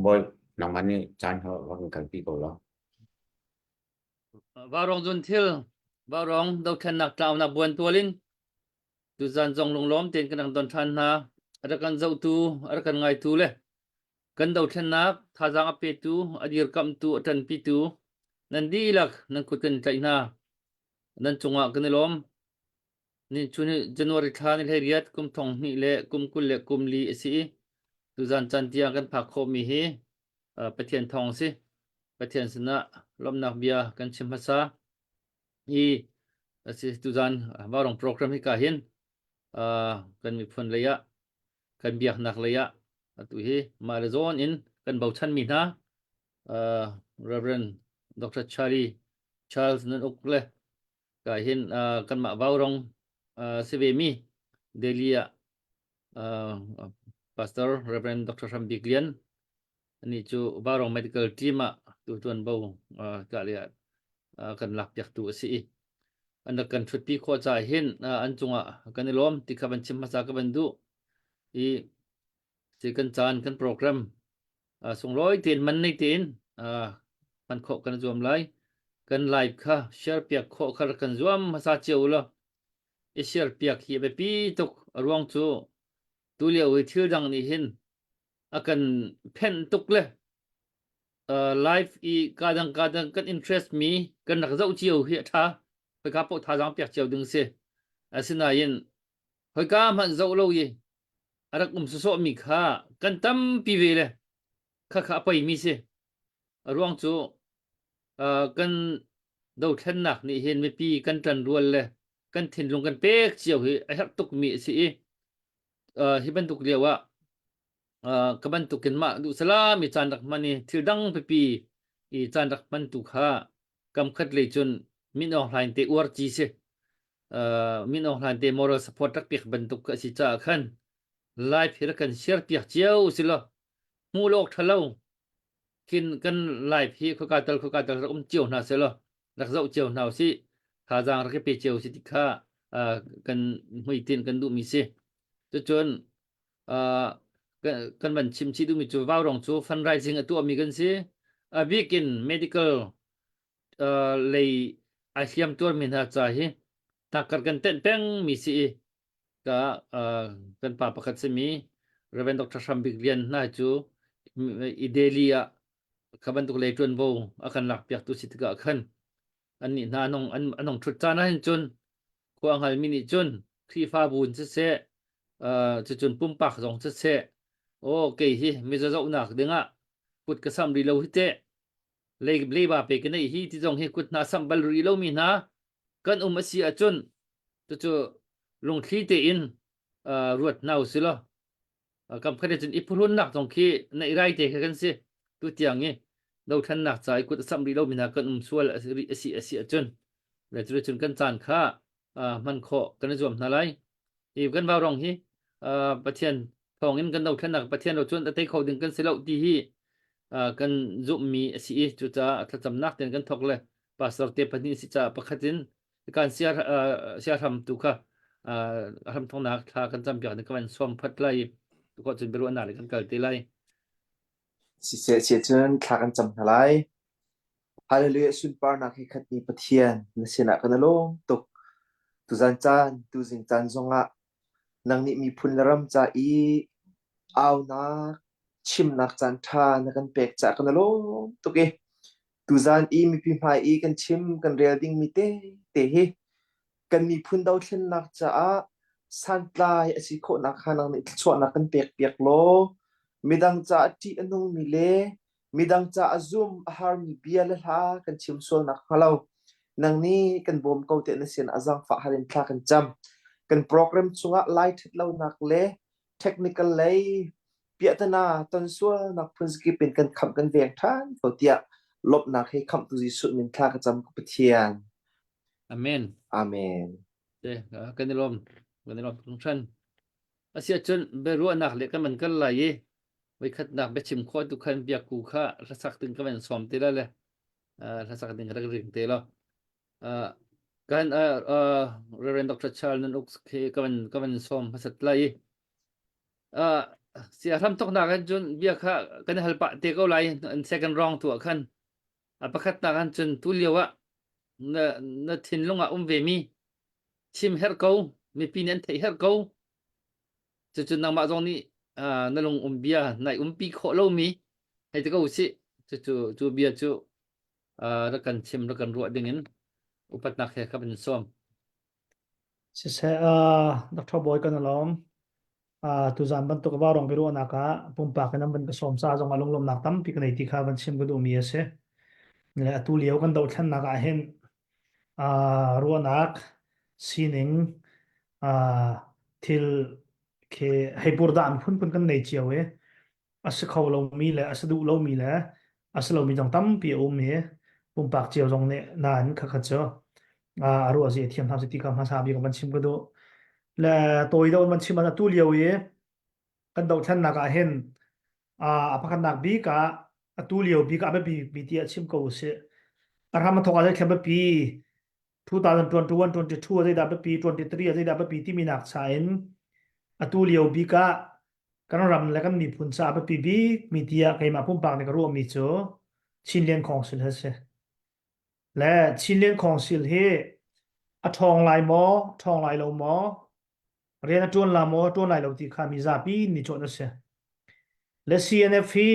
boy nang mani chan ho wang kan pi ko lo varong zun thil varong do then nak taw na buan tualin tu zan zong long lom ten kan don than na ada kan zau tu ada kan ngai tu le kan do then nak tha jang ape tu adir kam tu atan pi tu nan di lak nan kut kan tai na nan chunga kan lom ni chuni january tha ni heriat kum thong ni le kum kul le kum li si tu zan chan tia kan phak kho mi hi pathian thong si pathian sna lom nak bia kan chim hasa i asi tu zan varong program hi ka hin kan mi phun leya kan biak nak leya atu hi marazon in kan bauchan mi na Reverend Dr. Charles nan ukle ka hin kan ma baurong sevemi delia Pastor Reverend Dr. Rambiglian ni chu baurong medical team tu tuan bau ka le kan lak yak tu si anda kan thuti kho cha hin an chunga kan lom ti khaban chim masa ka bandu i si kan chan kan program sung loi tin man nei tin man kho kan zoom lai kan live kha share piak kho khar kan zoom masa cheu lo i share piak hi be pi tok ruang chu tu le wi thil dang ni hin akan pen tuk le live i kadang kan interest mi kan nak zau chiu hi tha phải cá bộ thà giang piak chiều đừng xe xin là yên phải cá mà dậu lâu gì à đặc số mi khá cần tâm pi về le khá khá bay mi xe ruang chỗ cần đầu thân nạc nị hiền mi pi cần trần ruột le cần thìn lung cần pek chiều hi ai hắc tục mi si hi ban tục liao các ban tục kiến mà đủ sala mi chan đặc mani thil dang pi pi i chan đặc man tục khá cầm khát lấy chun min online te uar chi se min online te moral support tak pek bentuk ka si cha khan live hira kan share piak chiao silo mu lok thalo kin kan live hi kho ka tal chiao na silo rak zau chiao naw si kha jang rak pe chiao si tikha kan hui tin kan du mi se chu chon kan ban chim chi du mi chu waw rong chu fundraising atu mi kan si a weekend medical lei a hiam tur min ha cha hi takar kan ten peng mi si ka kan pa pakhat se mi Reverend Dr. Rambiglian na chu idelia khaban tuk lei tun bo akan lak piak tu sitka khan ani na anong thut cha na hin chun ko angal mini chun thi fa bun se se chu chun pum pak jong se se o ke hi mi zo zo nak dinga kut ka sam ri lo hi te lei ba pe ke nei hi ti jong hi kut na sam bal ri lo mi na kan asi achun chu lung thi te in ruat nau silo kam khade chun ipurun nak jong khi nei rai te kan si tu tiang nge do than nak chai kut sam ri lo mi na kan sual asi achun le chu chun kan chan kha man kho kan zom na lai i kan ba rong hi pathian thong in kan do than nak pathian lo chun te kho ding kan silo ti hi kan zum mi si chu cha thacham nak ten kan thok le pastor te pani si cha pakhatin kan sia ram tu kha ram thong nak tha kan cham pyak ne kan som phat lai ko chun beru na le kan kal te lai si se chun thakan cham halai hallelujah sun par na khi khat ni pathian na sina kan long tuk tu zan chan tu jing chan zonga nang ni mi phun ram cha i aw na chim nak chan tha na kan pek cha kan long tuk e tu zan i mi pi mai i kan chim kan real ding mi te he kan mi phun dau thlen nak cha a san tlai asi kho nak khanang ni chwa nak kan pek lo midang cha ti anung mi le midang cha azum har mi bia la ha kan chim sol nak halo nang ni kan bom ko te na sin azang fa harin thla kan cham kan program chunga light lo nak le technical lei pia ta na ton sual nak phun ski pen kan kham kan veng than ko tia lop nak he kham tu ji su min thla ka cham ko pathian amen amen te kan lom tung chan asia chun beru nak le kan man kan lai yeไว้ขัดนักเบชิมข้อทุกขันเบียกูข้ารักษาถึงก็เป็นสมตีแล้วเลยรักษาถึงก็ได้ถึงตีแล้วการเรียนดร.ชาลนั้นอุกเคก็เป็นสมภาษาไทยเสียทำตกหนักกันจนเบียข้ากันฮัลปะเตก็ไล่second round ตัวขันประคัดหนักกันจนตุเลียวะนทินลงเวมีชิมเฮร์เกามีปีนั้นเทเฮร์เกาจนนางมาตรงนี้นั่นลงเบียในปีโคโลมีให้ตะก็สิจูเบียจูรักกันชิมรักกันรัวดึงเงินอุปนักแค่ครับเป็นส้มse Dr. Boy kan alom tu zan ban tu ka ba rong biru anaka pumpa kan ban ka som sa jong along lom nak tam pi kan ti kha ban sim ga du mi ase le atu liao kan do than naka hen ru anak sining til ke hei burda mi phun kan nei chiao e as khaw lo mi le as du lo mi le as lo mi jong tam pi he pum pak chiao jong ne na an kha kha cho aru azi thiam tham ti kam ha sa bi kan chim ko do le toi do man chim ma tu liao e kan do than na ka hen apakan nak bi ka tu liao bi ka ba bi ti chim ko se arham thok a khem ba pi 2021 22 azai da ba pi 23 azai da ba pi ti mi nak chain atu liao bi ka kan ram la kan mi phun sa ba pi bi mi tia kai ma pum pang ne ka ro mi cho chin lian khong sil ha seและชิ้นเลียนของสิลเฮอะทองลายหมอทองลายเราหมอเรียนจวนลาหมอจวนลายเราที่ขามีซาปีนี่จวนนั่นเสียและ CNF ฮี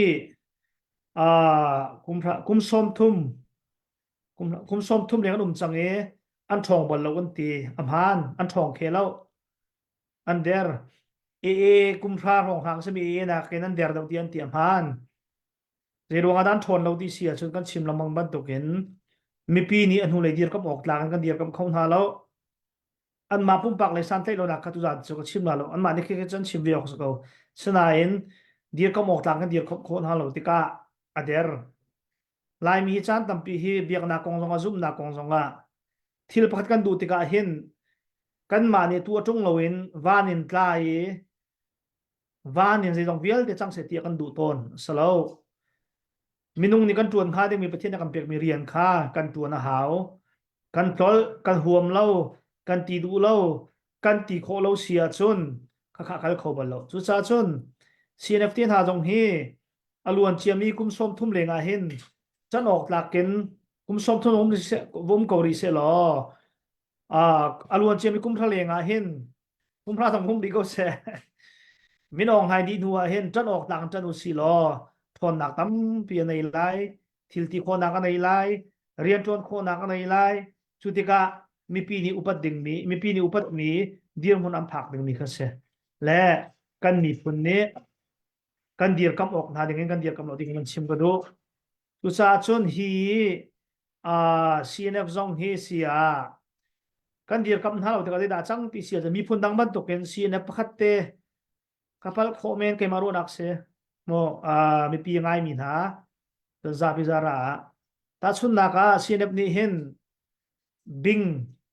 กุมส้มทุ่มกุมส้มทุ่มเรียนกันจังอันทองบอลเรากันตีอัมพานอันทองเคเราอันเดอร์กุมพระของทางสมีนะแค่นั้นเดอร์เราที่อันตีอัมพานเรื่องอันทอนเราที่เสียจนกันชิมลำมังบันตุกินมีปีนี้อันหูเลยเดียร์กับออกหลังกันเดียร์กับเขาหาแล้วอันมาปุ่มปักเลยสันเตเราหนักขัดตุจันจะก็ชิมแล้วอันมาเนี่ยแค่จนชิมเดียวเขาสนายเดียร์กับออกหลังกันเดียร์กับเขาหาเราติกาอเดอร์ลายมีจานตั้มปีฮีเบียกนักกองสงฆ์ซุ่มนักกองสงฆ์ที่เราพักกันดูติกาเห็นกันมาเนี่ยตัวจงเราเห็นวานินกลายวานินจะต้องเวลแต่จังเสียกันดูต้นสโลมินุงนี่กันจวนข้าได้มีประเทศนักการเปียกมีเรียนข้ากันจวนอาหาวกันพลอยกันห่วมเล่ากันตีดูเล่ากันตีโคเล่าเสียจนข้าเขาเขาบอลเล่าจุดจ้าจน CNF ที่หาจงเฮอลวนเชียมีกุมส้มทุ่มเลงอาเห็นจันออกหลักเกณฑ์กุมส้มทุ่มวมเกาหลีเสลอลวนเชียมีกุมทะเลงอาเห็นกุมพระทำกุมดีก็เสมินองไฮดีนัวเห็นจันออกหลังจันอุสิลอทนหนักตั้มเปียในไลทิลตีโคนักในไลเรียนจนโคนักในไลชุติกามีปีนี้อุปดิ่งมีมีปีนี้อุปมีเดียร์มุนอัมผักดิ่งมีขึ้นเสและกันมีปุ่นนี้กันเดียร์กำออกนาดิ่งกันเดียร์กำเราดิ่งมันชิมกันดูตุซาชนฮีCNF ซองฮีเสียกันเดียร์กำหาเราแต่ก็ได้ด่าจังปีเสียจะมีพุ่นดังบันตกเป็น CNF พัดเตกับพัลโคเมนเกมารุนักเสโมมีปีง่ายมีนะตัวซาบิซาระแต่ชุนนักCNF นี่เห็นบิง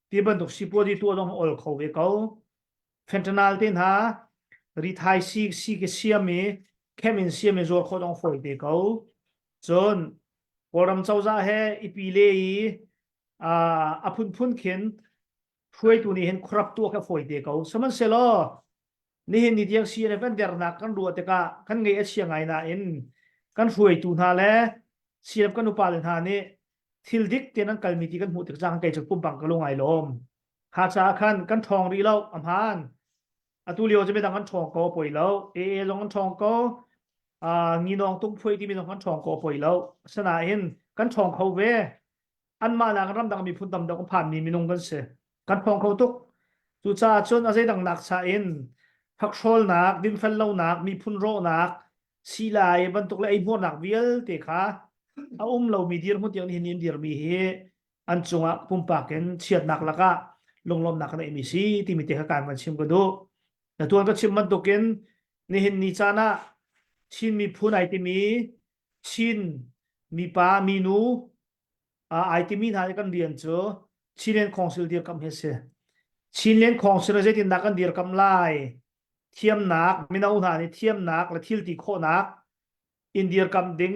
ที่บันตกสิบวันที่ตัวต้องออลเขาเวก้าเฟนทานัลที่นะรีไทซีกเสียมีแค่มินเสียมีจวดเขาต้องฝอยเวก้าจนพอรำเจ้าจะให้อีปีเล่พุ่นเข็นช่วยตัวนี้เห็นครับตัวแค่ฝอยเวก้าสมัยเสร็จนี่เห็นนี่ยังCNFเดียร์นักกันดูแต่กันไงเชียงไงนะเอ็นกันช่วยตัวนั้นแหละ CNF กันอุปาลนนี่ทิลดิกเตียนันกัลมีที่กันหูตึกจางไกจากปุ่มปังกะลงไอลมหาจาคันกันทองรีเล่าอัมพานตุเลียวจะไม่ดังกันทองก็ป่วยแล้วลงกันทองก็งีนองตุ้งพวยที่มีน้องกันทองก็ป่วยแล้วสนาเห็นกันทองเขาเวอันมาหนักรำดังมีพุ่นดำดังผ่านมีนงกันเสกันทองเขาตุกจุดจ้าชนอาศัยดังหนักชาเอ็นพักโชลนักดินเฟลเล่านักมีพุ่นโรนักสีลายบรรทุกและไอ้หัวหนักเวียลเตะขาเรามีเดียร์มุดอย่างนี้เห็นเดียร์มีเฮอันจงปุ่มปากกันเฉียดหนักแล้วก็ลงลมหนักในมีซีที่มีเทคการมันชิมก็ดูแต่ตัวก็ชิมมันตกินนี่เห็นนิจานะชินมีพูนไอติมีชินมีปลามีนูไอติมีทานกันเดียนเจอชินเล่นของสิลเดียร์กับเฮเซชินเล่นของสิลเจตินนักกันเดียร์กับไลเทียมนักไม่น่าอุทานเทียมนักและทิลติโคนักอินเดียกับดิ้ง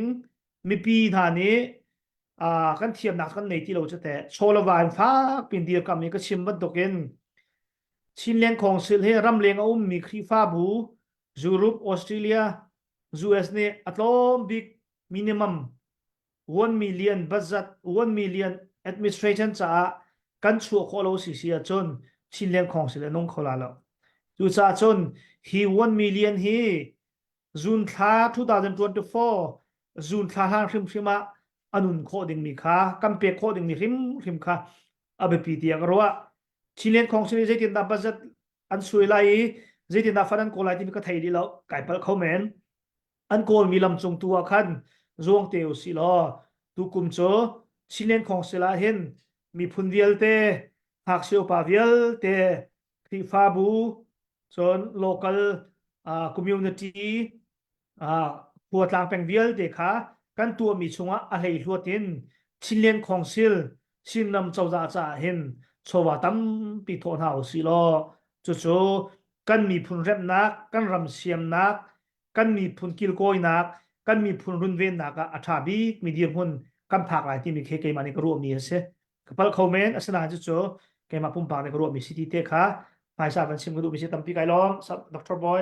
มีปีฐานนี้กันเทียมนักกันในที่เราจะแต่โชลวานฟ้าเป็นเดียกับมีก็ชิมบันตกินชินเลียนของสิลเฮรำเลียงมีครีฟ้าบูยูโรปออสเตรเลียUSเนี่ยอัตโลมบิ๊กมินิมัม1 million บัตร1 million administration จะกันชัวโคโลสิเสียจนชินเลียนของสิลนงเขาลาแล้วดูจ้าจนฮี1 millionฮีจุนท่า2024จูนท่าทางริมริมาอนุนโคดิ่งมีค่ากัมเปกโคดิ่งมีริมค่าอาเบปีเตียกรัวชิเลนของชิเลเจตินดาบัจจอันสวยไลเจตินดาฟันอันโกไลที่มีกระไทยดีแล้วไก่เปิลเขาเหม็นอันโกมีลำจงตัวขันจวงเตียวสิลอตุกุมโจชิเลนของสิลาเห็นมีพุนเวียลเตหักเชียวปาเวียลเตครีฟาบู ส่วน local community หัวตางเป็นวิลเด็กค่ะกันตัวมีชงอะไรหัวตินชินเลียนของซิลชินนำเจ้าจ่าเห็นชวาตั้มปีโทนหาวสิโลจู่ๆกันมีพุนเร็บนักกันรำเสียมนักกันมีพุนกิลโกยนักกันมีพุนรุนเวนนักอัฐาบีมีเดียมหุ่นกันผักหลายที่มีเคมันในกระรวมมีเสกับพลคอมเมนต์สนาจู่ๆเกมาปุ่มผักในกระรวมมีสิทธิเตะค่ะหายสาบันชิมกระดูมีสิตั้มปีไก่ล้อมสับดรบอย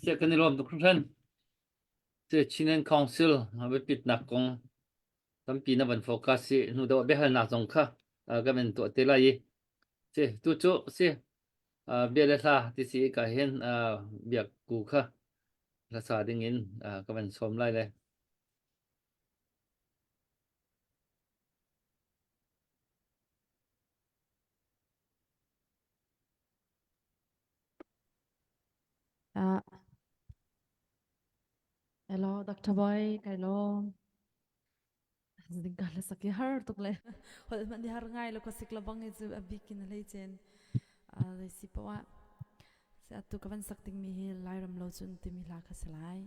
Second room to Christian. The Chinan Council have a bit knock on some peanut focus. No doubt behind that on car. Government to Telai. Say, to say, Bielasa, this is a hen, Biak Kuka. That's adding in government some like Hello, Dr. Boy, kailo. Zingkala sa kihar tukle. Hol man di har ngai lo ko siklabang izu abikin lejen. Dai sipawa. Sa atu kawan sakting mi lairam lo chun timi la khasalai.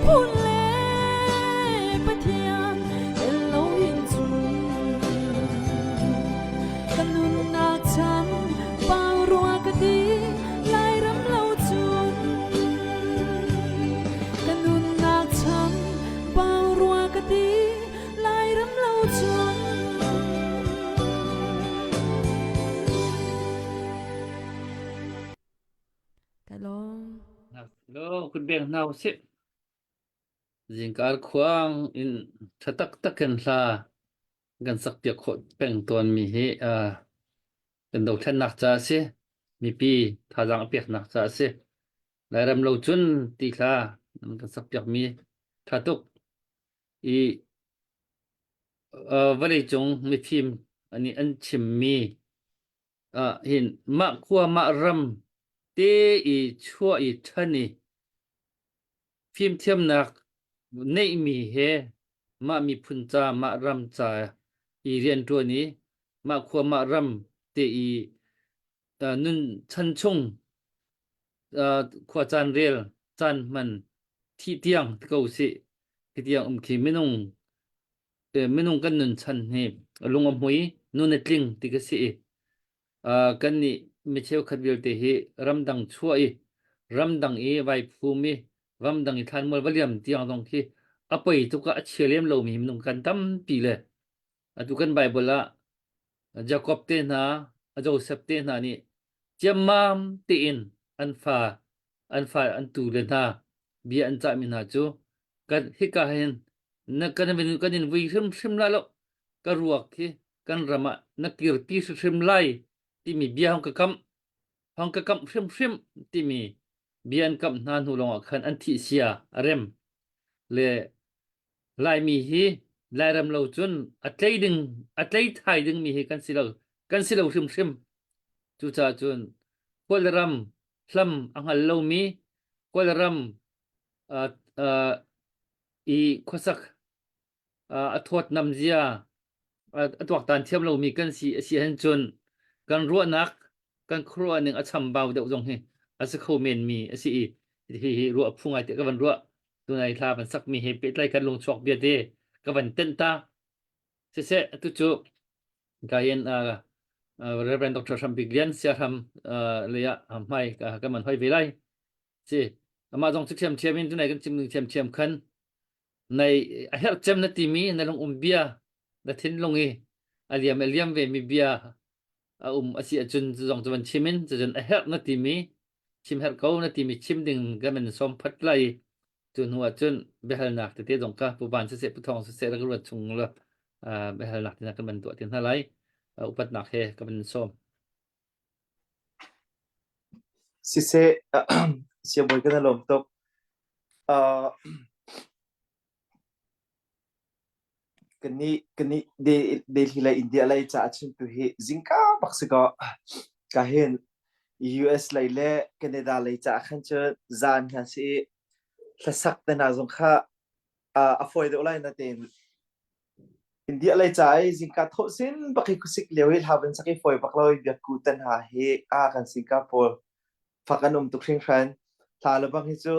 phun lệ bất thiên đến lâu hiện chung cần nun nạc chăm bao rùa cái tí lại rắm lâu chung cần nun nạc chăm bao rùa cái tí lại rắm lâu chung cái lo lo kun beng nau se jingkar khuang in thatak taken hla gan sak piak kho peng ton mi hi kan do than nak cha se mi pi thajang piak nak cha se lairam lo chun ti hla kan sak piak mi thatuk i vale chung mi phim ani an chim mi hin ma khua ma ram te i chua i thani phim thiam nak nei mi he ma mi phun cha ma ram cha i rian tu ni ma khua ma ram te i nun chan chung khua chan rel chan man thi tiang ko si thi tiang khi minung minung kan nun chan he lungam hui nun etling ti ka si kan ni mi cheu khat bil te hi ramdang chua i ramdang e vai phumi ramdang i than mol valiam tiang dong khi apai tu ka chelem lo mi nung kan tam pi le atu kan bible la jacob te na joseph te na ni chamam te in anfa an tu le na bi an cha mi na chu kan hi ka hen na kan ben kan in vui shim la lo ka ruak khi kan rama na kir pi shim lai ti mi bia hong ka kam shim ti mi bian kam nan hu long khan an thi sia rem le lai mi hi lai ram lo chun atlei thai ding mi hi kan silo shim chu cha chun kol ram hlam angal lo mi kol ram i khosak athot nam zia atwak tan thiam lo mi kan si han chun kan ro nak kan khro aning acham baw deuh jong hi asa kho men mi asi hi ro phungai te ka van ro tunai thla ban sak mi he pe tlai kan long chok bia de ka van ten ta se tu chu gayen Reverend Dr. Shampiglian sia ham leya mai ka man hoi velai si ama jong chiam chiamin tunai kan chiam khan nei a her chem na ti mi na long umbia da thin longi aliam ve mi bia asi achun jong chuan chimin chun a her na ti mi chim her ko na ti mi chim ding gamen som phat lai chun huwa chun behal nak te jong ka pu ban se pu thong se la ru chung la behal nak na kan man to tin halai upat nak he kan som si se sia boy kana lom tok kani de hila india lai cha chin tu hi zinka baksika ka hen US lai le Canada lai cha khan che zan kha si thasak ta na zong kha afoi de lai na ten India lai cha ai zinka tho sin baki kusik lewil haven saki foi bakloi bia ku tan ha he kan Singapore fakanum tu khring khan thala bang hi chu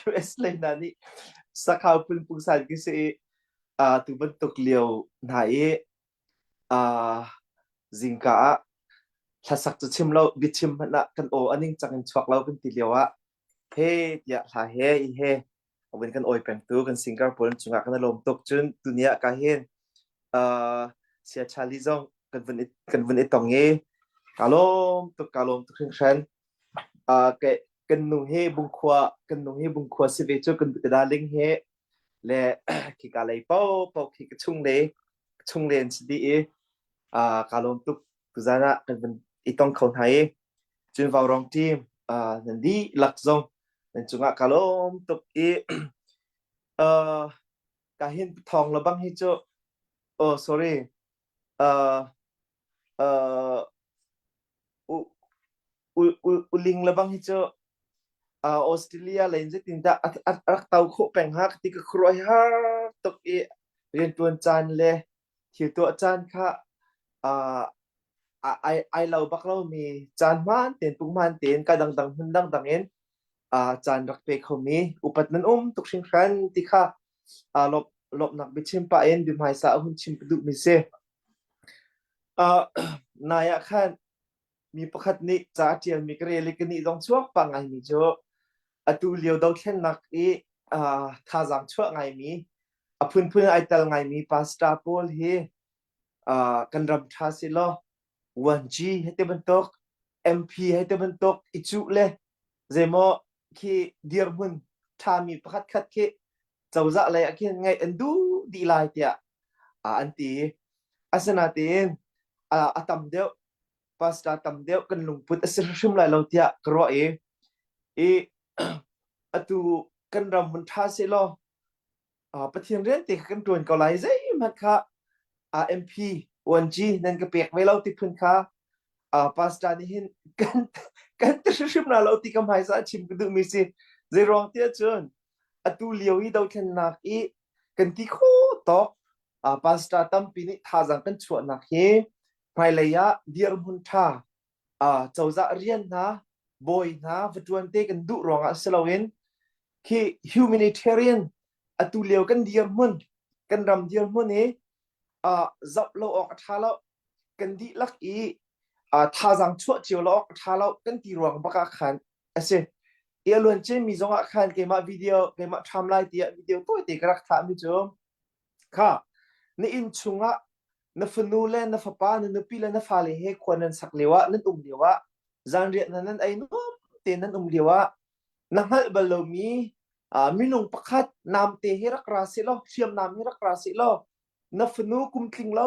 US lai na ni sakhaw pun pungsan ki se tu ban tok lieu nai zinka thasak chu chim lo bichim na kan o aning changin chwak lo bin ti lewa he ya tha he wen kan oi peng tu kan Singapore chunga kan lom tok chun dunia ka hen sia chali zong kan ven tong nge kalom tok khring khan ke kan nu he bung khwa si ve chu kan da ling he le ki ka lei po ki chung len si kalom tuk tu zana kan ven itong khon hai chun vào rong team nan di lak zong nan chunga kalom tuk ka hin thong la bang hi chu oh sorry uling la bang hi chu Australia lain je tinda at tau kho peng ha ti ka kroi ha tok rian tuan chan le thiu to chan kha ai lau bak lau mi chan man ten pung man ten ka dang hun dang en จานรักเปกเขามีอุปัตนั้นตุกชิงครันที่ข้าลบนักบิชิมปะเอ็นบิมไฮซาหุ่นชิมกระดูกมิเซนายขันมีประคัดนี้จ่าเจียนมีกระเรลิกนี้ต้องช่วยปังไงมีโจตูเลียวดาวเช่นนักท่าจังช่วยไงมีพื้นไอเตลไงมีพาสต้าโพลเฮกันรำท่าสิโลวันจีให้เต็มตก MP ให้เต็มตกอิจุเล่เจโมคีเดียร์มุนท่ามีประคัดคัดคีเจ้าจะอะไรคีไงอันดูดีไลท์เนี่ยอันที่อาสนาตีนตั้มเดียวพาสต้าตั้มเดียวกันลุงพุทธสิริชุมไลเราเตียกรอตูกันรำมุนท่าสิโลปะเทียนเรียนติกันตัวก็ไล่ใจมันค่ะMP 1G นั่นก็เปียกไว้เราติดพื้นค่ะพาสต้านี่เห็นกันตรชิมเราติดกับไฮซ่าชิมก็ดูมีสิเจรองเตียจนตูเลียวดาวแค่นักกันที่โคตกพาสต้าตั้มปีนี้ท่าจังกันชวนนักเฮไปเลยเดียร์มุนท่าเจ้าจะเรียนนะบอยนะวัตถุอันเตกันดูรองสลาวินคือ humanitarian ตูเลียวกันเดียร์มุนกันรำเดียร์มุนนี้จับเราออกท่าเรากันดีลักท่าจังชั่วเจียวเราออกท่าเรากันตีรองบักขันเสียล้วนเจมีจงอาขันเกมาวิดีโอเกมาทำลายเดียวิดีโอตัวเด็กรักท่ามิจมค่ะในอินชุงะนฟนูเลนฟปานนปีเลนฟาเลเฮควรนันสักเลวะนันเลวะจานเรียนนั้นไอ้นุ่มเตนันเลวะนังฮัลบลมีมินุงประคัดนามเตเฮรักราสิโลเชียมนามเฮรักราสิโลนฟนูกุมคลิงเล่า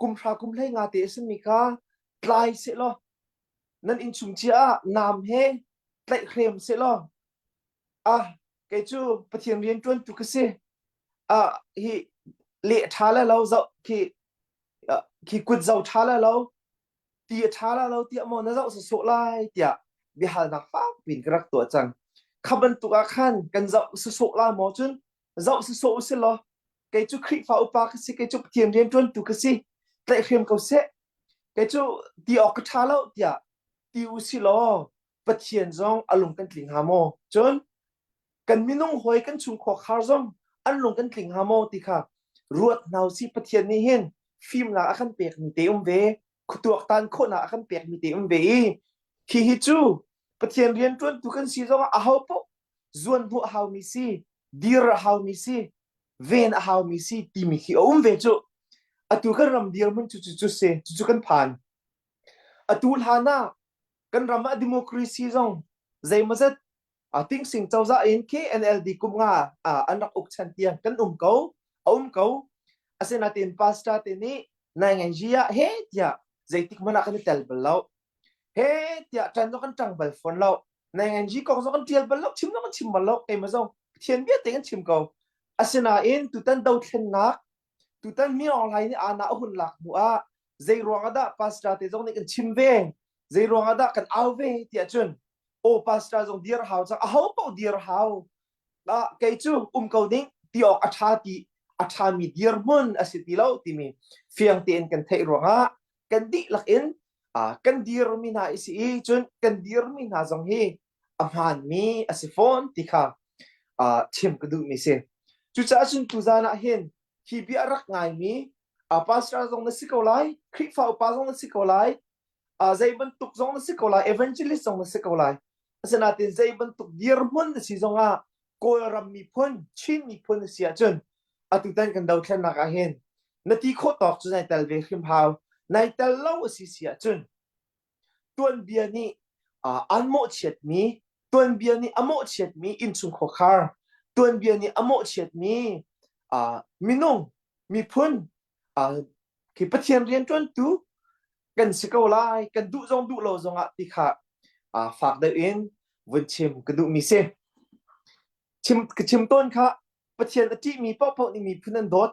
กุมพระกุมให้งาเตสมิกาไลสิโลนั่นอินชุมเจียนามเฮไลเครมสิโลแกจูปะเทียนเรียนจวนตุกเสฮีเละท่าแล้วเราจะคีกุดเจ้าท่าแล้วเราตีท่าแล้วเราตีมองนั่นเราสุดไล่เตียบิฮานักฟ้าปิ่นกระตัวจังขับรถตัวขันกันเจ้าสุดไล่มอจุนเจ้าสุดสิโลแกจูคลิกฟ้าอุปากสิแกจูปะเทียนเรียนจวนตุกเสไลเครมเขาเสแกจูตีออกท่าแล้วเตียตีอุสิโลปะเทียนจงอารมณ์กันกลิ่งฮามอจนกันมินุ่งหอยกันชุมขอคาร์จงอารมณ์กันกลิ่งฮามอติค่ะรวดนาวสิปะเทียนนี่เห็นฟิล์มละอาคันเปียกมีเตเวคุตัวตันโคนะอาคันเปียกมีเตเวคีฮิจูปะเทียนเรียนจวนตุกันซีจงอาฮาวปจวนหัวฮาวมิซีดีร์ฮาวมิซีเวนฮาวมิซีตีมิคีเวจูตุกันรำเดียร์มันจุเซจุกันผ่านตุลฮานากันรำมาดิโมครีซีจงใจมาเซตติ้งสิ่งเจ้าจะเอ็น KNLD กุมงาอันรักอุกชันเตียงกันเขาอาศัยนาทีนพาสต้าที่นี่นายเงินจียเฮ้ยใจติกมันอากันเตลเบลเราเฮ้ยจันทร์กันจังเบลฟอนเรานายเงินจีก็กันเตลเบลเราชิมกันชิมเบลเราเอ็มซ่งเทียนเบี้ยเต็งชิมเขาอาศัยนาอินตุตันดาวเทนนักตุตันมีออนไลน์นี่อาณาหุ่นหลักมัวใจรวงอาดาพาสต้าที่จงนี่กันชิมเวใจรวงอาดากันเอาเวที่อาจุนโอพาสต้าจงเดียร์ฮาวจังเอาเปล่าเดียร์ฮาวแกจูเขาดิ้งที่ออกอาชาติอาชามีเดียร์มุนอาศัยที่เราที่มีเฟียงเตียนกันเทรวงกันดิลักอินกันเดียร์มีนาอิสิจุนกันเดียร์มีนาจงเฮอามันมีอาศัยฟอนที่ข้าชิมกระดูกมีเสจุดจ้าจุนตุจานะเห็นที่เบียรักไงมีพาสต้าจงนัสิกเอาไลคลิปฟ้าพาจงนัสิกเอาไลใจบรรทุกจงนัสิกเอาไลเอเวนเจลิสจงนัสิกเอาไลอาศัยนาทีใจบรรทุกเดียร์มุนสิจงโกยรำมีพ้นชินมีพ้นเสียจุนตุตันกันดาวแค่นักเห็นนาทีโคตรจุดในเตลเวคิมพาวในเตลเล่าสิเสียจุนตัวเบียนี่อันโมเชียดมีตัวเบียนี่อันโมเชียดมีอินสุงโคคาร์ตัวเบียนี่อันโมเชียดมีมินุ่งมีพ้นที่ปะเทียนเรียนจนตูกันสกอไลกันดูจงดูโลจงติขาฝากเดินวันชิมกันดูมีเซชิมต้นค่ะปะเทียนที่มีพ่อนี่มีพื้นโดด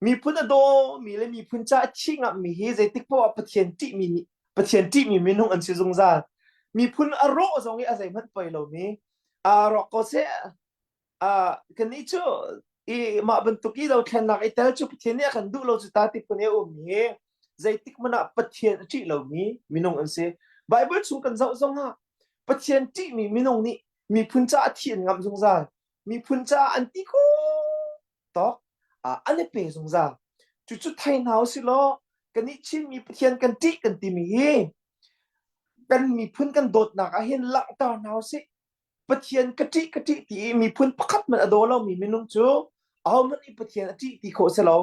มีพื้นโดมีเลยมีพื้นจ้าชิงมีเฮใจติกพ่อปะเทียนที่มีมินุ่งอันซิจงซามีพื้นอารมณ์จงอาศัยมันไปเรามีรอกก็เสียกันนี่ชั่วมาบรรทุกเราแค่นักไอ้แต่ชั่วปะเทียนเนี่ยกันดูเราจะตัดที่ปุ่นเนี่ยมีใจติกมันปะเทียนที่เรามีมินุ่งอันเสียไบเบิลสุ่งกันเจ้าจงปะเทียนที่มีมินุ่งนี่ มีพุนจ้าที่งามสงสารมีพุนจ้าอันติโกตอกอันนี้เป็นสงสารจุดไทยหนาวสิโลกันนี่ชิมีเทียนกันจิกันติมีกันมีพุนกันโดดหนักเห็นหลังตาหนาวสิปะเทียนกะจิตีมีพุนประคัดมันอโดเรามีไม่นุ่งจูเอามันอีปะเทียนอจิตีโคเสเรา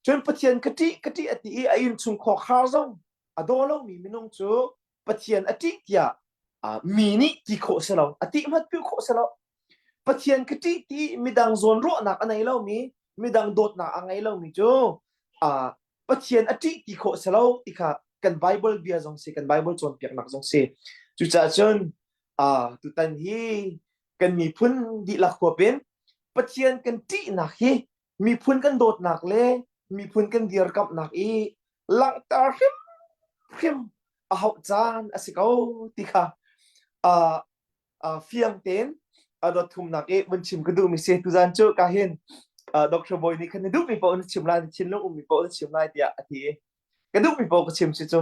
จนปะเทียนกะจิอติอายุนชุมขอข้าวซงอโดเรามีไม่นุ่งจูปะเทียนอจิเตียมีนี่ตีโคเสเราอติมันปิ้วโคเสเราปะเทียนกะจิตีมีดังโซนรั่วหนักอันไหนเรามีดังโดดหนักอันไหนเรามีจูปะเทียนอจิตีโคเสเราติค่ะกันไบเบิลเบียร์จงสิกันไบเบิลจนเปียกหนักจงสิจุดจ้าจนตุตันฮีกันมีพุนดีหลักขวบเป็นปะเทียนกันตีหนักฮีมีพุนกันโดดหนักเลยมีพุนกันเดียร์กับหนักอีหลังตาเข้มเอาจานสิเขาติค่ะเฟียงเต็นดอทุ่มหนักวันชิมก็ดูมีเสียตุจานโจกาเห็นดรบอยนี่คันดูมีปอนชิมลายชิมลูกมีปอนชิมลายเดียอาทิกันดูมีปอนก็ชิมสิโจ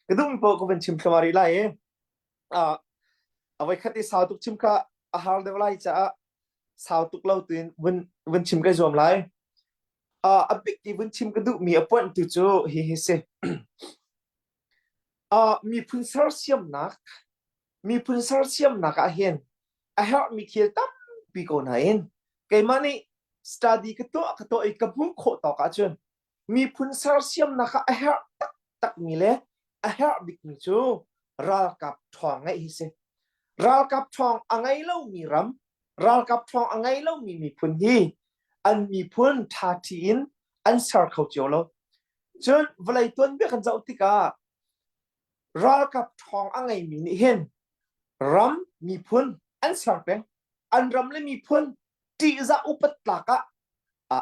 กันดูมีปอนก็เป็นชิมสมารีไลเอาไว้คัดที่สาวตุกชิมค่ะอาหารเดี๋ยวไล่จะสาวตุกเล่าตื่นวันชิมก็จอมไล่บิ๊กที่วันชิมก็ดูมีอปอนตุจูเฮ้เซ่มีพุนซาร์เซียมนักมีพุนซาร์เซียมนักเห็นเฮามีเขียนตั้มปีก่อนเห็นไก่มันนี่สตูดี้ก็ตัวอีกกับพุ่งโคต่อกันจนมีพุนซาร์เซียมนักเฮาตักมีเลยเฮาบิ๊กมีจูรากับทองไงเซ่รากับทองอังไงเล่ามีรำรากับทองอังไงเล่ามีพุนฮีอันมีพุนทาทีนอันสารเขาเจียวแล้วจนเวลาตัวนี้กันจะอุติการากับทองอังไงมีนี่เห็นรำมีพุนอันสารเป็นอันรำเลยมีพุนที่จะอุปตากะ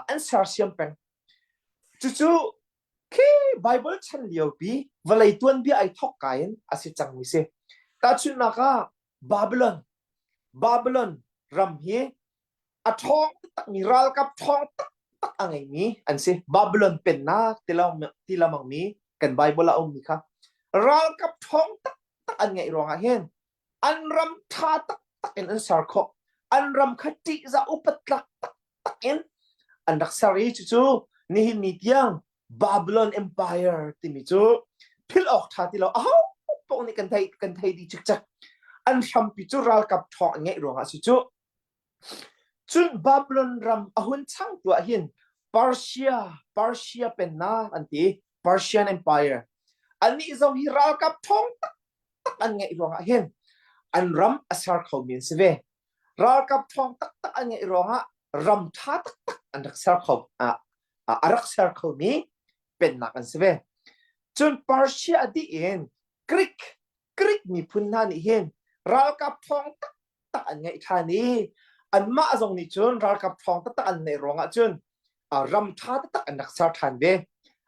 อันสารเสียมเป็นจู่ๆคือไบเบิลฉันเลี้ยวปีเวลาตัวนี้ไอ้ทอกกันอาศัยจังมิเสแต่ชุดนักบาบิลอนรำเฮทองตักมีรากับทองตักอังไงมีอันเสบาบิลอนเป็นนักที่เรามังมีกันไบเบิลเรามีค่ะรากับทองตักอันไงรองเห็นอันรำท่าตักอันสารคบอันรำคติจะอุปตักอันรักษาอีจู่ๆนี่นิดยังบาบิลอนเอ็มไพร์ที่มีจู่พิลออกท่าที่เราพวกนี้กันไทยดีจักอันทำพิจูรากับทองไงรองจู่จุนบาบิลอนรำหุ่นช่างตัวเห็นปาร์เซียเป็นนาอันที่ปาร์เซียนเอ็มไพร์อันนี้จะฮิรากับทองตักอันไงรองเห็นอันรำอาสาเขามีนสิเวรากับทองตักอันไงรองรำท่าตักอันรักษาเขารักษาเขามีเป็นนักอันสิเวจนปาร์เซียดีเองกริกมีพุนนานี่เห็นรากับทองตักอันไงท่านี้อันมาจงนี่จนรากับทองตักอันในรองจนรำท่าตักอันรักษาทันเว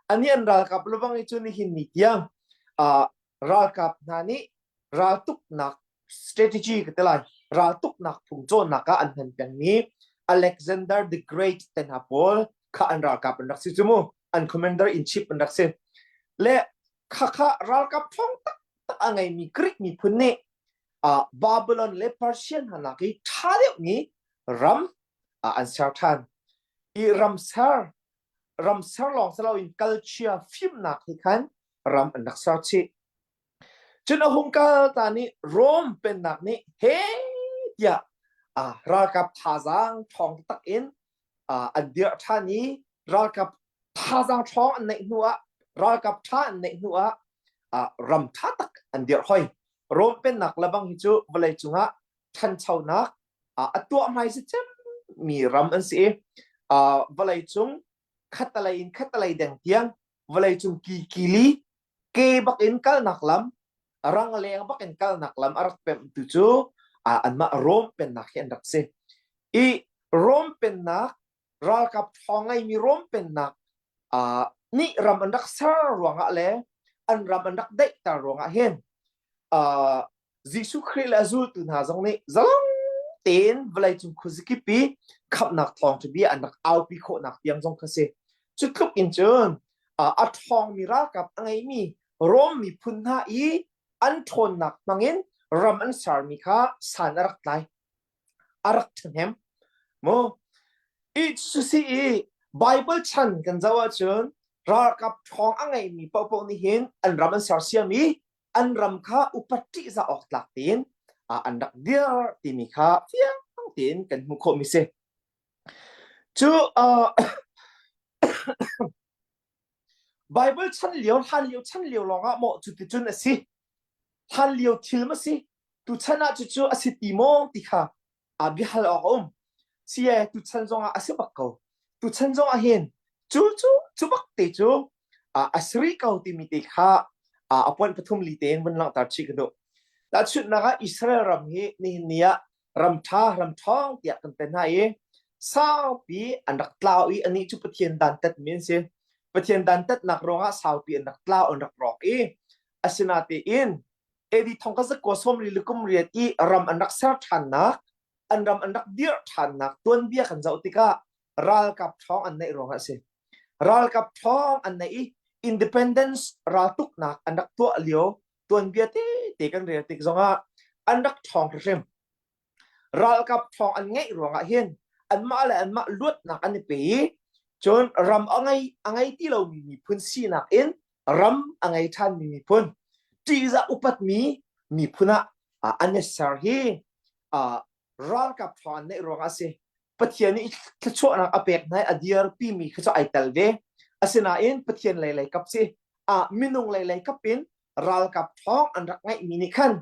อันนี้อันรากับระวังจนนี่หินนิดยังรากับนานี่ราตุกนัก strategy ก็ได้เลยราตุกนักพุ่งโจนนักอันเห็นแบบนี้ Alexander the Great เต็นฮาโพลข้าอันรากับอันรักษาจมูกอัน commander in chief อันรักษาและข้ารากับทองตักอันไงมีกรีกมีพุนเน่บาบิลอนและเปอร์เซียนหันนักที่ท่าเดียวนี้รัมอันสารทันอีรัมซาร์ลองสลาวิน culture ฟิล์มนักที่ขันรัมอันนักสารชีจนหุ่นกัลตานี้โรมเป็นนักนี้เฮียรากับท่าจังทองตักอินอันเดียร์ท่านี้รากับท่าจังทองอันในหัวรากับท่าอันในหัวรัมท่าตักอันเดียร์ห้อยโรมเป็นนักละบังฮิจูเวลาจุงะทันเช่านักตัวไม่สิเจมีรัมอันสิเวลาจุงขัดอะไรแดงเตียงเวลาจุงกีลีเก็บักอินกัลนักลำรังเลงบักอินกัลนักลำอารักเป็นตุจูอันมาโรมเป็นนักเห็นดักเซอีโรมเป็นนักรากับทองไงมีโรมเป็นนักนี่รัมอันดักซาร์รวงอะไรอันรัมอันดักเด็กตารวงเห็นยิสุคริสต์ละจูตุนหาจังนี้จังเต็นเวลาจุงคุสกิปีขับนักทองจะบีอันนักเอาปีโคนักยังจงคเซจุดทุกอินเจนทองมีรากับไงมีโรมมีพุนหาอีอันทนนักมังเงินรัมอันสารมีค่าสารรักไล arak hem mo it susi Bible chan kan zawa chun ral kap thong angai mi po ni hin an ram an sar sia mi an ram kha upatti za ok tlak tin an dak dia ti mi kha fiang tin kan mu kho mi se chu Bible chan liu chan liu longa mo chu ti chun asi han liu thil ma si tu chana chu asiti mo ti kha abi hal om sia tu chan zonga asibak ko tu chan zonga hin chu bak te chu asri kau ti mi te kha apon pathum li ten ban lang tar chi kdo ta chut na ga Israel ram hi ni nia ram thong tia kan ten hai sao pi andak tlau i ani chu pathian dan tat min se pathian dan tat nak ronga sao pi andak tlau andak rok i asina te in edi thong ka sa ko som ri lukum riat i ram andak sar than nak an ram andak dir than nak tuan bia kan zau tika ral kap thong an nei ronga se ral kap thong an nei independence ral tuk nak andak to lio tuan bia te kan ri tik zonga andak thong rem ral kap thong an ngei ronga hian an ma luat nak an pe chon ram angai ti lo mi phun si nak in ram angai than mi phun ti za upat mi phuna anesar hi ral kap thon nei ronga se pathian ni thcho na apek nai adiar pi mi khacha ai talve asina in pathian lai kap se minung lai kapin ral kap thong an rak ngai mi ni khan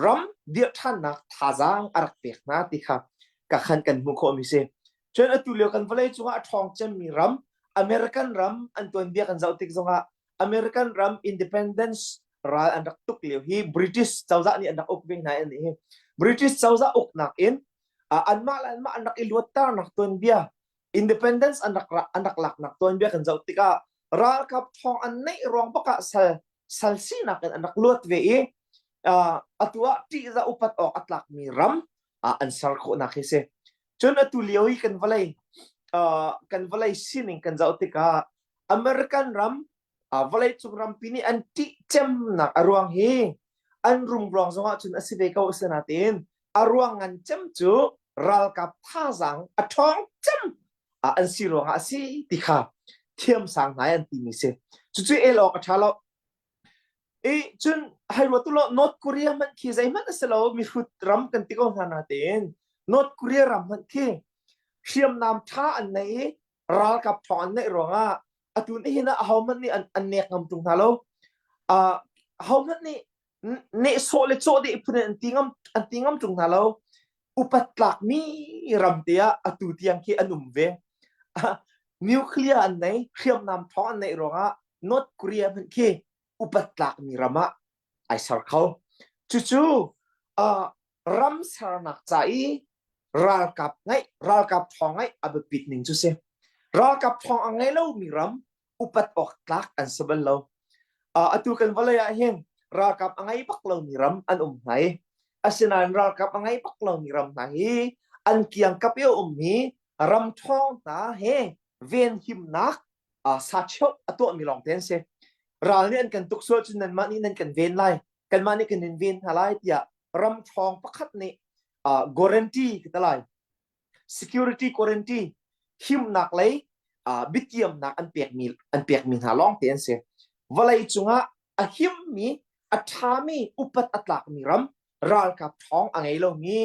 ram dia than nak thazang arak pek na ti kha ka khan kan mu kho mi se chen atulio kan valai chunga thong chem mi ram American ram an ton bia kan zautik zonga American ram independence ral an rak tuk leo hi British chawza ni an rak ok ve na ni British chawza ok nak in an ma an rak iluat tar nak ton bia independence an rak lak nak ton bia kan zautika ral kap thong an nei rong baka sal si nak an rak luat ve atua ti za upat ok atlak mi ram an sar kho na khise chon atulio hi kan valai sining kan zautika American ram valai chung ram pini an ti chem nak aruang hi an rum rong zonga chun asive ka usanatin aruang an chem chu ral kap thazang athong chem an sirong asi tikha thiam sang nai an ti mi se chu elo ka thalo chun hairwatulo North Korea man khi zai man asalo mi khut ram kan ti ko hanatin North Korea ram man khi thiam nam tha an nei ral kap thon nei ronga atun hina hauman ni an nek ngam tung halo hauman ni ne so le cho de pun an tingam tung halo upat tlak mi ramtia atu tiang ki anum ve nuclear an nei thiam nam thon an nei ronga North Korea man ki upat tlak mi rama ai sar khau chu ram sar nak chai ral kap thong ngai abpit ning chu se ral kap thong angai lo mi ram upat ok tlak an sabal lo atu kan valaya hen ral kap angai pak lo mi ram an nai asinan ral kap angai pak lo mi ram nai an kiang kap yo mi ram thong ta he ven him nak sa chok atu mi long ten se ral ni an kan tuk so chun nan ma ni nan kan ven lai kan ma ni kan ven halai tia ram thong pakhat ni guarantee kitalai security guarantee him nak lai bitiam nak an pek mi ha long ten se valai chunga a him mi a thami upat atlak mi ram ral kap thong angai lo mi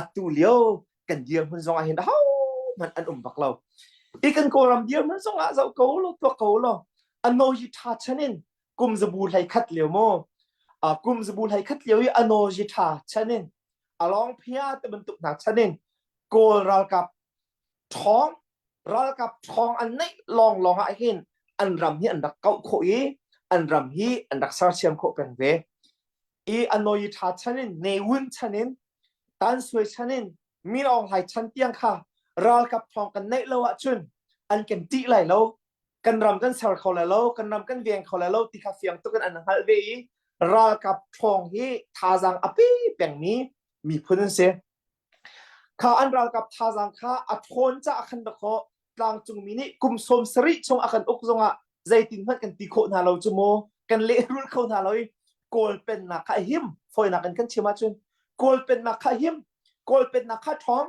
atulio kan diam hun zonga hin hau man an bak lo ikan ko ram diam hun zonga zau ko lo to ko lo ano yi tha chanin kum zabul hai khat leo mo kum zabul hai khat leo yi ano yi tha chanin along phia te bentuk nak chanin kol ral kap thong an nei long a hin an ram hi an dak kau kho yi an ram hi an dak sar siam kho pen ve ano yi tha chanin neun chanin tan sui chanin mi ong hai chan tiang kha ral kap thong kan nei lo a chun an kan ti lai lo kan ram kan sar kho lai lo kan ram kan veng kho lai lo ti kha fiang tu kan an hal ve ral kap thong hi thazang api peng mi phun se kha an ral kap thazang kha athon cha khan da kho tlang chung mi ni kum som sari chung akan ok zonga zaitin phat kan ti kho na lo chumo kan le rul kho na lo kol pen na kha him foi na kan chima chun kol pen na kha him กอลเป็นนักขัดท้อง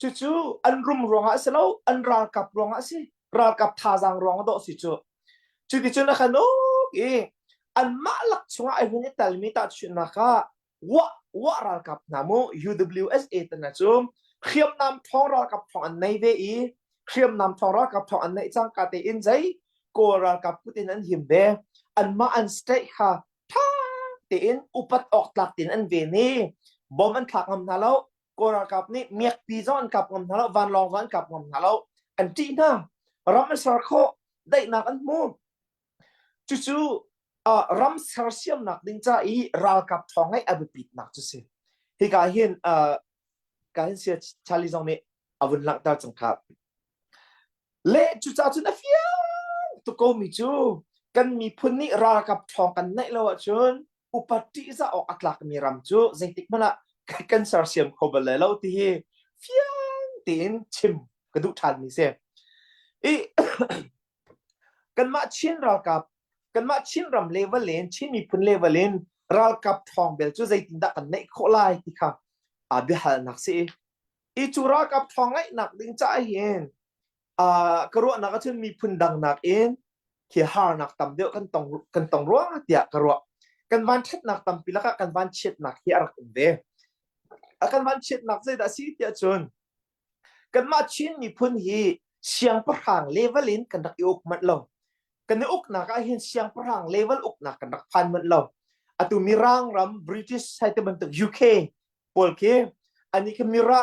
จู่ๆอันรุมรองอ่ะเสร็จแล้วอันรากับรองอ่ะสิรากับท่าจางรองดอกสิจู่ที่จู่นะคะโน้อันมาลักช่วงไอ้คนนี้แต่ไม่ตัดชุนนะคะว่ารากับนามู UWSA แต่นะจู่เขียมนำท้องรากับท้องอันในเวอีเขียมนำท้องรากับท้องอันในจังกาเตอินใจก็รากับกุตินันหิมเดอันมาอันสเตย์ค่ะท่าเตอินอุปัตออกหลักตินอันเวนี่บอมอันถักงำนาแล้วก็รากับนี่เมียกปีซ้อนกับงำนาแล้ววันลองวันกับงำนาแล้วอันจีน่าเราไม่สารโคได้นักอันมูจู่รำสารเสียมนักดิ้งจ้าอีรากับท้องให้อบุปิดนักจุสิที่การเห็นเสียชาลีจงนี้อวุนหลังตาจังครับเละจู่จ้าจุนเฟียตุกโกมิจูกันมีพุ่นนี่รากับท้องกันในแล้วจุนอุปติจะออกอัตลักมีรำจูใจติกมันละกันสารเสียมขบเลยแล้วที่เฟียตีนชิมกระดูกทันนี่เสียกันมาชินรากับกันมาชินรำเลเวลเลนชินมีพุ่นเลเวลเลนรากับทองเบลจูใจตินดักกันในโคลายที่ค่ะบิฮัลนักสิจูรากับทองไอ้นักดิ้งใจเห็นกระโดดนักก็จะมีพุ่นดังนักเองที่หานักตำเดียวกันต้องร้องเดียกระโดดกันวันเช็ดนักตำปีละกันวันเช็ดนักที่อะไรกันเดกันวันเช็ดนักใจแต่สิเดียจนกันมาชินมีพุ่นฮีเสียงประหางเลเวลเลนกันดักอุกมันลงกันในอุกนักเห็นเสียงประหางเลเวลอุกนักกันดักพันมันลงตุมีร่างรำบริติชไซต์บันทึก UK ปอลเคอันนี้คือมีระ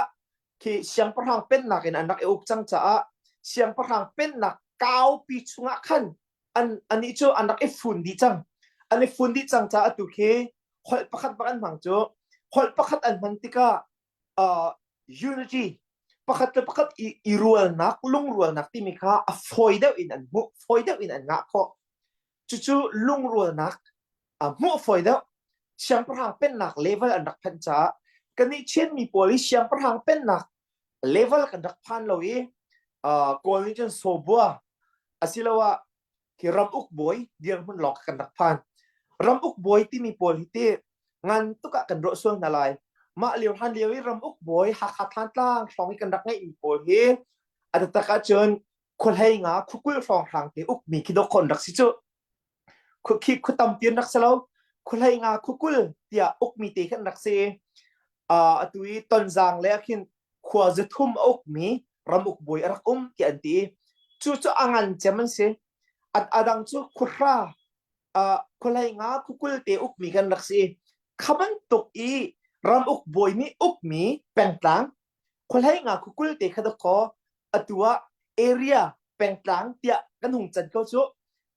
ที่เสียงประหางเป็นนักอันนักอุกจังจ้าเสียงประหางเป็นนัก9 ปีช่วงขันอันนี้จู่อันนักฝุ่นดีจังอันนี้ฝุ่นดีจังจ้าตุเคขอประคัดประกันหังจู่ขอประคัดอันมันติกาunityประคัดอีรัวนักลุงรัวนักที่มีค่าฟอยเดออินอันมุฟอยเดออินอันงักเขาจู่ลุงรัวนักมุฟอยเดอเสียงประหางเป็นนักเลเวลอันนักพันจ้ากันนี้เช่นมีโพลิเสียงประหางเป็นนักเลเวลกันนักพันเลยก่อนนี้จนโซบัวอาศิลาวะที่รำอุกบอยเดียร์มันหลอกกันนักพันรำอุกบอยที่มีโพลิที่งานตุกะกันรถส่วนอะไรมาเลี้ยวทันเลี้ยวรำอุกบอยหักหัดทันตั้งสองกันนักไงอีโพลิอาจจะตะการเชิญคนให้งาคุกกุ้ยฟองทางที่อุกมีคิดคนรักสิจุคุกคิดคุตำเตียนรักเสลาคนให้งาคุกกุ้ยเดียอุกมีตีกันรักเสตุยตอนจางเลี้ยขินขวาจะทุ่มอุกมีรำอุกบอยรักที่อันที่จู่ๆอันเจมันเสียอัดดังจู่คุร่าคนให้งาคุกกุ้ยเตอุกมีกันรักเสขมันตกอีรำอุกบอยนี่อุกมีเป็นกลางคนให้งาคุกกุ้ยเตะขัดคอตัวเอเรียเป็นกลางเตียกันหุงจันเขาจู่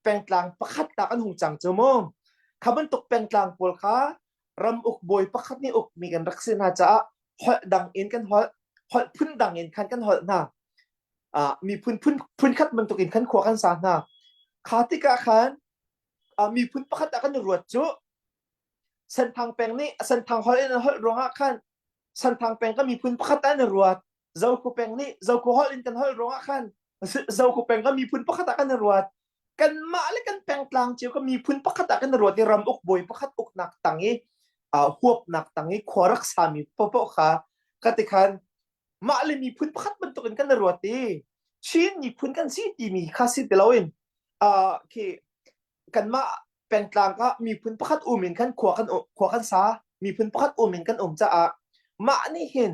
เป็นกลางประคัดตากันหุงจังจมงขมันตกเป็นกลางปอลค่ะรำอุกบอยประคัดนี่อุกมีกันรักเสนาจ้าหอดังเอ็นกันหอพื้นดังเอ็นคันกันหอน่ะมีพื้นคัดมันตกอินคันขวากันสานะขาติกาขันมีพื้นประคัดตากันรวดจู่เส้นทางแปลงนี้เส้นทางหอเอ็นหอรองอ่ะขันเส้นทางแปลงก็มีพื้นประคัดตากันรวดเจ้าคูแปลงนี้เจ้าคูหอเอ็นกันหอรองอ่ะขันเจ้าคูแปลงก็มีพื้นประคัดตากันรวดกันมาเลยกันแปลงกลางเจ้าก็มีพื้นประคัดตากันรวดที่รำอุกบอยประคัดอุกหนักตังนี้หวบหนักตังนี้ขวารักษามีปะค่ะกติกันมาเลยมีพื้นประคัดมันตกกันรวดดีชิ้นมีพื้นกันสิที่มีค่าสิเดลวินคือกันมาเป็นกลางก็มีพื้นประคัดอุมินกันขวากันซามีพื้นประคัดอุมินกันจะมานี่เห็น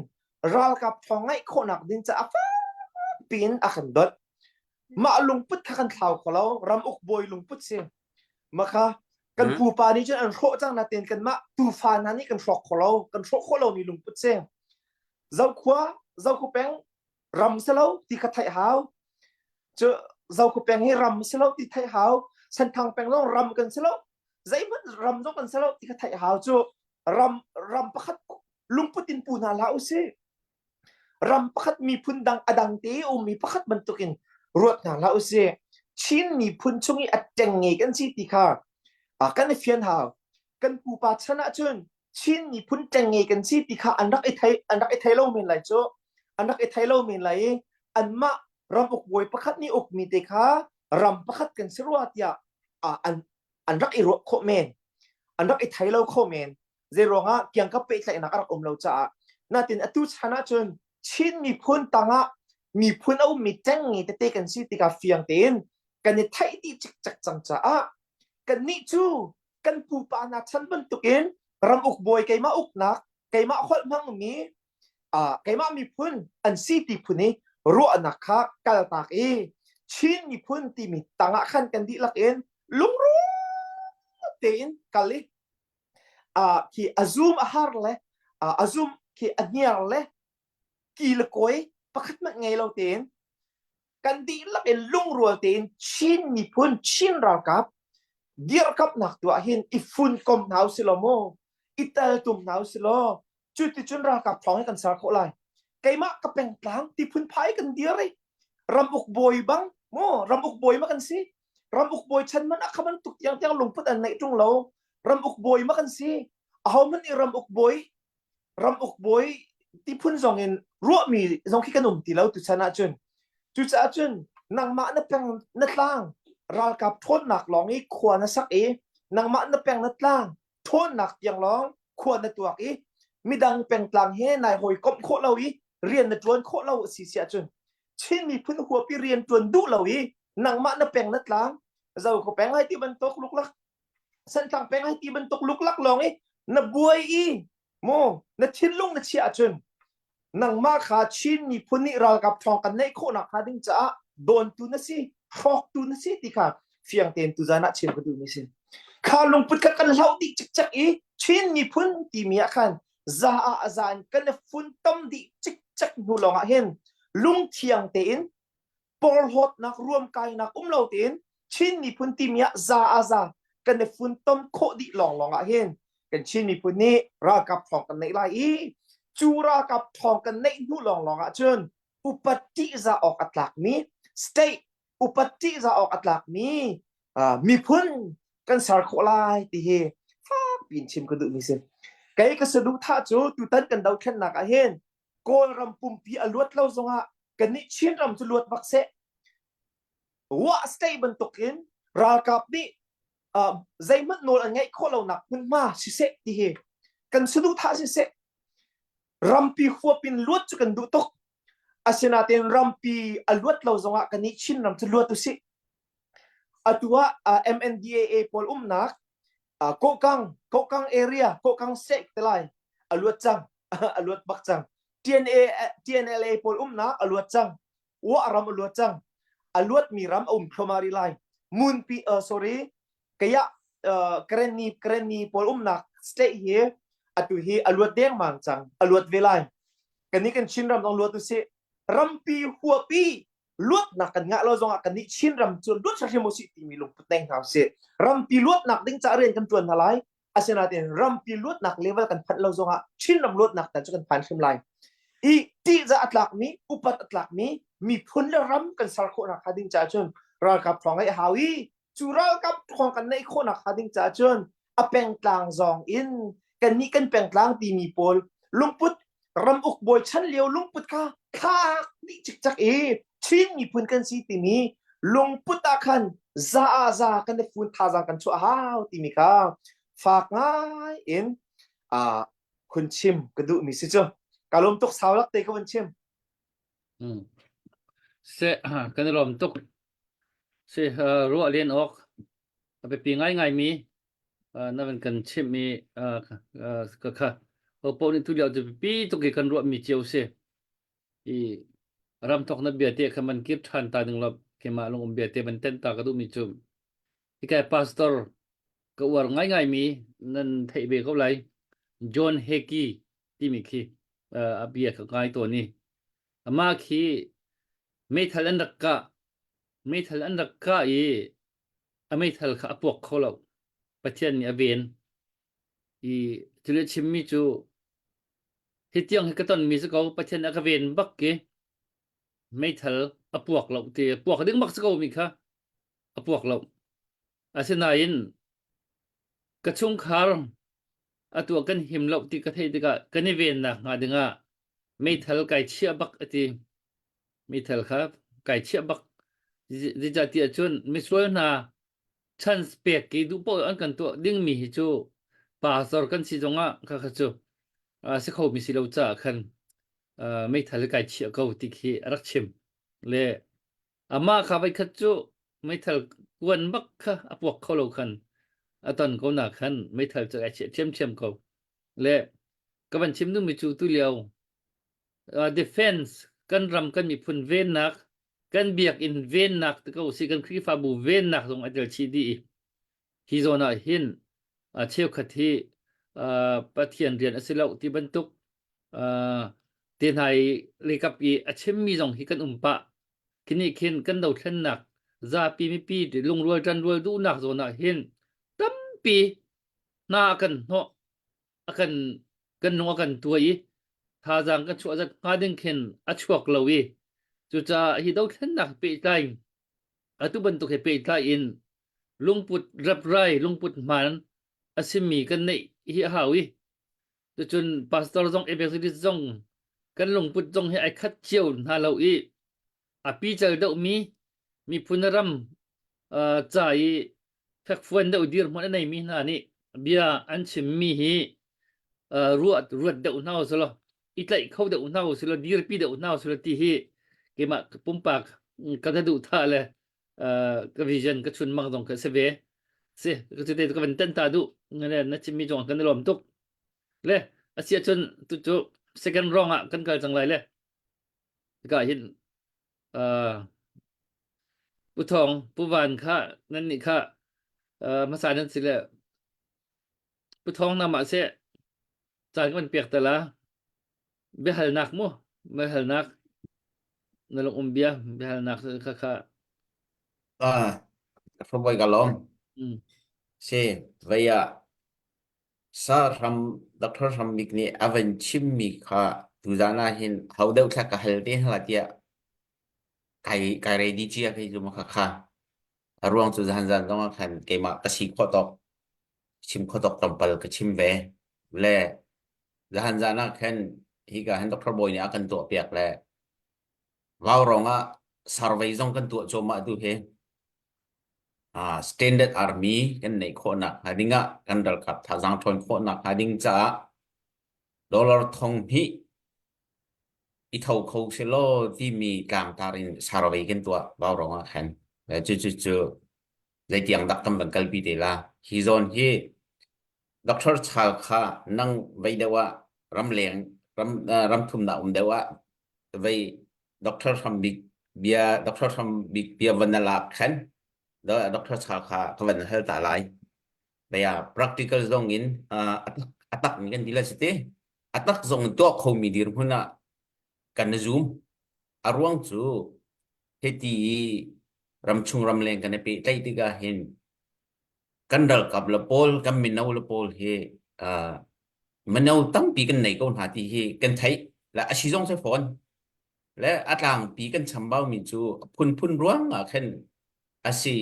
เรากับทองไงคนหนักดินจะฟ้าปีนขันดดมาลงพุทธกันข่าวของเรารำอกบอยลงพุทธเสียมาค่ะกันปูปานี่จนอันโคจังนาเตียนกันมาตูฟานานี่กันช็อกของเรากันช็อกของเรานี่ลงพุทธเสียเจ้าคูแปงรำเสลาที่ขัดไทยหาวเจ้าคูแปงให้รำเสลาที่ไทยหาวเส้นทางแปลงต้องรำกันเสลาใจมันรำต้องกันเสลาที่ขัดไทยหาวจู่รำประคัดลุงพุตินปูนาลาอุเซรำประคัดมีพุ่นดังอดังเตอมีประคัดบรรทุกินรวดนาลาอุเซชินมีพุ่นช่วงนี้อัดเจงเงกันสิติค่ะกันในเฟียนหาวกันปูปาชนะจนชินมีพุ่นเจงเงกันสิติค่ะอันรักไอไทยเล่าเมนไหลจู่อันรักไอไทยเล่าเมนไหลอันมารำอกบวยประคัดนี่อกมีติค่ะรำประคัดกันสิรวดยาอันรักไอรัวโคเมนอันรักไอไทยเล่าโคเมนเจรองะเกี่ยงกับเป๊ะใส่นักรักเราจะ นาตินอตุชนะจนชินมีพุนตังะมีพุนเอามีแจ้งงี้เตกันสิติกาเฟียงเต็นกันในไทยที่จิกจักจังจ้ากันนี่จูกันปูปานาชันบันตุกินรำอุกบอยไกมาอุกนักไกมาขดมังมีไกมามีพุนอันสิติพุนนี้รัวนักคักกัลตากชินมีพุนที่มีตังะขันกันดีลักเอ็นลุงรู้เต็นกัลลิที่อาซูมอาหารเลยอาซูมที่อันเนียร์เลยกี่ละก้อยประคัดมาไงเราเต็นกันดีลักเอ็นลุงรัวเต็นชินมีพุนชินรากับเดียร์กับนักตัวเห็นอีฟุนกลมหนาวสิลโมอีเตลตุ่มหนาวสิลจุดที่จุนรากับท้องให้กันสารโคไลไกมะกับเป็นกลางที่พุนพายกันเดียร์เลยรำอุกบอยบังโมรำอุกบอยมากันสิรำอุกบอยฉันมันอักมันตุกยังลงพุทธอันไหนตรงเรารำอุกบอยมากันสิเอามันอีรำอุกบอยที่พุนส่งเงินรัวมีส่งขี้ขนมที่เราตุชนะจนตุชนะจนนางมะนับเป็นนัดล่างรากับทนหนักหลองอีควรนะสักนางมะนับเป็นนัดล่างทนหนักอย่างร้องควรนะตัวมีดังเป็นกลางเฮนายหอยก้มโคเราเรียนในจวนโคเราสิเสียจนชินมีพื้นหัวไปเรียนจวนดูเรานางมะนับเป็นนัดล่างเราก็แปลงให้ที่บรรทุกลุกลักสันตังแปลงให้ที่บรรทุกลุกลักลองนับบวยโมนัดชินลุงนัดเชียจนนางมาขาชินมีพื้นนี่รากับทองกันในโคนักหาดิ้งจ้าโดนตุนสิฟอกตุนสิที่ค่ะเฟียงเต็นตุจานะชินก็ดูนี่สิข้าลงพุทธกันเล่าดิจักชินมีพื้นที่มีอาการซาอาจารย์กันฝุ่นต้มดิจักนูลองเห็นลุงเทียงเต็นปอลฮอดนักรวมกายนักเราเต็นชินมีพื้นที่มีซาอาจารย์กันฝุ่นต้มโคดิลองเห็นกันชินมีพื้นนี้รากับทองกันในไรจูรากับทองกันในนูลองเชิญอุปติจะออกอัตลักนี้ state อุปติจะออกอัตลักนี้มีพื้นกันสารโคลายที่เฮฟ้าปีนชิมก็ดูนี่สิไกก็สะดุท่าจูตุตันกันดาวแค่หนักเห็นโกลรำปุ่มปีอลวดเล่าสงะกันนี่ชินรำจลวดบักเสว่าสเตย์บรรทุกอินรากับนี่ใจมันโนอันไงโคเราหนักมันมาสิเสที่เฮกันสะดุท่าสิเสรำปีหัวปินลวดจุกันดูตกอาศัยนาเต็นรำปีอลวดเล่าสงะกันนี่ชินรำจลวดตุสิอัตัว MNDAA พอลนักโกกังเอเรียโกกังเซกตะไลอลวดจังอลวดบักจัง TNLA พอลนักอลวดจังวะรำอลวดจังอลวดมีรำพรมารีไลมุนปีsorry กะยะเครนีพอลนัก stay here อตุฮีอลวดเด้งมังจังอลวดเวลากันนี้กันชินรำต้องลวดตุสิรำปีหัวปีลวดหนักกันงะเราจงกันนี่ชินรำจนลวดชาชิโมสิที่มีลงพุทธแดงเขาเสียรำปีลวดหนักดิ้งจะเรียนกันจวนอะไรอาศัยนาเต็นรำปีลวดหนักเลเวลกันพันเราจงชินรำลวดหนักแต่จนกันพันขึ้นไลอีที่จะอัตลักนี้อุปอัตลักนี้มีพ้นและรำกันสารโคนักดิ้งจะจนรากับทองไอ้ฮาวีจูรากับทองกันในโคนักดิ้งจะจนอเปงกลางจองอินกันนี่กันเปงกลางที่มีโพลลุงพุทธรำอุกบอยชั้นเลี้ยวลุงพุทธข้านี่จักชินมีพื้นกันสิที่นี้ลงพุทธคันซากันในฝุ่นทาจังกันชัวฮาวที่มีค่ะฝากง่ายเอ็นคุณชิมก็ดูมีสิจ้ะการลมตกสาวลักเตะก็วันชิมเสกันลมตกเสรัวเลียนออกไปปีง่ายมีนั่นเป็นกันชิมมีก็ค่ะพอนี่ทุเรียนจะปีตุกกันรัวมีเจียวเสรำทอกนับเบียเตะขมันกิฟทันตาหนึ่งรอบเขมาลงเบียเตะมันเต้นตากระดูมีจุ่มที่แกพาสตอร์ก็ว่าง่ายมีนั่นไทยเบเขาเลยจอห์นเฮกี้ที่มีคีอาเบียกับง่ายตัวนี้มาคีไม่ทันอันดักกะไม่ทันข้าพวกเขาเราประเทศนี้เวนจุลชิมมิจูที่เที่ยงให้กระต้นมีสักเขาประเทศนี้ก็เวนบักเกไม่ทันพวกเราที่พวกดึงบักสักเขามีค่ะพวกเราอาศัยนายินกระชุ่มคาร์ตัวกันหิมเราที่กระเทยที่กันนี่เวนนะงาดึงไม่ทันไก่เชี่ยบักที่ไม่ทันครับไก่เชี่ยบักดิจัติจนไม่ช่วยนะฉันสเปกกี่ดูปอันกันตัวดิ้งมีจูป่าสอร์กันสิจงค่ะจู สิเขามีสิเราจ้าคันไม่ทันเลยไก่เชี่ยเขาติคีรักชิมเล่อามาข้าไปคัดจูไม่ทันกวนบักค่ะอพวกเขาเราคันตอนเขาหนักคันไม่ทันจะไก่เชี่ยเชี่ยเขาเล่ก็บันชิมนู่นมีจูตุเลียวdefense กันรำกันมีพุ่นเวนนักกันเบียกอินเวนนักแต่ก็สิกันครีฟาบูเวนนักตรงอันเดลชีดีฮิโซนาหินเชี่ยวขัดที่ปะเทียนเรียนอสิเลาที่บรรทุกเตียนไฮเลกับอีอาชิมมีสองฮิกันปะคินี่เข็นกันเดาเทนนักซาปีไม่ปีลงรวยจันรวยดูนักโซนาหินตั้มปีน่ากันเนาะกันกันนัวกันตัวอีถ้าจังกันชัวจะหาดึงเข็นอัชวกเลวีจุจ้าฮิดาเทนนักเปย์ไตตุบรรทุกให้เปย์ไตอินลุงปุดรับไรลุงปุดมันอาศิมีกันในฮิฮาวิจนพาสตอร์จงเอเบซิดิจงกันลุงปุดจงให้ไอคัดเชียวนาเราอีปีเจอเดามีพุนรำใจแฟกฟวนเดาดีร์มันในมีนานี่เบียอันชิมมีฮีรวดเดาหน้าสละอีไลเขาเดาหน้าสละดีร์ปีเดาหน้าสละที่ฮีเกมาปุ่มปากกันดูท่าเลยก็วิจันก็ชวนมังตรงก็เสเวก็จะได้ก็เป็นเต้นตาดูงั้นเลยนัดชิมีจงกันในลมตุกเลยอาเซียชนตุก second wrong อ่ะกันก็จังไรเลยก็เห็นผู้ทองผู้วานข้านั่นนี่ข้ามาสายนั้นสิเลยผู้ทองนำมาเสียจานก็มันเปียกแต่ละเบี้ยหันนักมั้งเบี้ยหันนักนั่นลงเบี้ยหันนักข้า Dr. Boy Galom se vaya sa Dr. Ramik ni avan chimmi kha tuzana hin haudau tha ka halte halatia kai ready chia kai juma kha ruang tu zan dong khan ke ma ka si khotok chim khotok tampal ka chim ve le zan khan hi ka han Dr. Boy ni akan to piak le wao ronga survey zong kan to choma tu he standard army kan nei kho na hadinga kan dal kap thazang thon kho na hading cha dollar thong hi i thau khâu se lo ti mi kang tarin survey kan to wao ronga khan le chu le tiang dak kam ban kalpi de la hi zon hi doctor chal kha nang vai dewa ram leng ram thum na dewa vai doctor from big bia vanala khan đó Dr. Chaka kawan hal ta lai baya practical zong in atak ni kan dila site atak zong to kho mi dir huna kan zoom arwang chu heti ramchung ramleng kan pe tai tiga hin kandal kabla pol kam minau la pol he manau tang pi kan nei kon ha ti he kan thai la asi zong se phone le atlang pi kan chambao mi chu phun ruang a khen asi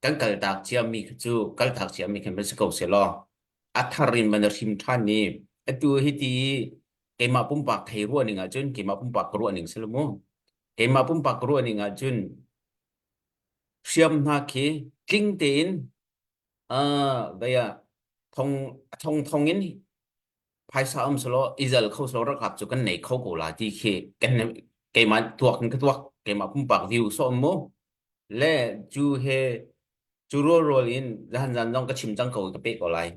kan kal tak chia mi chu kal tak chia mi kan se ko se lo atharin man rim than ni atu hi ti ke ma pum pak thei ru ni nga chun ke ma pum pak ru ni selmo ke ma pum pak ru ni nga chun siam na ke king tin baya thong in phai sa solo izal kho solo ra kap chu kan nei kho ko la ti ke kan ke ma tuak kan tuak ke ma pum pak view so mo le chu he chu roll in zan dong ka chim chang ko ka pe ko lai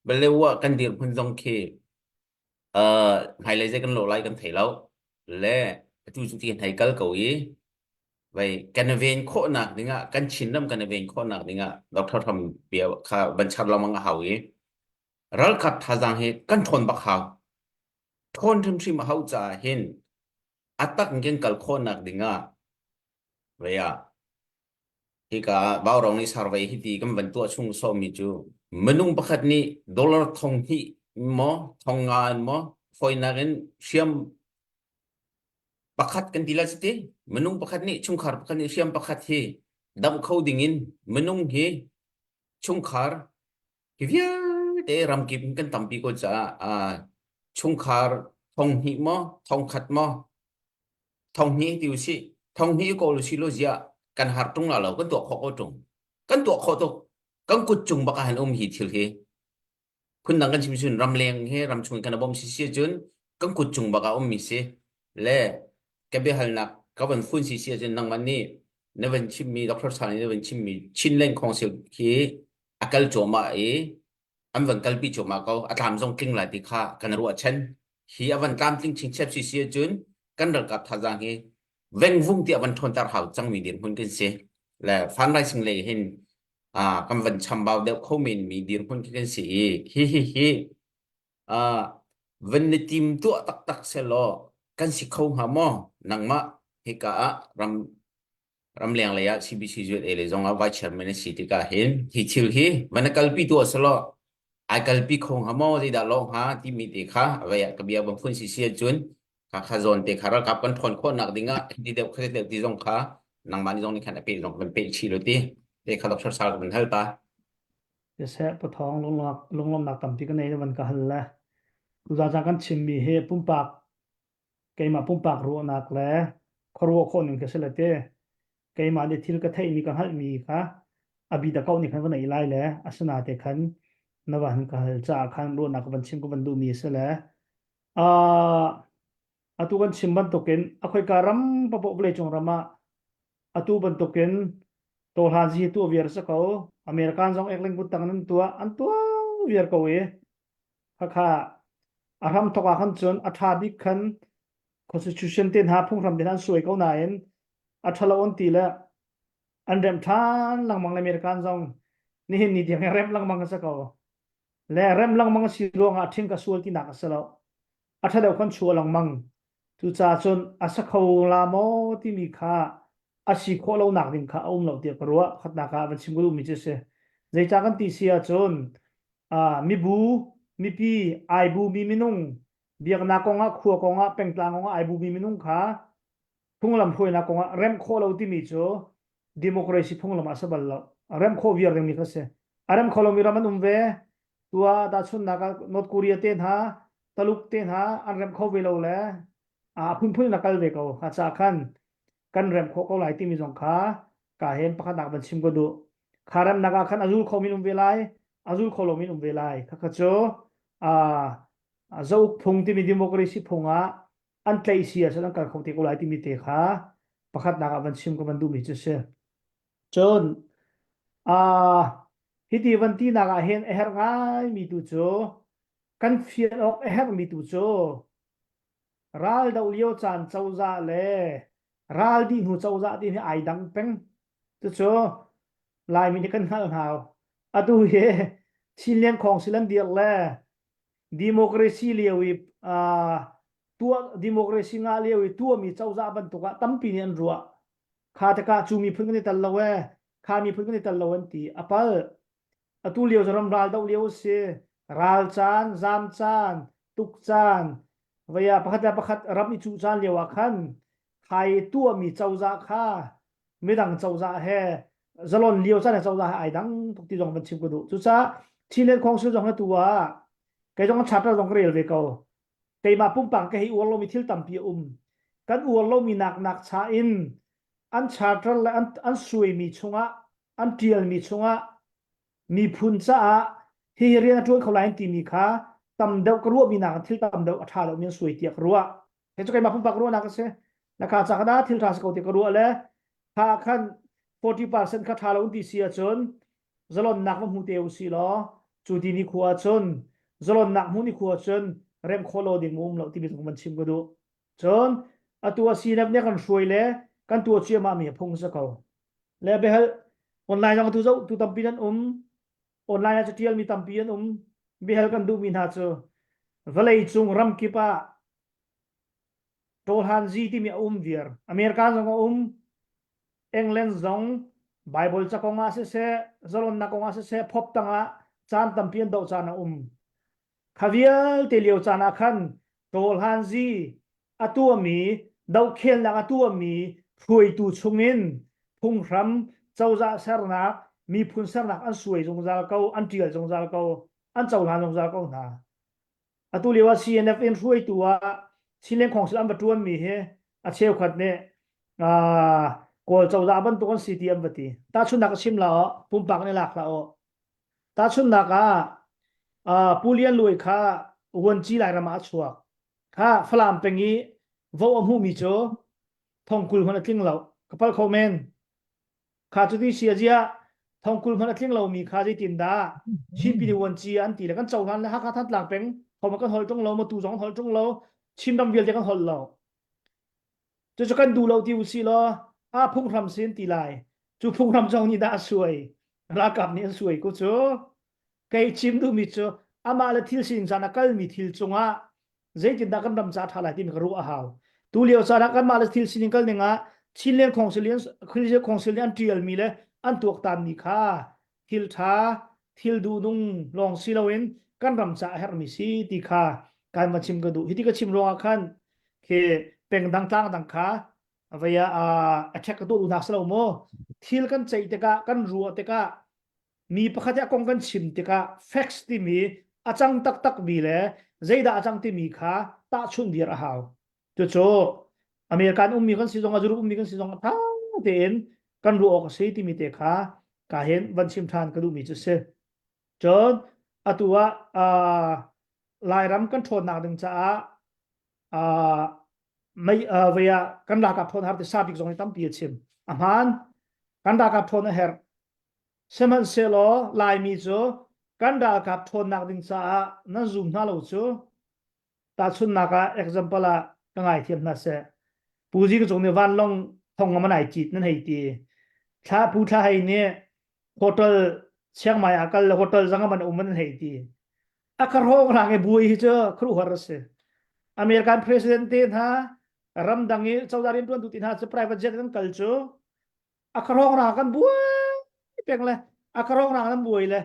bele wa kan dir phun dong ke hai lai kan lo lai kan thei lau le chu ti thai kal ko yi vậy kan ven kho na dinga kan chin nam kan ven kho na dinga doctor tham bia kha ban char lo mang hau yi ral khat tha jang he kan thon bak hau thon thim thim hau cha hin atak ngen kal kho na dinga vậy hi ka baw rong ni survey hi ti kam ban tu chung so mi chu menung pakhat ni dollar thong hi mo thong ngan mo foi na gen siam pakhat kan dila site menung pakhat ni chungkhar pakhat ni siam pakhat hi dam khau dingin menung hi chungkhar hi via te ram kim kan tampi ko cha chungkhar thong hi mo thong khat mo thong hi tiu si thong hi ko lu si lo zia kan har tung la lo kan to kho ko tung kan to kho to kan ku chung ba kan hi thil he คุณนังกันชิมชุนรำเลียงให้รำชวนกันบ่มสิเสียจุนกังกุดจุงบักเอามิเสเล่แกเบหัลนักกับวันฟุ้นสิเสียจุนนังมันนี่ในวันชิมมีดรสานีในวันชิมมีชินเล่นของเสียที่อากาศโจมาอันวันกัลปีโจมาเขาอาตามทรงกลิ้งหลายติค่ากันรัวเช่นฮีอวันตามกลิ้งชิงเชฟสิเสียจุนกันรักกับท่าจางฮีเวงวุ่งที่อวันทนตาหาวจังมีเดียนคนกันเสียและฟันไรสิงเลยเห็นกำวันชำบาวเดวเขามีเดียนคนกันเสียฮิวันนี้ทีมตัวตักเสลอกันสิเขาหามอนังมะเฮการำเลียงเลยอะCBCจุดเลยจงเอาไว้เชื่อมันสิติกาเห็นที่ชิลฮีวันกัลปีตัวสลอไอกัลปีเขาหามอที่ดาลองหาที่มีติค่ะไว้กับเบียบางคนสิเสียจุนข้าขจรติค่ะเรากับกันทนคนหนักดิ่งอ่ะที่เดียวคือเดียวที่จงค่ะนังมันจงนี่ขนาดเป็นจงเป็นชิลตีเด็กเขาต้องชดใช้กันเท่าตา จะแสปะท้องลงหนักต่ำที่กันในวันกันละตุจานจังกันชิมมีเฮปุ่มปากเกยมาปุ่มปากรัวนักแล้วครัวคนหนึ่งก็เสลเตเกยมาเดทิลกระเทยมีกันหันมีค่ะอบีตะเก้านี่ขันวันไหนไล่แล้วอาสนาเตขันนวันกันจะขันรัวนักวันชิมก็วันดูมีเสแล้วอ่าatu kan simban token akhoi karam papo ble chong rama atu ban token to haji tu vier sa ko american jong ekling putang nan tua an tua vier ko we kha aram toka khan chon atha bi khan constitution ten ha phung ram den an suai ko na en athala on ti la an rem than lang mang american jong ni hin ni diang rem lang mang sa ko le rem lang mang si ro nga thing ka sual ti na ka sa lo atha deuh khan chu lang mang tu cha chon asa kho la mo ti mi kha asi kho lo nak ding kha om lo ti parwa khatna ka ban simgu mi che se zai cha kan ti sia chon mi bu mi pi ai bu mi minung biak na ko nga khu ko nga peng tlang nga ai bu mi minung kha phunglam phoi na ko nga rem kho lo ti mi cho democracy phunglam asabal lo rem kho viar ding mi kha se rem kho lo mi raman umve tua da chun na ka north korea ten ha taluk ten ha an rem kho ve lo le phun nakal ve ko kha khan kan rem kho ko lai ti mi jong kha ka hen pakhat nak ban sim ko du kharam naga khan azul kho minum velai azul kho lo minum velai kha cho zo phung ti mi democracy phunga an tlai sia san kan kho ti ko lai ti mi te kha pakhat naga ban sim ko ban du mi che se chon hiti van ti naga hen eher ngai mi tu cho kan fian ok eher mi tu cho ral da ulio chan chauza le ral di hu chauza di ni ai dang peng tu cho lai mi ni kan hal hao atu he chilian khong silan dial le democracy lewi tua democracy nga lewi tua mi chauza ban to ka tampi ni an ruwa kha ta ka chu mi phun ni tal lawe kha mi phun ni tal lawan ti apal atu leo jaram ral da ulio se ral chan zam chan tuk chan vaya pakhat rap mi chu chan lewa khan khai tua mi chauza kha midang chauza he zalon liu chan chauza ai dang ti jong ban chim ko du chu cha chilen khong su jong tua ke jong chapter jong rel ve ko ke ma pum pang ke hi wol lo mi thil tam pi kan wol lo mi nak cha in an chapter la an sui mi chunga an tial mi chunga mi phun cha hi rian tu kholai ti mi kha tam deuh ka ruwa mi nak thil tam deuh atha lo mi sui ti ka ruwa he chu kai ma pum pak ruwa nak se na kha cha da thil tha ko ti ka ruwa le kha khan 40% kha tha lo ti sia chon zalon nak mu te u si lo chu ti ni khuwa chon zalon nak mu ni khuwa chon rem kholo ding mum lo ti bi man chim ko du chon atua si nap ne kan sui le kan tu chi ma mi phung sa ko le be hal online jang tu zo tu tam pinan online a tial mi tam pian bihal kan du min ha cho valei chung ram kipa tol han ji ti mi vier american jong england jong bible cha konga se zalon na konga se phop tanga chan tam pian do chana khavial te liu chana khan tol han ji atua mi dau khen la atua mi phui tu chungin phung ram chauza sarna mi phun sarna an suai jong zal ko an tial jong zal ko an chau han jong zal ko na atu lewa cnfn suai tua chilen khong sil am batuan mi he a cheu khat ne kol chauza ban to kon ctm bati ta chun nak sim la pum pak ne lak la o ta chun nak ปูเลียนลุยค่ะวันจีไลรามาชัวค่ะฝรั่งเป็นงี้ว่าอมหูมีโจทองกุลมันทิ้งเรากระเป๋าคอมเมนข้าจุดที่เสียเจียทองกุลมันทิ้งเรามีข้าใจตินดาชิมปีวันจีอันตีแล้วกันเจ้าทันแล้วฮักทันหลังเป็นพอมันก็หอลจงเรามาตูสองหอลจงเราชิมดำเบียร์จะกันหอลเราจะกันดูเราที่อุศิลพุ่งทำเส้นตีลายจูพุ่งทำจองนี่ด่าสวยรักกับนี่สวยกูโจไก่ชิมดูมิโจอามาละทิลสิงจานักลมีทิลจงใจจินดากันดำจัดทลายที่มีกรู้อาหาวตูเลียวจานักกันมาละทิลสิงกันหนึ่งชิลเลนของซิเลียนคือเรื่องของซิเลียนทีเอลมีเลยอันตัวตามนี่ค่ะทิลท้าทิลดูนุ่งลองซิลาวินกันดำจัดเฮอร์มิซีตีค่ะการมาชิมกันดูฮิติก็ชิมลงอาคันเคเป็นดังต่างค่ะว่าแท็กตัวดูนักสลาวโมทิลกันใจเตกะกันรัวเตกะมีประคัตยากงกันชิมเตกะเฟกซ์ที่มีอาจังตักมีเลยใจดาอาจังที่มีค่ะตาชุนเดียร์หาวจุดโจอเมริกันมีกันสิจงอาจุรุมีกันสิจงท้าเต็นกันรัวก็สิที่มีเตกะกาเห็นวันชิมทานก็ดูมีจุดเสจนอตัวลายรำกันโทนหนักดึงจ้าไม่เวียกันดากับโทนหาที่ซาบิกจงให้ตั้มเปียชิมอามันกันดากับโทนเฮร์เซมันเซโลลายมีโจกันดากับโทนหนักดึงจ้านั่นซูมน่าเราโจตาชุนนักexample ละก็ง่ายเทียมนั่นเสปูจีก็จงในวันลงทองมันไหนจิตนั่นให้ตีถ้าปูถ้าให้เนี่ยโฮเทลเชียงใหม่อากัลโฮเทลจังมันมันให้ตีอาคาร์โฮงร่างไอ้บุยเจอครูฮาร์เซอเมริกันประธานาธิบดีฮะรำดังนี้เจ้าดารินตุนตุตินฮะจะ private jet กันกัลโจอาคาร์โฮงร่างกันบุยเป็นเลยอาคาร์โฮงร่างกันบุยเลย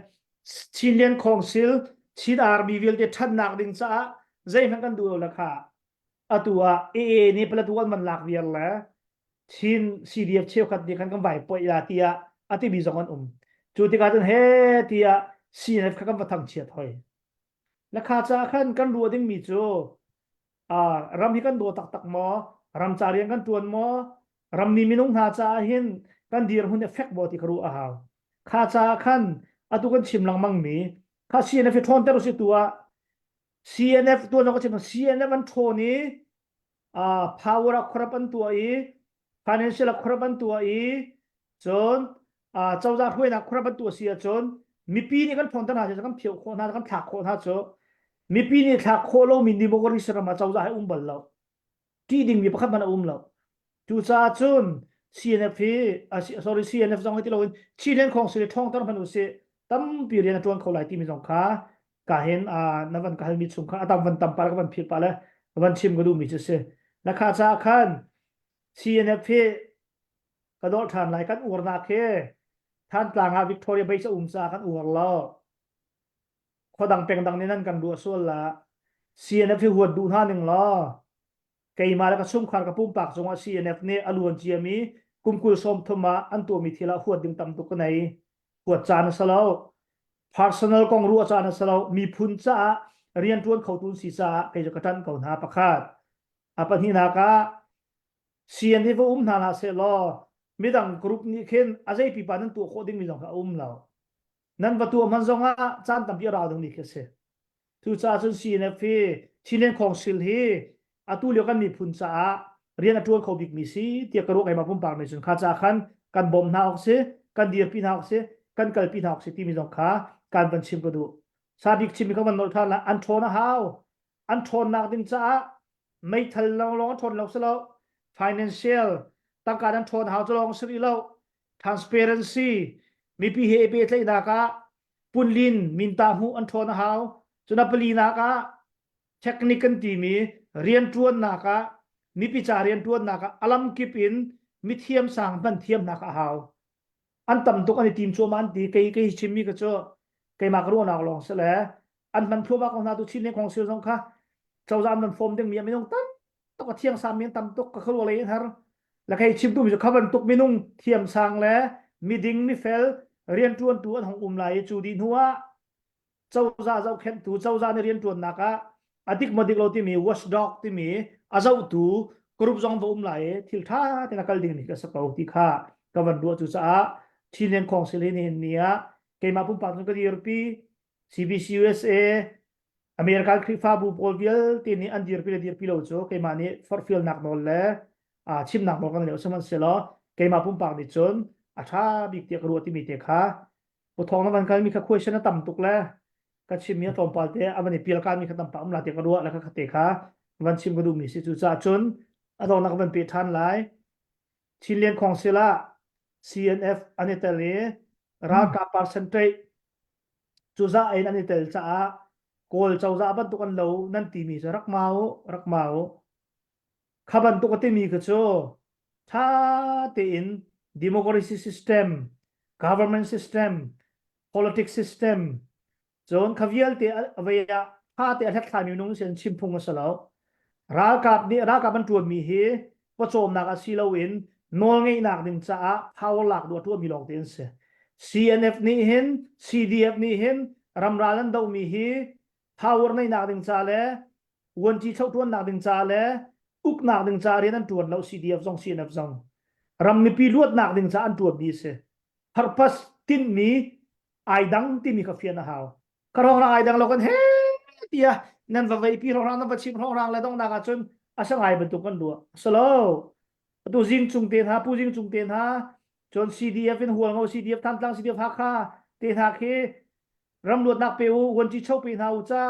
ชิลเลียนคองซิลชิดอาร์บีวิลเดทันนักดิ่งซะใจมันกันดูแล้วค่ะตัวนี่เป็นตัวมันหลักเวียนแล้วชินซีดีเอฟเชี่ยวขัดดีกันกันไหวปอยลาเตียที่มีสองคนจุดที่การเฮเตียซีเอฟกันมาทำเชียร์ถอยและข้าจะขันกันรัวดิ้งมีจูรำที่กันโดตักหมอรำจารียงกันตัวหมอรำนี้มีนุ่งหาจาหินกันดีร์หุ่นเอฟเฟกต์บอที่ครูอาหาวข้าจะขันตุกันชิมลังมังมีข้าซีเอฟทอนเตอร์สิตัว CNF ตัวนั้นก็จะเป็น CNF มันโทนี้power ครบันตัวfinancial ครบันตัวจนเจ้าจ่าห้วยนักครบันตัวเสียจนมีปีนี้กันพอนตนาจะกันเพียวโคนากันถักโคนาโจมีปีนี้ถักโคโลมินดิโมกริสระมาเจ้าจ่าให้บัลเราที่ดิ่งมีประคับมันเราจูจ่าจน CNF sorry CNF จังให้ที่เราชี้เล่นของสิ่งท่องตั้งพันธุ์เสียตั้มปีเรียนตัวเขาหลายที่มีสองขากาเห็นนับวันกาเห็นมีสุ่มข้าตามวันตามปาร์กวันผิดไปแล้ววันชิมก็ดูมีจะเสียและข้าจะขัน CNF กระโดดทานไหลกันอุรนาเคท่านกลางวิกตอเรียไปจะซากันอุรล้อข้อดังเป็นดังนี้นั่นกันดูส่วนละ CNF หัวดูท่าหนึ่งล้อไกมาแล้วก็สุ่มขานกับปุ่มปากจงว่า CNF เนี่ยอลวนเจียมีกุมกุลสมทมาอันตัวมีทีละหัวดึงตำตุกในหัวจานสลาว personal กองรัวจานสลาวมีพุนจ้าเรียนทวนเขาตุนศีรษะไปจะกระทันเขาหาประคาดปัญหาก็CNF นานาเซลมีดังกรุ๊ปนี้เข็นอาศัยปีปานั้นตัวโคดิ้งมีสองกับเรานั่นประตูมันสองจานตั้มปีเราตรงนี้ก็เสียทุกชาติCNFชิเลนของซิลฮีตุเลียกันมีพุนจ้าเรียนทวนเขาบิ๊กมีซีเที่ยวกระโดดไอ้มาพุ่มปากในส่วนข้าจะขันกันบอมนาออกเสียกันเดียร์ปีนาออกเสียกันเกิดปีนาออกเสียที่มีสองขาการบัญชิมก็ดูซาบิกชิมมีเขามันโนท่านละอันโทนะฮาวอันโทนนักดิ้งจ้าไม่ทันลองทนเราเสียแล้ว financial ตั้งการอันโทนหาวจะลองสิแล้ว transparency มีพีเฮเบตเลยนักปุ่นลินมินตาหูอันโทนหาวจนปลีนักเทคนิคกันทีมีเรียนทวนนักมีพิจารเรียนทวนนักอลัมกิปินมีเทียมสังบันเทียมนักหาวอันต่ำตุกอันทีมชัวมันตีเกยชิมมีก็เจอเกยมากรู้นักลองเสียแล้วอันมันพวกว่าของนาตุชินในของเสียสงค่ะเจ้าจามมันฟอมดึงมีไม่ต้องตั้งตกเทียงสามเมียนต่ำตุกก็คืออะไรฮะแล้วใครชิมดูมีจะขับมันตุกมีนุ่งเทียมสังแล้วมีดิ่งมีเฟลเรียนทวนตัวของไหลจูดินหัวเจ้าเข็นตัวเจ้าในเรียนทวนนักอธิกมาดิกเราที่มี watchdog ที่มีอาเจ้าตัวกรุ๊ปจงบ่มไหลทิลท่าที่นักดิ่งนี่ก็สกาวที่ข้ากับวันดัวจุจ้าชินเลียนของเซเลนีเนียเกมาพุ่มปากก็ดีรปี CBC USA อเมริกันคริฟาบูโพลเวลทีนี้อันdir pilo cho kay mani for feel nak nol le chim nak nol kan le saman selo kay ma pum pak ni chon tha big te kru ti mi te kha po thong na ban kan mi kha question na tam tuk le ka chim mi tom pal te amani pil kan mi kha tam pa am la te kru la kha te kha van chim ko du mi si chu cha chon adong nak ban pe than lai Chilean Council CNF anitali ra ka percentage chuza ain anitel cha kol chawza ban tukan lo nan ti mi sa rakmao khaban tu kati mi khacho tha te in democracy system government system politics system zon khavial te avaya ha te athak thami nung sen chimphung asalo ra ka ban tuam mi hi po chom nak asilo in nol ngei nak din cha power lak do tu mi long ten se CNF ni hin CDF ni hin ramralan dau mi hi power nei nak din cha le won chi chau tuan nak din cha le uk nak din cha ren an tuan lo CDF zong CNF zong ram mi pi luat nak din cha an tuan bi se purpose tin mi ai dang ti mi ka fian na haw karong ra ai dang lo kan he tia nan va vai pi rong rang na va chim rong rang le dong na ka chun asang ai ben tu kan do solo tu jing chung ten ha pu jing chung ten ha chon CDF in huang ho CDF tham tlang CDF ha kha te ha ke ram luat nak peu won chi chau pe na u cha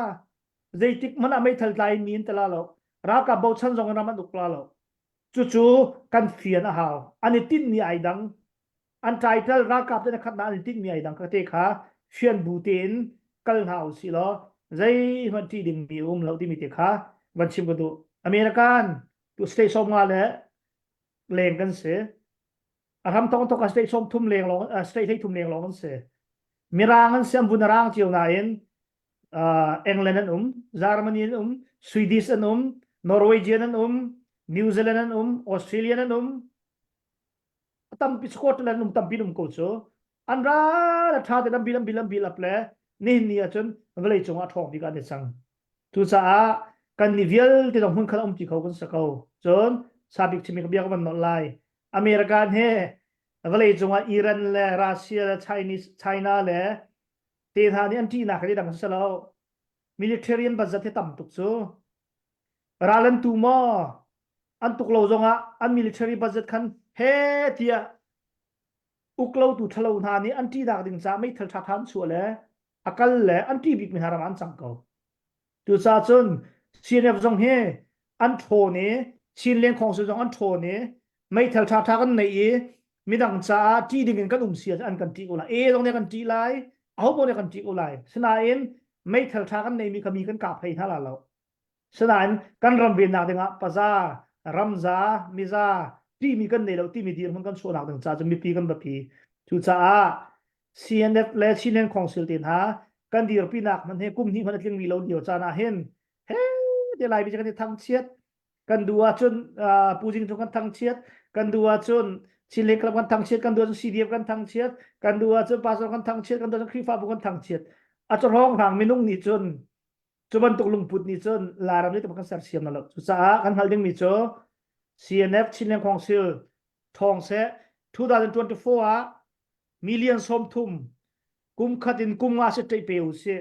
zeitik man amai thal lai min tala lo ra ka bo chan jong na man duk la lo chu kan fian a haw ani tin ni ai dang an title ra ka te khat na ani tin ni ai dang ka te kha fian bu tin kal hau si lo zai man ti ding mi lo ti mi te kha van chim ko do American tu stay som nga le leng kan se aram tong to ka stay som thum leng long stay thei thum leng long kan se mirangan siam bunarang chiu na in England an Germany an Swedish an Norwegian an New Zealand an Australian an tam pi Scotland tam pinum ko cho an ra la tha te dam bilam ple ni ni a chon velai chunga thong bi ka de sang tu cha kan ni vial te dong hun khala ti khau kan sakau chon sabik chimi ka bia ka ban no lai American he velai chunga Iran le Russia le China le te tha ni an ti na khali dang salo military budget he tam tuk chu ralan tu mo an tuk lo zonga an military budget khan he tia uklo tu thalo na ni an ti dak ding cha mai thal tha than chu le akal le an ti bik mi haram an chang ko tu cha chun CNF zong he an tho ne chin leng khong su zong an tho ne mai thal tha tha kan nei mi dang cha ti ding kan sia an kan ti ola e dong ne kan ti lai au bo ne kan ti olai sna in mai thal tha kan nei mi kami kan ka phai tha la lo sna in kan ram bin na denga paza ramza miza ti mi kan nei lo ti mi dir man kan so na dang cha mi pi kan ba pi chu cha CNF le chinen council tin ha kan dir pi nak man he kum ni man tling mi lo dio cha na hen he de lai bi kan thang chiat kan dua chun pujing tu kan thang chiat kan dua chun chile klap kan thang chiat kan dua CDF kan thang chiat kan dua chun pasal kan thang chiat kan dua krifa bu kan thang chiat a chon hong hang minung ni chun chuban tuk lung put ni chun laram ni kan sar siam na lo chu cha kan hal ding mi cho CNF chinen council thong se 2024 million som thum kum khatin kum nga se tei peu se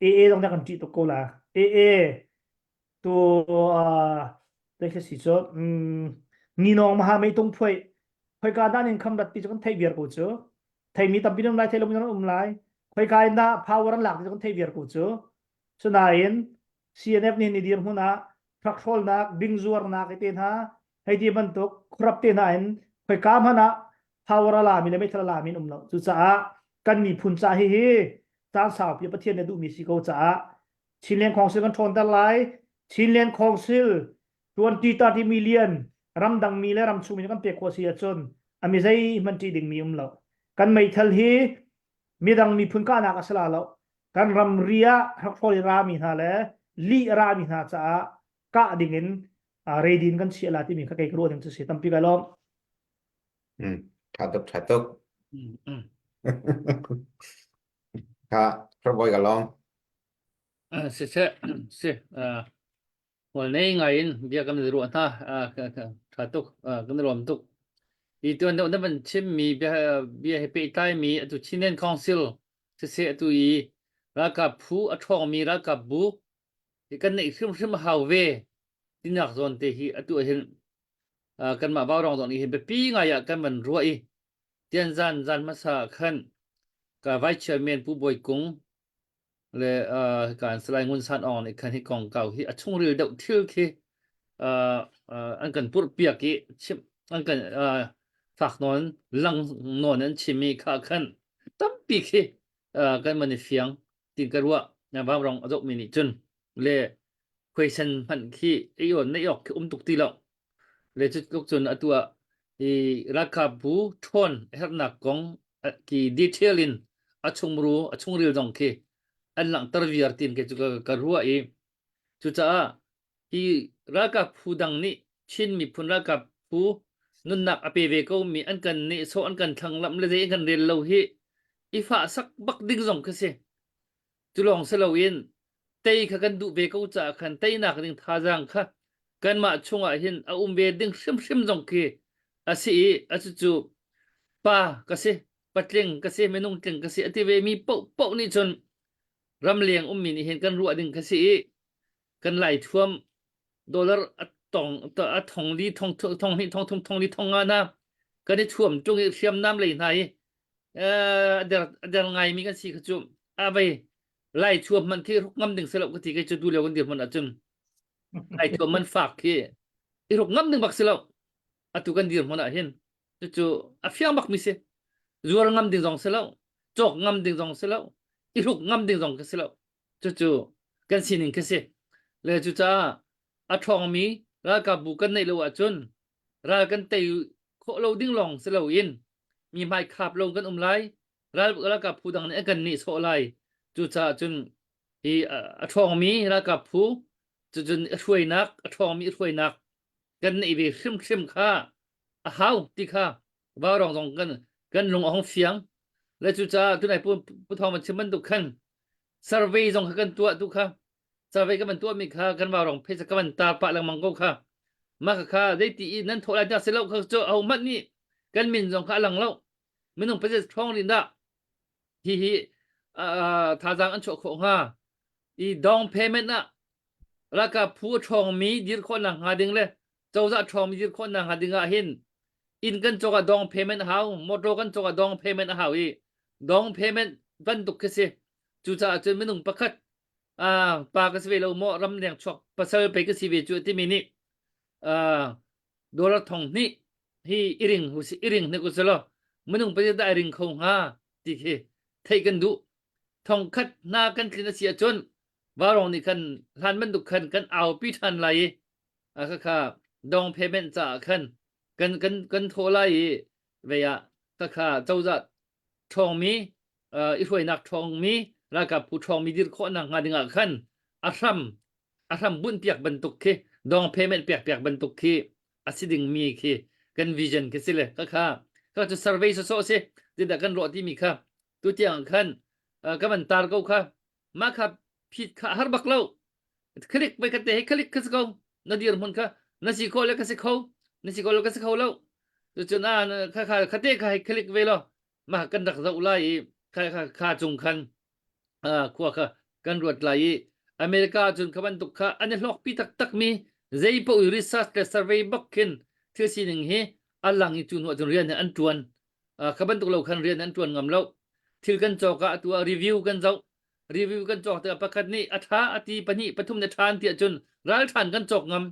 e dong da kan ti to ko la e toได้แค่สิจ้ะนี่น้องมหาไม่ต้องพวยการด้านอินคัมดัตติจะกันไทยเบียร์กูจ้ะไทยมีตั้มปีน้ำลายไทยลมยังลายพวยการด้าพาวเวอร์หลักจะกันไทยเบียร์กูจ้ะฉะนั้น CNF นี่นี่เดียร์หัวหน้าพรักโซลนักบิงซัวร์นักไอเทนฮะให้ดีบันทุกครับเทนอินพวยการหัวหน้าพาวเวอร์ลามีเลยไม่ทะลามีนุ่มแล้วจุดจ้ากันมีพุนจ่าเฮ้จางสาวเปียประเทศเนี่ยดูมีสิโกจ้าชินเลียนของซิลกันทนตะไลชินเลียนของซิล20-30 million ram dang mi le ram chu mi kan pe ko sia chon ami zai man ti ding mi lo kan mai thal hi mi dang mi phun ka na ka sala lo kan ram ria hak phol ra mi ha le li ra mi ha cha ka dingin redin kan sia la ti mi ka kai ro ding se tam pi ga lo thà tụcค่ะพระบอยกับลอง se wal nei ngain bia kam ru ta tha tuk kan rom tuk I tu na ban chim mi bia he pe tai mi tu chinen council se tu I รากับผู้อทองมีรากับบุที่กันในซึมฮาวเวที่นักซอนเตฮีอตัวเห็นกันมาบ้ารองตรงนี้เห็นไปปีไงอะกันมันรวยเตียนจันมาสาขันกับไวเชอร์แมนผู้บอยกงและการสลายเงินสันออนในคันที่กองเก่าที่ช่วงเรือเดาเที่ยวที่อันกันพูดเปียกที่ชิมอันกันฝากนอนลังนอนนั้นชิมีค่าขันตั้มปีที่กันมันในเฟียงติงกันว่าบ้ารองอดมินิจนและquestion มันที่ไอ้ยอนในออกคือตุกตีแล้วเลยจุดกจนตัวราคาบูทอนเฮร์นักกงที่ดีเทลลินชงรู้ชงเรียลดงคีอันหลังตรวิอาร์ตินเกจุกรัวจุดจ้าราคาบูดังนี้ชินมีพุนราคาบูนุนนักอภิเวกมีอันกันนี่โซอันกันทั้งลำเลยอันกันเรียนเราฮีอีฟ้าสักบักดิ้งซงก็สิจุลองเสลาวินเตยขกันดูเบกจะขันเตยนักดิ้งท่าจังค่ะกันมาชงหินอุ้มเบดิ้งชิมซงคีสิจุป้าก็สิปัดเลี้ยงก็สิไม่นุ่งเลี้ยงก็สิอธิเวมีเป้านี่จนรำเลียงมินเห็นกันรัวดิ้งก็สิกันไหลท่วมดอลลาร์ตองลีทองนี่ทองลีทองงานะกันได้ท่วมจงเทียมน้ำไหลไหนเดี๋ยวไงมีกันสิขจุไปไล่ท่วมมันที่รุกงำดึงสลับกันที่ก็จะดูแลกันเดียวมันอาจจะไล่ท่วมมันฝากที่รุกงำดึงบักสลับtu kan dir mana hin tu afiang bak mi se zuar ngam ding jong selo chok ngam ding jong selo iruk ngam ding jong selo tu kan sinin ke se le chu cha a thong mi ra ka bu kan nei lo a chun ra kan tei kho lo ding long selo in mi mai khap lo kan lai ra ka pu dang ne kan ni so lai chu cha chun a thong mi ra ka pu chun thoi nak a thong mi thoi nakกันในเวชิมข้าหาวที่ข้าบ้ารองกันลงห้องเสียงและจุจ้าทุกไหนผู้ทองมันชิมันทุกขัน survey ส่งกันตัวทุกข้า survey กันมันตัวมีข้ากันบ้ารองเพศกันมันตาปะลังมังก็ข้ามาข้าได้ตีนั้นโทรได้เสร็จแล้วเขาจะเอามันนี่กันมินส่งข้าหลังแล้วไม่ต้องไปจะท้องลินดาที่ท่าทางอันโชคของข้าดองเพย์เมนต์นะแล้วก็ผู้ทองมีดีร์คนหลังหาดึงเลยเจ้าจะทอมยืดคนนางหาดึงอาหินอินกันจกดองเพย์เมนต์เฮาโมโตกันจกดองเพย์เมนต์เฮาดองเพย์เมนต์บันตุกเสียจุจ้าจนไม่นุ่งประคัดปากก็สิเวลโมรำเลียงชกภาษาไปก็สิเวจุที่มินิโดราทองนี่ฮีอิริงหุสิอิริงนี่กุศลไม่นุ่งไปได้อิริงคงหาที่เฮไทยกันดูทองคัดนากันคืนเสียจนวารองนี่กันทานมันตุกกันเอาพิธันไหลค่ะดองเพย์เมนต์จะกันโทรไล่เวียค่ะเจ้าจะทองมีอีถวยนักทองมีแล้วกับผู้ทองมีดีข้อนักงานดึงขันอารัมบุญเปียกบรรทุกเคดองเพย์เมนต์เปียกบรรทุกเคอาศิดิงมีเคกันวิชั่นเคสิเลยค่ะก็จะ survey โซ่เสียจะได้กันรอที่มีค่ะตัวเตียงขันก็มันตาร์ก็ค่ะมาครับผิดค่ะฮาร์บักเล่าคลิกไปกันเตะคลิกขึ้นก็นาดีร์มันค่ะnasi ko le kasi ko lo chu na kha te kha klik ve lo ma kan dak zau lai kha chung khan kwa kha kan ruat lai america chun khaban tuk kha an lok pi tak mi zei po research ke survey bakin thil sining hi alang i chun wa chun rian an tuan khaban tuk lo khan rian an tuan ngam lo thil kan choka tu review kan chok te pakhat ni atha ati pani pathum ne than ti chun ral than kan chok ngam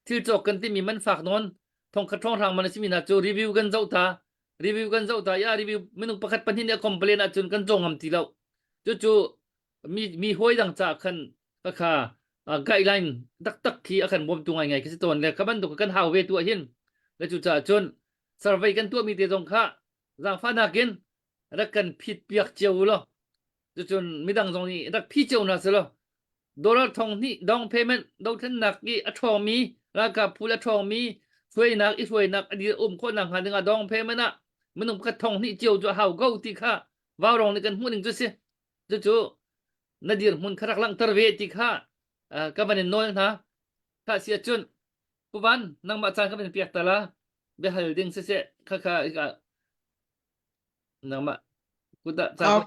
ที่จอกกันที่มีมันฝากนอนทองคัดทองทางมันสิมีนะจูรีวิวกันเจ้าตาอย่ารีวิวไม่ต้องประคัดปัญหาเนี่ยคอมเพลนจนกันจงงำทีแล้วจู่มีห้วยดังจากขันราคาไกด์ไลน์ตักขี้อาขันบวมตัวไงคือสิตอนแล้วขบันตุกกันหาเวตัวเห็นแล้วจู่จนสร์ไวกันตัวมีเตจงค่าจางฟ้านากินรักกันผิดเปียกเจียวแล้วจนมีดังตรงนี้รักพี่เจียวนะสิแล้วดอลลาร์ทองนี่ดองเพย์เมนต์ดอกทันนักกี่ทองมีราคาผู้ละทองมีช่วยนักช่วยนักอดีตคนหนังหันดึงดองเพย์เมนต์นะมันต้องกระทองนี่เจียวจะเห่าเก้าตีข้าวาวรองในกันหัวหนึ่งจุดสิจู่นาดีร์มันขรักลังตระเวทีข้าก็มันน้อยนะข้าเสียจนผู้บ้านนั่งมาจานก็เป็นเปียกตาละเบลดิ้งเสียข้าอีกนั่งมา กูจะจาก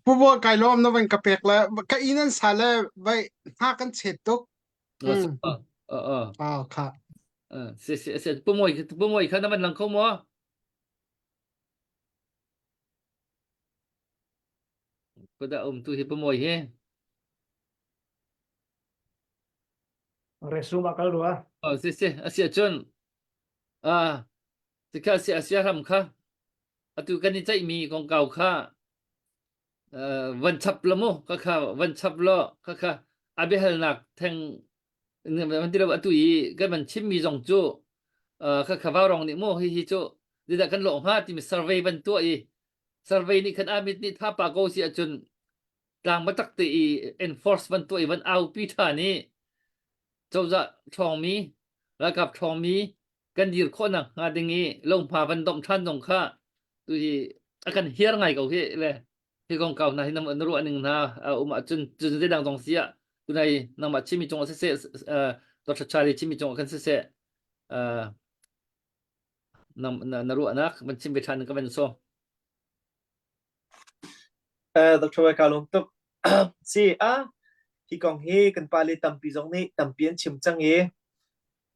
ผู้ว่าไกลล้อมนั่นเป็นกระเปกแล้วก็อีนั่นสาเลยไว้ห้ากันเสร็จตุก อ๋อครับ เสียปุ่มมวยข้างนั้นมันหลังเข้ามัวกูจะตัวที่ปุ่มมวยเฮ้ resume akal dua เสียจนสิข้าเสียทำค่ะตุกันนี่ใจมีของเก่าค่ะวันชับละโมก็ค่ะวันชับละก็ค่ะอาเบฮลนักแทงเนี่ยมันที่เราตุยก็มันชิมมีจงจูก็ค่ะว่ารองนี่โมฮิจูดิดกันหลงฮะที่มี survey บันตัวอี survey นี่คันอามิดนี่ถ้าปากโกเสียจนกลางมาตักตี enforce บันตัวอีวันเอาปีธานี่เจ้าจะทองมีแล้วกับทองมีกันยืดคนน่ะงานอย่างงี้ลงพาบันดมท่านตรงค่าตุยอากันเฮียไงเก่าที่เลยที่กองเก่านะที่นำอันรู้อันหนึ่งนะมาจนได้ดังตรงเสียตุในนำมาชิมิจงเสตัวชาลีชิมิจงกันเสนรู้นักมันชิมไปทันก็เป็นโซ Dr. Wai Kalong tuk si hi kong he kan pali tampi zong ni tampian chim chang ye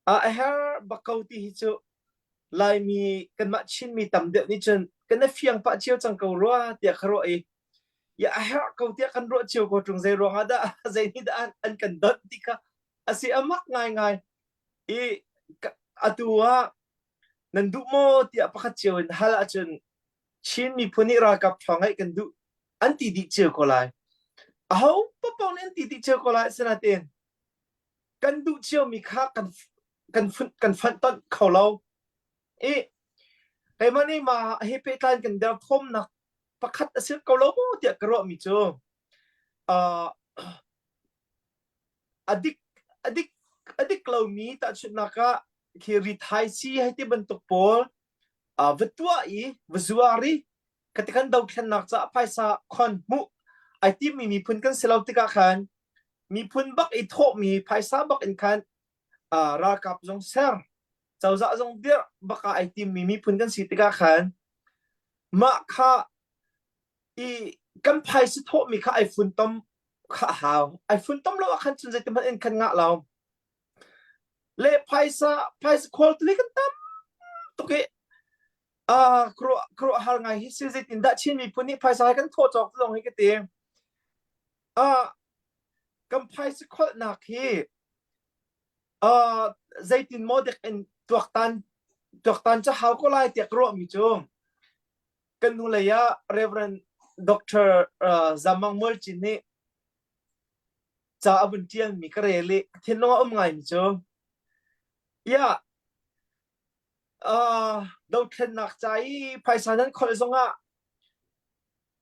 a her bakauti hi chu lai mi kan ma chin mi tam de ni chen kan na fiang pa chiao chang ko ro tia kharo e ya a her ko tia kan ro chiao ko tung zai ro ada zai ni da an kan dot tika asi amak ngai e atua nan du mo tia pakhat chiao hal a chen chin mi phuni ra kap thongai kan du anti di chiao ko lai how papong anti di chiao ko lai sanatin kan du chiao mi kha kan fan ton khau lo e hey mani ma he pe tan kan da thom na pakhat asir ko lo mo tia karo mi chu adik lo mi ta chuna ka ki rithai si hai ti bentuk pol vetua i vezuari katikan daw khan nak cha paisa khon mu ai ti mi phun kan selau tika khan mi phun bak i tho mi paisa bak in khan ra kap jong ser chau za jong dir baka ai ti mi phun kan si tika khan ma kha i kan paisa tho mi kha ai phun tom kha haw ai phun tom lo khan chun zai tem en khan nga law le paisa call tu kan tam to ke kro har ngai hi si tin da chin mi puni paisa kan tho chok long hi ke te kam paisa call na khi zaitin modek en tuaktan cha how ko lai te kro mi chung kan nu le ya reverend dr zamang mol chin ni cha abun tian mi kare le thin no ngai mi chung ya đâu khen nạc trái phải sản nhân khỏi dòng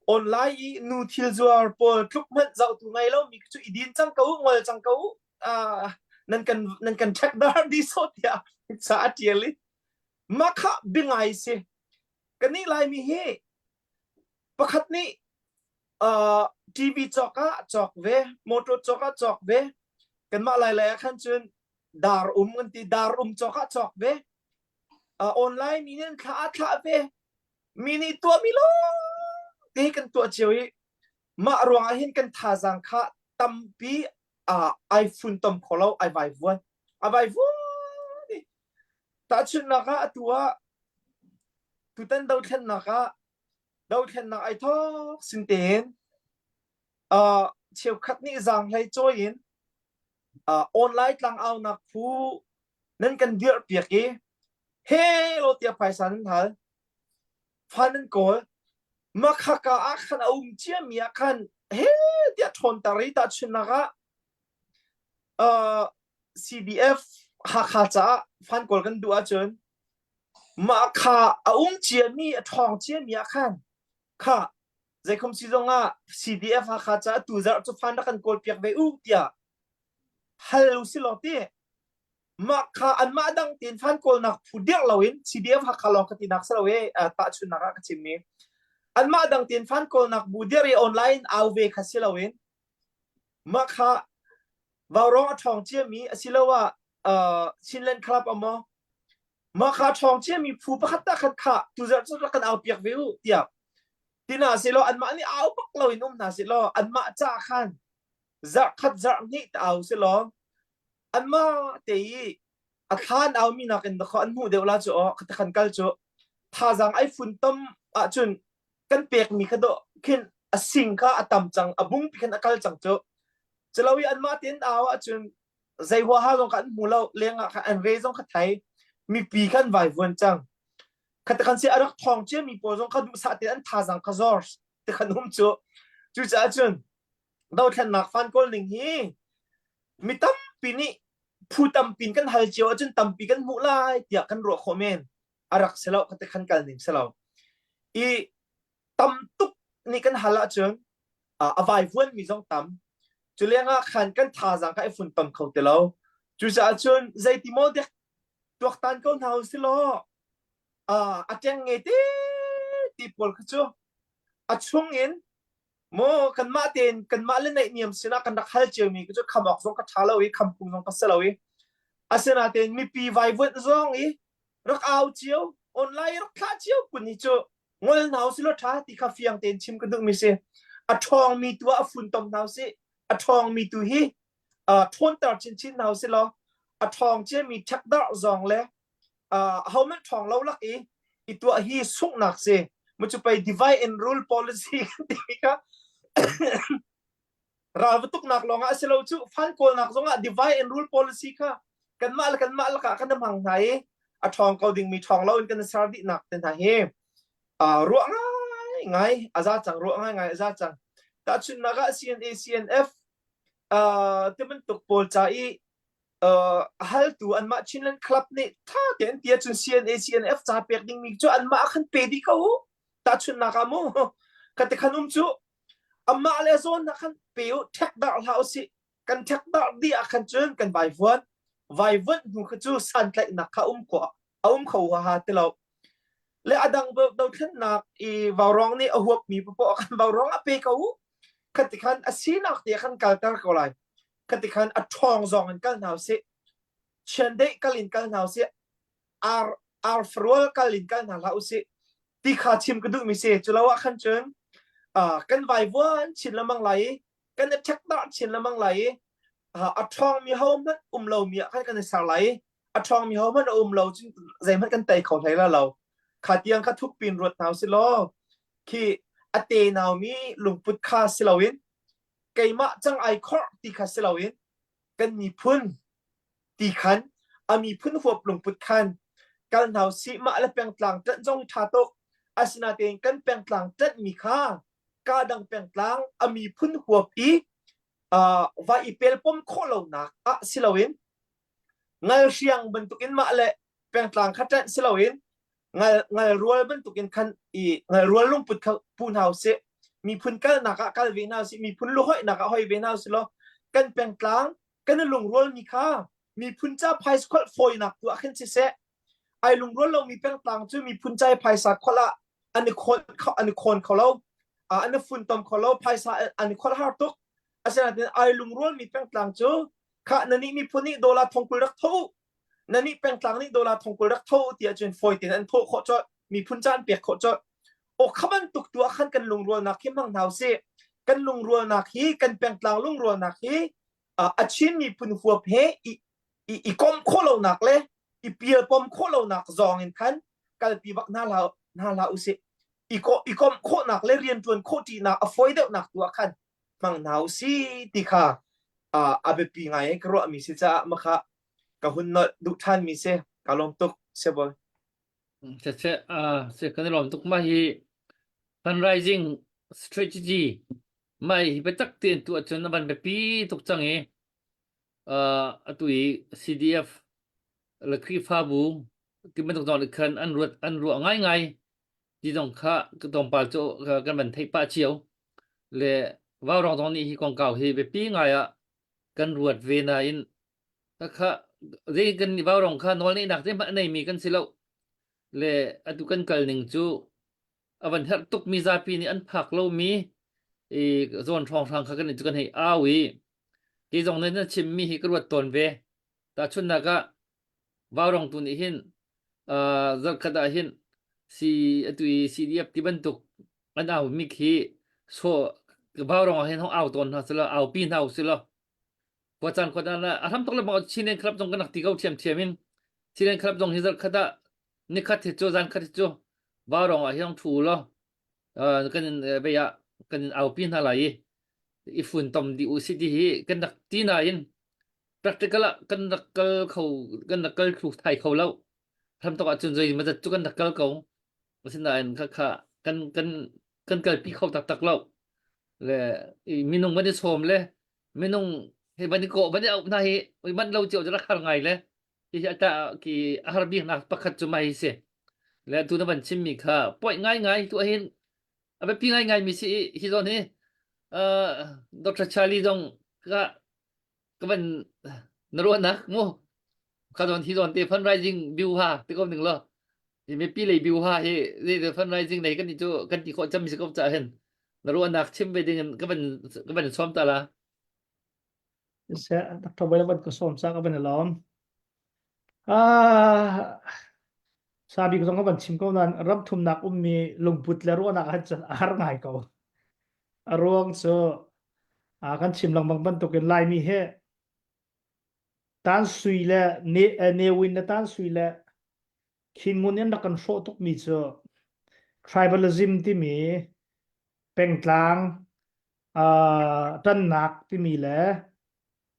online nu thiêu zuar po trúc mất dạo từ ngày lâu mình chú ý điên chẳng cấu ngồi chẳng cấu nên cần check dar đi số tia xã tiệt li mà khá bình ai se cái này lại mi he bác khát ni TV chọc về motor chọc về cái mà lại khăn chuyên dar ngân ti dar chọc về online mi nên khá về mini tua mi lo thế kan tua chiều ấy mà ruang hin kan tha giang khá tâm pi iPhone tâm kholo ai vai vuông đi ta chuyện là cả tua tu tên đâu khen na ai thọ xin tiền chiều khát ni giang hay join online lang ao na phu nên kan dir piak ấy hey lo tia paisa nan thal phanan ko ma khaka akhan chia mi akhan he tia thon tari ta chinaga CDF kha cha phan kol kan du a chun ma kha chia mi thong chia mi akhan kha zai khom si zonga CDF kha cha tu zar chu phan kan kol piak ve u tia halu si lo ti ma kha an ma dang tin phan kol nak phudiak lawin CDF ha khalong kati nak salawe ta chun naka ka chimmi an ma dang tin phan kol nak budiari online awve khasilawin ma kha warong athong chia mi asilawa sinlen club amo ma kha thong chia mi phu pakhat ta khat kha tu zar chu kan aw piak veu tia ที่น่าสิโลอันมานี่เอาปักเลยนุ่มน่าสิโลอันมาจ้าขันจะขัดจะนี่เอาสิโลอันมาเตยอัฐานเอามีนักเอ็นตะขอันหูเดียวละจ่อขัดขันกัลจ่อถ้าจังไอฝุ่นต้มจุนกันเปียกมีขดขึ้นสิ่งข้าต่ำจังบุ้งพิกันอากาศจังจ่อจะเล่าอันมาเตียนเอาจุนใจหัวหาลงกันหูเราเลี้ยงอันเรซงขัดไทยมีปีกันไว้วนจังขัดขันเสียรักทองเชื่อมีโปรจงขัดสาเตียนท่าจังขจอร์สแต่ขนมจ่อจู่จะจุนเราแค่นักฟันกอลหนึ่งฮีมีตั้มปีนี้ผู้ตั้มปีนกันฮัลเจียวจุนตั้มปีกันมุลายเดียกันรัวคอมเมนอารักเสลาขัดขันกันหนึ่งเสลาอีตั้มตุกนี่กันฮัลละจุนอวัยวนมีจงตั้มจุเลี้ยงขันกันท่าจังกับไอ้ฝุ่นตั้มเขาเตลาจู่จะจุนใจติโมเด็กตัวตันก็หนาวสิโลอาจารย์เงตีตีปอลขจูช่วงเงินโมกันมาเต็นกันมาเล่นในนิยมสินะกันรักฮัลเจียวมีก็จะคำออกส่งกับชาลาวีคำพูดส่งกับเซลาวีอาเซนาเต็นมีปีไวเวิร์ดส่งอีรักเอาเจียวออนไลน์รักท้าเจียวคุณนี่จูงอลหนาวสิโลท้าที่คาเฟ่ยังเต็นชิมกันดูมิเซทองมีตัวฝุ่นตอมหนาวสิทองมีตัวฮีทวนตัดชิ้นหนาวสิโลทองเจียมีชักดอกซองเลยเขามันทองเราลักอีตัวฮีสุกหนักสิมันจะไป divide and rule policy กันดีค่ะเราตุกหนักลงอ่ะเสร็จแล้วจู่ฟันโกลหนักลงอ่ะ divide and rule policy ค่ะกันมาแล้วค่ะกันทำหังไหนทองเขาดิ่งมีทองเรากันสารดิหนักแต่ไหนรัวง่ายอาจารย์จังรัวง่ายอาจารย์จังแต่ชุดนัก CNA CNF ที่มันตกโพลใจฮัลตัวอันมาชินเลนคลับนี่ถ้าเดี๋ยวที่ชุด CNA CNF จะเปียกดิ่งมีจู่อันมาขันเปดีเขาแต่ชุดนักมั่งกันแต่ขนมจู่อันมาเลโซนนักขันเปียวแท็กดาวเฮาสิกันแท็กดาวดีอาขันจุนกันไววันหูขจู่สันไลนักข้ากว่าเขาหาที่เราและอดังเบิกดาวขึ้นนักวาวร้องนี่หัวมีพวกกันวาวร้องอเปเขาขันติขันสีนักเดียขันกัลตาร์ก็เลยขันติขันทองซองกันกัลหนาวสิเช่นเด็กกัลินกัลหนาวสิฟรัวกัลินกัลหนาวสิที่ขาชิมกันดูมิเซจุลาวะขันจุนกันไววันชินละมังไหลกันเช็คดอทชินละมังไหลทองมีเขามันเรามีขันกันในสาไหลทองมีเขามันเราจึงใจมันกันเตะเขาไทยแล้วเราขาดยังขาดทุกปีนรถหนาวสิโลคือเตนาวมีลุงพุทธคาสิลาวินไกมาจังไอคอร์ตีคาสิลาวินกันมีพุ่นตีขันมีพุ่นหัวลุงพุทธคันกันหนาวสิมาและเปลงกลางจันจงชาตกอาสนาเตงกันเปลงกลางจันมีค่ากาดังเปลงกลางมีพุ่นหัวปีว่าอีเปลปมโคโลนักสิลาวินงานเชียงบรรทุกินมาและเปลงกลางขัดจันสิลาวินงานรัวบรรทุกินคันงานรัวลุงพุทธพูนเฮาเสมีพุ่นกันนักกันเวนาสิมีพุ่นลุห้อยนักห้อยเวนาสิโลกันเปลงกลางกันลุงรัวมีค่ามีพุ่นจ้าไพสควอตฟอยนักตัวขึ้นเสไอลุงรัวเรามีเปลงกลางจู่มีพุ่นใจไพสักคนละอันนี้คนเขาเราอันนี้ฝุ่นตอมเขาเราไพสักอันนี้คนหาตุกอาศัยนั้นไอลุงรัวมีเปลงกลางจู่ข้านั่นนี่มีพุ่นนี่โดลาทองกุลรักทูนั่นนี่เป็นกลางนี่โดลาทองกุลรักทูที่อาจารย์ฟอยที่นั่นทูโคจรมีพุ่นจานเปียกโคจรโอ้ขมันตุกตัวขันกันลุงรัวนักที่มังหนาวเสกันลุงรัวนักฮีกันเป็นกลางลุงรัวนักฮีอาชินมีพุ่นหัวเพอีกอมโคโลนักเลยอีเปียปอมโคโลนักจองเงินคันกันปีบักน่าลาอุเสอีกอมโคนักเลยเรียนจวนโคจีนักอฟอยเดนักตัวขันมังหนาวสิที่ค่ะอาเบปีไงก็รู้มีสิจ้ามะค่ะก็หุ่นนดุท่านมีเสกาลมตุกเสบอย เสกันลอมตุกมาฮี fundraising strategy ไม่ไปตักเตียนตัวจนนับเป็นปีตุกจังตุย CDF หรือครีฟาบูที่มันต้องอีกคันอันรัวง่ายที่ต้องข้าก็ต้องปาโจกันเป็นไทยป้าเชียวเลยว่ารองตรงนี้ที่กองเก่าที่ไปปีไงกันรวดเวนาอินถ้าข้าเรียกันว่ารองข้านอนนี่หนักที่มันในมีกันสิแล้วเลยตุกันกันหนึ่งจูวันที่ตุกมีซาปีนี่อันผักเรามีส่วนทองข้ากันตุกันให้อาวีที่ตรงนั้นชิมมีให้กรวดตนเวแต่ชุนนักว่ารองตัวนี้เห็นจักรดาเห็นตุย CDF ที่บรรทุก อันเอามีขี้โซ่กบ้ารองเห็นเขาเอาตนเขาสิละเอาปีนเอาสิละพอจันคนนั้นละทำตกเลยบอกชินเองครับตรงกันนักตีเขาเทียมินชินเองครับตรงที่จะขัดนี่ขัดที่โจจันขัดที่โจบ้ารองเห็นเขาถูละกันไปยะกันเอาปีนอะไรอีฝุ่นตอมดีอุสิดีกันนักตีนายิน practical กันนักเกลเขากันนักเกลถูกไทยเขาแล้วทำตกจุนใจมันจะจุกันนักเกลเขาไม่ใช่นายค่ะกันเกิดปีเขาตักเล่าเลยมีนุ่งไม่ได้ชมเลยมีนุ่งเฮ้ยบันนี้โกบันนี้เอาหน้าเฮ้ยมันเราเจ้าจะรักใครไงเลยที่จะกี่อาหารบีนักประคัตจุมาฮิเสแล้วตัวนั้นมันชิมมีค่ะปล่อยง่ายตัวเห็นเอาไปปีง่ายมีสิฮิโซนี่เอ่อดรชาลีจงก็เป็นนรวนนะโง่ข้าตอนที่ตอนเตะฟันไรซิงบิวฮาที่ก็หนึ่งแล้วยังไม่ปีเลยบิวฮาเฮ้เตะฟันไรซิงไหนกันนี่จู่กันที่เขาจำมิสกุลจ่าเห็นนรวนนักชิมไปดึงก็เป็นซ้อมตาละ se Dr. Boy ban ko som sa ka ban lom ah sabi ko song ban chim ko nan ram thum nak mi lungput le ro na kan chan ar ngai ko arong so kan chim lang bang ban to ken lai mi he tan sui le ne win na tan sui le khin mun yan da kan sho tok mi cho tribalism ti mi peng tlang tan nak ti mi le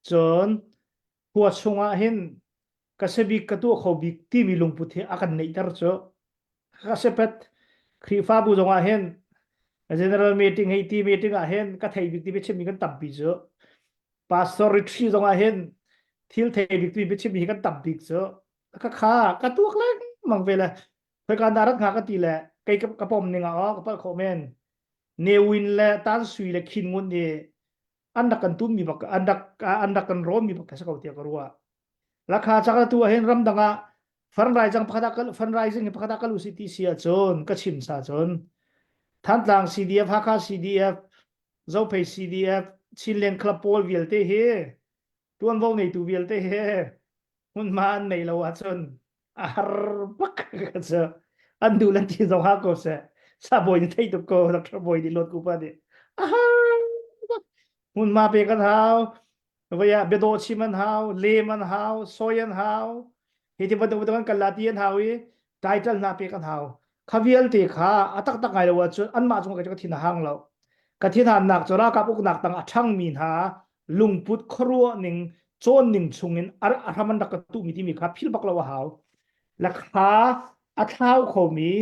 chon huwa chunga hin kasebi katu khobik ti mi lungput he akan nei tar cho kasepet khrifa bu zonga hen general meeting hei ti meeting a hen ka thei bik ti be chemi kan tam pi cho pastor retreat zonga hen thil thei bik ti be chemi kan tam bik cho ka kha ka tuak le mang vela phai kan darat kha ka ti le kai ka pom ninga o ka pa khomen newin le tan sui le khin ngun ni andak kan tum mi bak andak kan rom mi bak sa ka ti ka ruwa la kha cha ka tu hen ram danga fundraising pakadakal usiti siya chon ka chim sa chon than tlang CDF haka CDF zo pei CDF chinlen club pol vialte he tuan vo nei tu vialte he hun man nei lo wa chon ar bak ka cha andulan ti zo ha ko se sa boy ni thei tu ko Dr. Boy di lot ku pa de hun ma pe kan hao vaya bedo chiman hao leman hao soyan hao hiti badang kan latian hawi title na pe kan haw khavial te kha atak tak ngai lo chu an ma chung ka thin hang lo ka thin han nak chora ka puk nak tang athang min ha lungput khruwa ning chon ning chungin ar araman dak tu mi ti mi kha phil bak lo haw la kha athau khomi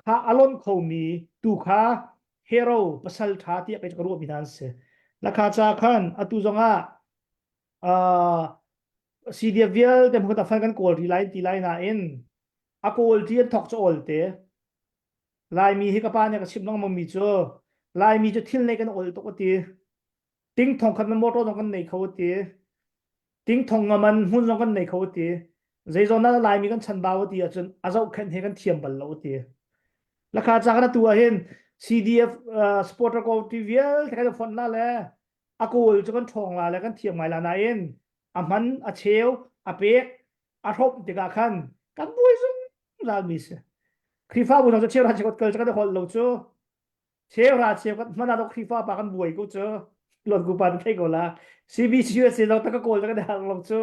kha alon khomi tu kha hero pasal tha ti ka ru mi dan se la kha cha khan atu zonga CDF vial tem ko ta fan kan kol ti lai na in a kol ti thok cho ol te lai mi hi ka pa ne ka sim nong ma mi cho lai mi cho thil nei kan ol to ko ti ting thong khan mo to kan nei kho ti ting thong man hun jong kan nei kho ti zai zo na lai mi kan chan ba ti a chun a zo khan he kan thiam bal lo ti la kha cha kana tu a hen CDF supporter ko ti vial ka phone na le a kol cho kan thong la le kan thiam mai la na in a man a cheu a pek a thop ti ka khan kan bui zum la mi se khifa bu no cheu ra chekot kal chaka hol lo chu cheu ra cheu ka mana ro khifa pa kan bui ku chu lot gu pa thai ko la CBCS se lo ta ka kol ka da lo chu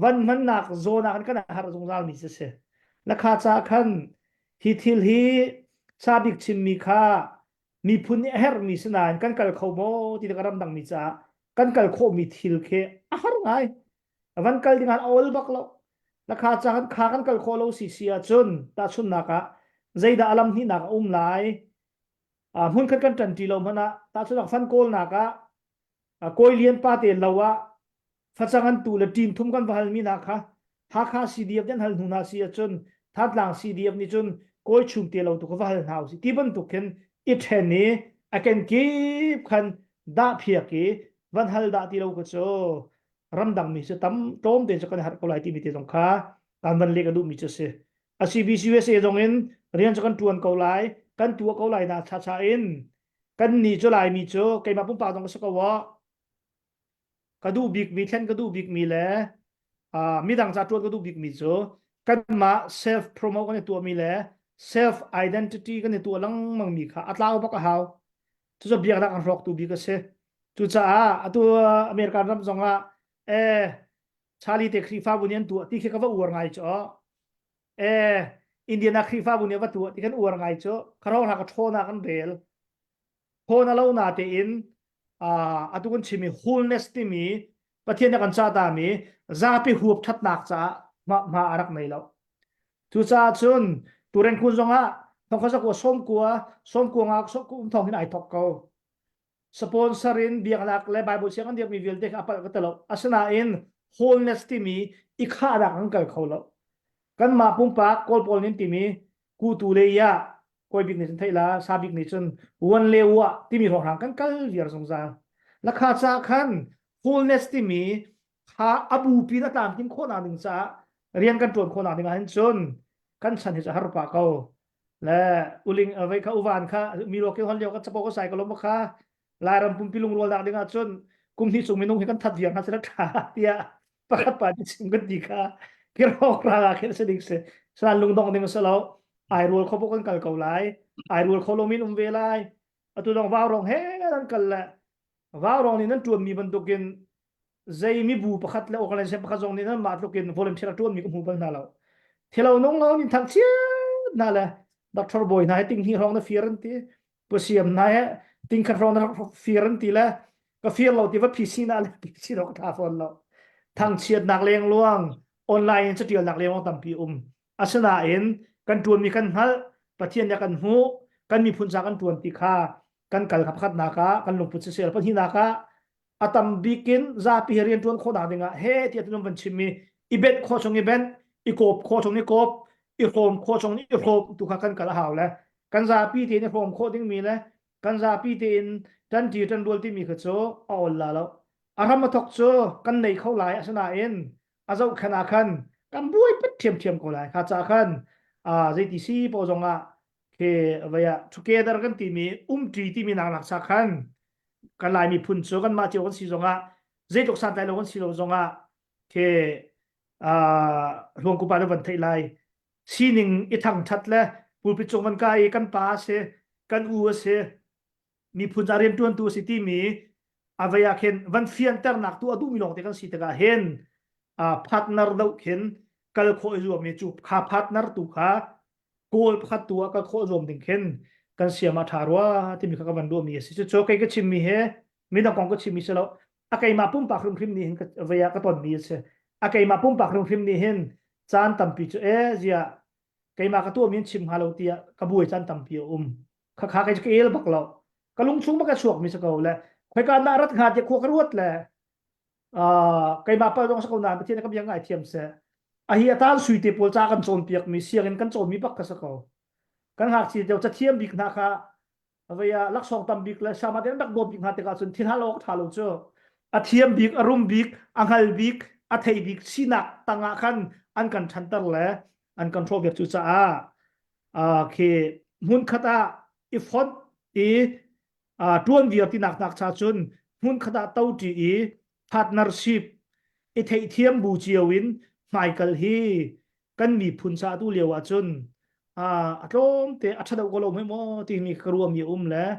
van man nak zo na kan kan har zong zal mi se la kha cha khan hi thil hi sabik chim mi kha mi phun her mi snan kan kal kho mo ti ka ram dang mi cha kan kal kho mi thil khe a har ngai van kal ding an ol bak lo la kha cha kan kha kan kal kho lo si sia chun ta chun na ka zaida alam hi na lai hun khan kan tan ti lo mana ta chun fan kol na ka koi lian pa te lawa fachangan tu le team thum kan wal mi na kha ha kha CDF den hal huna si chun that lang CDF ni chun koi chum te lo tu ko wal hau si ti ban tu ken it hen ni I can keep khan da phia ki van hal da ti lo ko cho ram dang mi se tam tom de cho kan har ko lai ti mi te jong kha kan ban le ka du mi che se a CBCS e jong in rian cho kan tuan ko lai kan tu ko lai na cha cha in kan ni cho lai mi cho kai ma pum pa jong ko wa ka du big mi thlen ka du big mi le mi dang cha tuan ka du big mi cho kan ma self promote kan tu mi le self identity กันในตัวลังมังมีค่ะอัตลาวปะกะฮาวทุจะเบียกนักอันรอกตูบีก็เสทุจะตัวอเมริกันรำจงเอชาลีเตครีฟ้าบุญยันตัวที่เขาว่าอวดไงจ้ะเออินเดียนักครีฟ้าบุญยันว่าตัวที่กันอวดไงจ้ะเขาเราหากโทนักันเบลโทนัเราหน้าเตอินตุกันชิมี wholeness ที่มีประเทศนักการชาตามีจะไปหัวทัดนักจ้ะมาอารักไม่แล้วทุจ้าจุนตัวเรนคุณจงต้องเขาจะกลัวส้มกัวงักส้มกัวทองที่ไหนทอกเขาสปอนเซอรินเบียงนักและไบเบิลเชียกันเดียกมีวิลเด็กอะไรก็ตลอดอาศนาอิน wholeness ที่มีอีกข้าดักนั่งเกิดเขาแล้วกันมาปุ่มปากกอลปอลนินที่มีกูตูเลยยะคอยบิกนิสันไทยละซาบิกนิสันวันเลวะที่มีรองทางกันกันเรียร์สงสารและข้าจากขัน wholeness ที่มีข้าอบูปีนัตามทิมโคนาดึงจ้าเรียนกันตรวจโคนาดึงหันจนกันฉันที่จะหารุปากเขาและอุลิงเอาไว้ข้าอุวานข้ามีโลกที่ฮอนเลียวกันจะบอกว่าใส่กลมข้าลายรำปุ่มพิลุงรัวดักดึงหันจนกุมที่สูงไม่นุ่งให้กันทัดเดียงหันเสด็จขาเตียpakat pa di singkat di ka pero rala ken sa dingse sa lungdong ding sa law ai rul ko pokon kal kaulai ai rul ko lomin velai atu dong warong he nan kal la warong ni nan tuam mi bantukin zai mi bu pakat la okala se pakat jong ni nan ma tukin volunteer tuam mi ko hu bal na law thelo nong law ni thang chia na la doctor boy na ting hi rong na firan ti posiam na ya ting kan rong na firan ti la ka feel law ti va pc na la pc dok ta fon law ทางเชียดนักเลงล่วงออนไลน์จะเดียวนักเลงล่วงตั้มปีอาศนาเอ็นกันตัวมีกันฮัลประเทศยากันหูกันมีพุนจากกันตัวติคากันกัลขับขัดนาคากันลงพุทธเสียพันธินาคาอาตัมบิกินซาพิเรียนตัวโคดาดิงะเฮที่ตุนบัญชีมีอีเบนโคชงอีเบนอีโกบโคชงอีโกบอีโคมโคชงอีโคมตุกกันกัลหาวแล้วกันซาปีที่ในโคมโคดิ้งมีแล้วกันซาปีที่จันจีจันดวลที่มีขจโจออลลาแล้วอารามทอกโจกันในเขาหลายอาศนาเอ็นอาเจ้าขนาคันกันบุยเป็ดเทียมเขาหลายข้าจากันใจที่ซีปอจงเคว่า together กันที่มีจีที่มีนางหลักสักคันกันหลายมีพุ่นโจกันมาเจ้ากันซีจงใจตกสันใจเรากันซีเราจงเคหลวงกุปาลวันไทยไลซีนิงอีทางชัดและผู้พิจงมันกายกันป้าเสกันอูเสมีพุ่นจารียนตัวสิที่มีavaya ken van fian ter nak tu adu milong te kan sitaga hen partner do ken kal kho ju me chu kha partner tu kha kol kha tu ka kho jom ding ken kan siama tharwa ti mi kha ban do mi si chu kai ka chimmi he mi da kong ka chimmi selo akai ma pum pa khrum khrim ni hen ka avaya ka ton mi se akai ma pum pa khrum khrim ni hen chan tam pi chu e zia kai ma ka tu min chim halo tia ka buai chan tam pi kha kha kai ka el bak lo ka lung chung ba ka suak mi sa ko leไปการนารัฐหาจะควกรวดแหละไกมาไปตรงสักคนนานประเทศนะครับยังไงเทียมเสอาเฮียตาสุยติปวลจากกันโจนเปียกมีเสียงกันโจนมีปักกระสกกันหากสิเดี๋ยวจะเทียมบิกนะคะเวียลักษณะตามบิกและสามารถเดินดักโดนบิกหาแต่การส่วนที่ฮัลโหลทาโลเจออาเทียมบิกอารมณ์บิกอังฮัลบิกอาเทยบิกสินักต่างกันอันกันชันตัร์แหละอันกันโทรเบียร์จุจ้าเคมุนคตาอีฟอนอีตัวนเวียที่หนักชาชนหุ่นขดาเต้าจีพาร์ทเนอร์ชิพไอเทียมบูเจียวินไมเคิลฮีกันมีพุนชาตูเลียวจนอารมณ์แต่อัชดาวกลมไม่หมดที่มีครัวมีแล้ว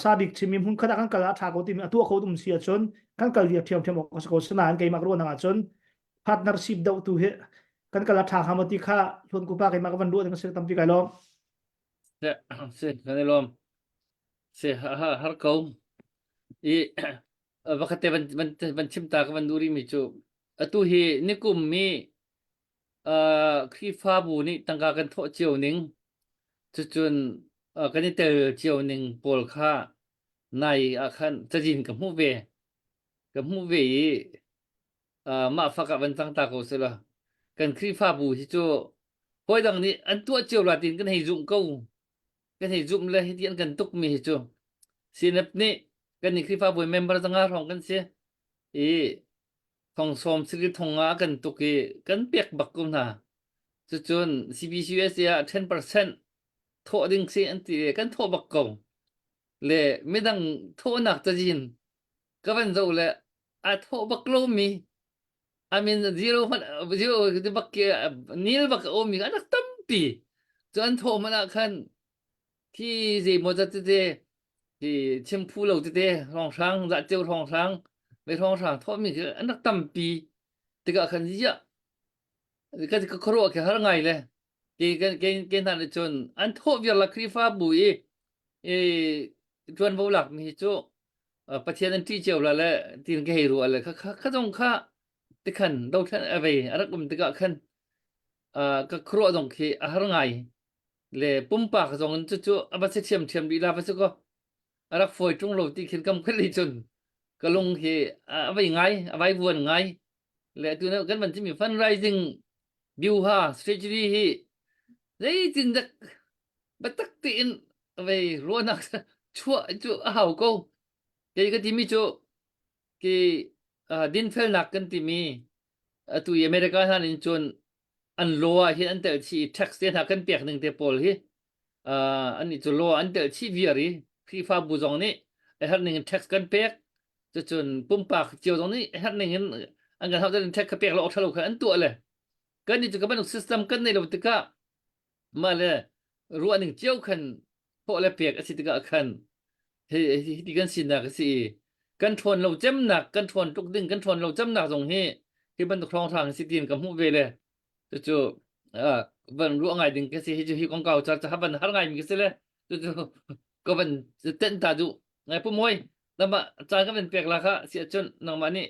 ซาบิกชิมิหุ่นขดากันกลาทากที่มีตัวเขาตุ้มเสียจนกันกลเรียบเทียมออกสกอสนานไกมากรัวนังจนพาร์ทเนอร์ชิพดาวตัวเฮกันกลาทาหามติค่าชนกุปาไกมากวันด้วยทั้งเสียตั้มปีไกลล้อมเสียกันล้อมเสียฮาร์เกาอีwakati ban chimta ka ban duri mi chu atu hi nikum mi khifa bu ni tangka kan tho chiu ning chu chun kan ni tel chiu ning pol kha nai akhan chajin ka mu ve ma fa ka ban tang ta ko sela kan khifa bu hi chu hoi dang ni an tua chiu la tin kan hei zum câu kan hei zum le hi tian kan tuk mi hi chu sinap niกันนี่คือฟ้าบุยเมมเบอร์ต่างๆของกันเสียทองสมสิริทองกันตุกีกันเปียกบักกุมนะจน CBCS 10% โทดึงเสียอันตีกันโทบักกงเลยไม่ดังโทหนักจะยินก็เป็นเราเลยโทบักโลมีI mean zero ที่บักนิลบักโอมีอันนั้นตั้มปี จนโทรมาละคันที่สิหมดจะเตที่เชมพูเราเตรองช้างจะเจียวรองช้างไม่รองช้างโทษมีคืออันนักตั้มปีแต่ก็คันเยอะก็ครัวแค่หาไงเลยกินทันจนอันโทษเวลาครีฟ้าบุยจวนบุหลักมีโจประเทศนั้นที่เจียวละและที่นั่นก็ให้รู้อะไรข้าต้องข้าติขันเราท่านอะไรอะไรก็มันติกะขันก็ครัวต้องคือหาไงเลยปุ่มปากตรงนั้นจู่ๆอาบัติเทียมดีลาบัติก็อะไรฝอยตรงเราที่ขึ้นกำขึ้นเลยจนก็ลงคืออะไรไงอะไรวนไงเลยตัวนั้นกันมันจะมีฟันไรซิ่งบิวฮาสเตรจีฮีเลยจริงจักบัตรตีนอะไรรัวนักชั่วเอาก็ก็ที่มีจู่ที่ดินเฟลนักกันที่มีตัวอเมริกาท่านจนอันโลที่อันเตอร์ชีแท็กซ์เนี่ยกันเปียกหนึ่งเตปอลที่อันนี้จะโลอันเตอร์ชีวิอารีฟีฟ้าบุจงนี่ไอ้ฮันหนึ่งแท็กซ์กันเปียกจนปุ่มปากเจียวตรงนี้ไอ้ฮันหนึ่งอันกันเขาจะแท็กกันเปียกเราออกทะลุกันอันตัวเลยกันนี่จะกับมันซิสเต็มกันในระบบตะกะมาเลยรู้อันหนึ่งเจียวกันพวกอะไรเปียกอสิตะกะกันเฮ้ที่กันสินนักสิกันทวนเราจำหนักกันทวนทุกดึงกันทวนเราจำหนักตรงนี้ที่มันตกครองทางสิตีนกับหูเวเลยจู่วันรู้ไงดึงก็สิที่ที่ของเก่าจะหาวันหาไงมีก็สิเลยจู่ก็มันเต้นตาดูไงปุ่มมวยแล้วมาจานก็เป็นเปียกละค่ะเสียจนน้องมานี่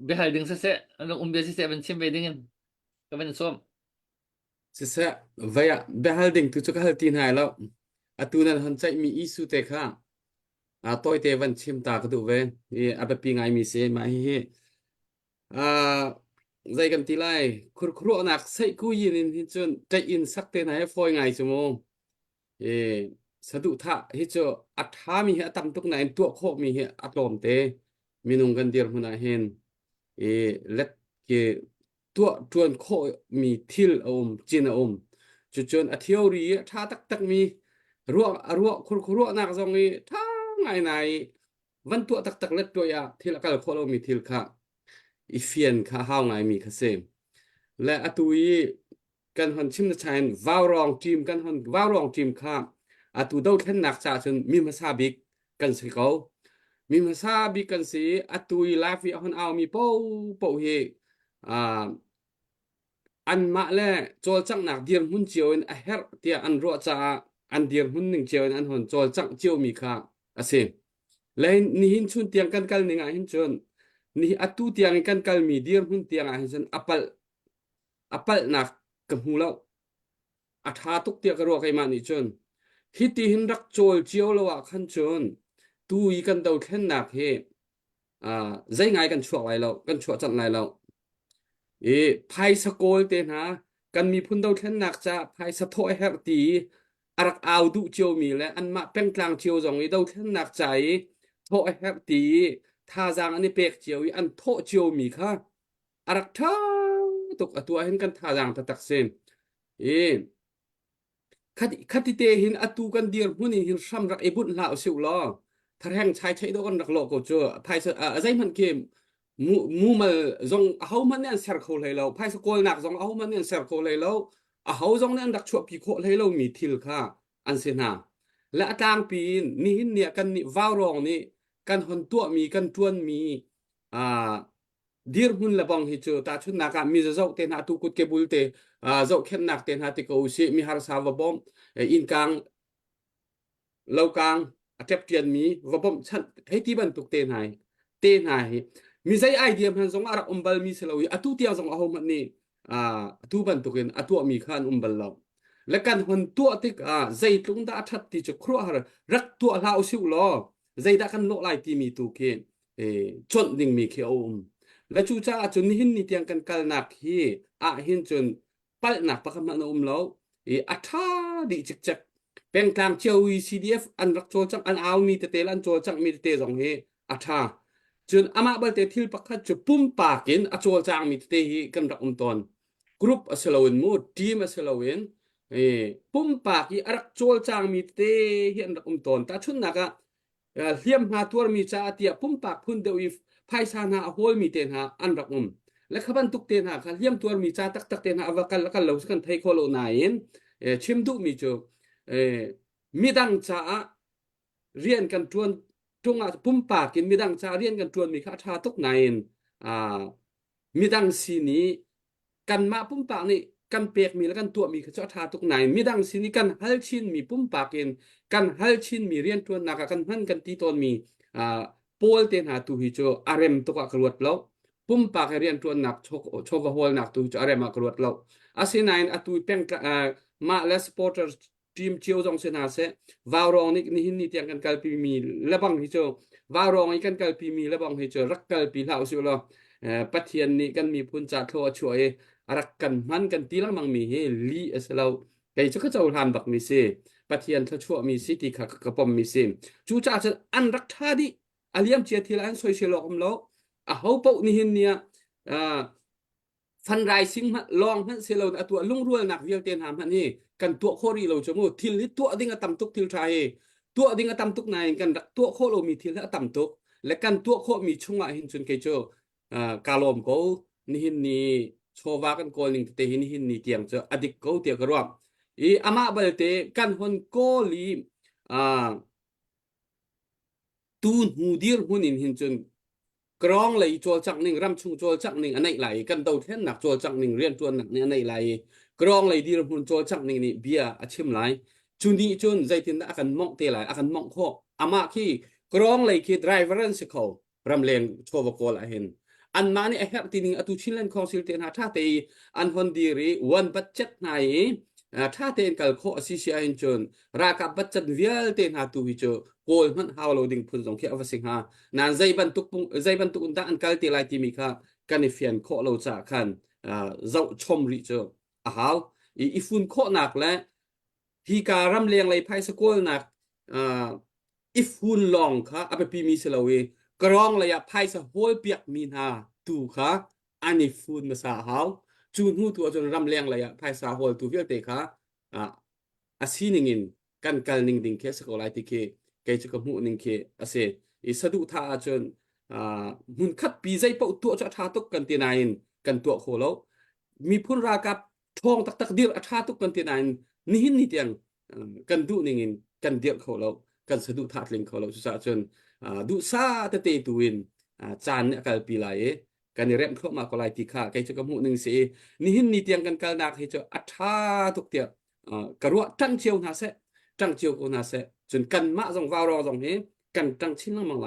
เบียร์ดึงเสียน้องเบียร์เสียเป็นชิมไปดึงก็เป็นส้ม Sisa vaya behalting tu cakap hal tin hai lo atunan han chai mi isu te kha a toy te van chim ta ka du ve e apa pi ngai mi se ma hi a zai kam ti lai khur nak sai ku yin in chun chai in sak te nai foi ngai chu mo e sadu tha hi cho atha mi ha tam tuk nai tu kho mi hi atlom te minung kan dir huna hen e let keตัวจวนโคมีทิลจินจนอเทียวรีท่าตักมีรัวคุรัวนักทรงนี้ท่าไงวันตัวตักเล็ดตัวยาที่ละกันโคเรามีทิลค่ะอีเฟียนค่ะห้าวไงมีค่ะเซมและอตุยกันหันชิมนะชัยว้าวรองทีมกันหันว้าวรองทีมค่ะอตุดาวแค่นักจ่าจนมีมาซาบิกกันสิเขามีมาซาบิกกันสิอตุยลาฟิอันเอามีเป้าเฮอันมาเล่โจลจังนักเดียร์หุ่นเจียวอันเฮร์เตียอันรัวจ้าอันเดียร์หุ่นหนึ่งเจียวอันหุ่นโจลจังเจียวมีค่ะอาเซและนี่หินชุนเตียงกันหนึ่งหินชนนี่อัตุเตียงกันมีเดียร์หุ่นเตียงหินชนอัปเปิลนักกับหูเราอัฐาตุกเตียกรัวใครมานี่ชนฮิตหินรักโจลเจียวละวะขันชนตูอีกันเดาแค่นักเฮใจง่ายกันชั่วไรเรากันชั่วจังไรเราไพ่สโกลเตนะกันมีพุ่นดาวแค่หนักจะไพ่สะโถเฮรตีอารักเอาดุเจียวมีและอันมาเป็นกลางเจียวจงนี้ดาวแค่หนักใจโถเฮรตีท่าจางอันนี้เปกเจียวอันโถเจียวมีค่ะอารักท่าตกตัวเห็นกันท่าจางตักเซนคัดที่เตหินอตูกันเดียร์หุ่นหินซ้ำรักไอบุญลาวสิวล้อถ้าแห่งชายใช้ดอกกันรักโลกเจอไพ่ใจมันเกมมูมาจงเอามันเนี่ยเซอร์เคิลให้เราไพ่สกุลนักจงเอามันเนี่ยเซอร์เคิลให้เราเอาจงเนี่ยดักชัวปีโคให้เรามีทิลค่ะอันเสนาและต่างปีนี่เนี่ยกันนี่ว้าวรองนี่กันหันตัวมีกันจวนมีดีร์หุ่นละบังฮิจูตาชุนนักมีจะเจ้าเตนหาตุกุดเกบุลเตเจ้าเข้มนักเตนหาติโกอุสิมีฮาร์ซาวบอมอินกังเล่ากังอัตเทียนมีวบอมฉันให้ที่บรรทุกเตนหายมีใจไอเดียมันส่งอารักบาลมีเสลวิอตุเตียงส่งเอามันนี่ตุบันตุกินอตุมีขันบาลเราและกันหันตัวติกใจตรงด้าชัดที่จะครัวหารักตัวลาวสิวล้อใจด้ากันโลกลายที่มีตุกเนชนดิ่งมีเขียวและจู่จ้าจนหินนี่เตียงกันกันหนักฮีหินจนปัลหนักปะคำนั้นเราอัฐาดิจิกเป็นกลางเชียว CDF อันรักโจจังอันเอามีเตลันโจจังมีเตสองเฮอัฐาจนอามาบัลเตทิลปักขัดจะปุ่มปากินอโจลจางมีเตหีกันรักตอนกรุ๊ปอสลาวินมูทีมอสลาวินปุ่มปากีรักโจลจางมีเตหีกันรักตอนแต่ชุนนักเลียมหาตัวมีจ้าเตียปุ่มปากพุ่นเดียวไพศาลหาโฮลมีเตนหาอันรัก และขบันตุกเตนหาค่ะเลี่ยมตัวมีจ้าตักตักเตนหาว่ากันแล้วกันเราสักกันไทยโคโลนายนชิมดุมีโจมีดังจ้าเรียนกันจวนตรงปุ่มปากกินมีดังจ้าเรียนกันจวนมีข้าชาตุกนายนมีดังสีนี้กันมาปุ่มปากนี่กันเปียกมีแล้วกันตัวมีข้าชาตุกนายมีดังสีนี้กันฮัลชินมีปุ่มปากกินกันฮัลชินมีเรียนจวนนักกันหันกันตีตนมีโพลเตนหาตูฮิโจอารมตุกะกรวดแล้วปุ่มปากเรียนตัวหนักโชกโฮลหนักตูฮิโจอารมากรวดแล้วอาศินัยอตุเป็นมาเลสปอร์เตอร์ทีมเชียวจงเสนาเสวาวรองนี่หินนี่เตียงกันกัลปีมีและบังฮิโจวาวรองนี่กันกัลปีมีและบังฮิโจรักกัลปีลาวสิวลปัทเทียนนี่กันมีพุนจัดโทช่วยรักกันมันกันตีลังมังมีเฮลีเอสเราไก่จะก็จะทานบักมีเซปัทเทียนถ้าช่วยมีสิทธิขักกระปอมมีเซจูจ่าจะอันรักท่าดิอาเลียมเจียทีละอันสวยเชลอกมแล้วเขาเป้านี่หินเนี่ยฟันไรซิงมาลองมันเซลล์ตัวลุงรัวหนักเวียเตียนหามนี่กันตัวโครีเราจมูกทิลลิตัวดิ้งต่ำตุกทิลไทยตัวดิ้งต่ำตุกนายกันตัวโคเรามีทิลและต่ำตุกและกันตัวโคมีช่วงหินจนเกจกาลอมเขานี่หินนี่โชวากันโกลิงเตหินหินนี่เตียงเจออดิกเขาเตียกรวมอามาบัลเตกันคนโกลีตูนหูดีร์หุนินหินจนกรองเลยโจลจักหนึ่งรำชุงโจลจักหนึ่งอันไหนไหลกันเดาเท่นหนักโจลจักหนึ่งเรียนตัวหนักเนี่ยอันไหนไหลกรองเลยดีร์หุนโจลจักหนึ่งนี่เบียอาชิมไหลจุนดีจุนใจทินอากันมองเตไหลอากันมองข้ออามาขี้กรองเลยขี้ไดรเวอร์นสิเขารำเลงโชว์โกลาเห็นอันมานี่ไอ้แฮปตินิงอตุชินเลนคอนซิลเตนหาท่าเตยอันฮอนดีรีวันบัดเจ็ดไหนท่าเตนกัลโคอซิเชียหินจนรากับบัดเจ็ดเวียลเตนหาตูฮิโจโกลมันฮาวโลดิ้งพุ่นสงเขียวอวสิงหานานใจบรรทุกอุนตาอันกัลเตไลติมิค่ะกันเฟียนโคโลจากขันเจ้าชมริโจฮาวอีฟุนโคหนักและฮีการำเลียงเลยไพ่สกุลหนักอีฟุนลองค่ะอเปปีมีเสลวีกรองเลยไพ่สะโฮลเปียกมีนาตูค่ะอันนี้ฟุนมาสาฮาวจูนหูตัวจนรำเลียงเลยไพ่สะโฮลตูเวียเตค่ะอาศินิงินกันกัลนิงดิ้งเคสโกไลติเคไกจะกมูนิงเคอาเซอิสะดุท่าจนมุนคัดปีใจเป่าตัวจะท่าตุกกันตีนายนกันตัวโคแล้วมีพุ่นรากับทองตักดีร์ท่าตุกกันตีนายนนี่หินนี่เตียงกันดูนิงินกันเดียร์โคแล้วกันสะดุท่าลิงโคแล้วสุดท้ายจนดูซาเตเตตูวินจานเนี่ยกัลปีไลกันเรียมเข้ามาโกไลติค่ะไกจะกมูนิงเซนี่หินนี่เตียงกันกัลนักให้เจออัฐาตุกเตียกระรัวตั้งเชียวนาเซตั้งเชียวโกนาเซจนกันมาส่งวาวรอส่งเฮกันตั้งชิ้นละมังไล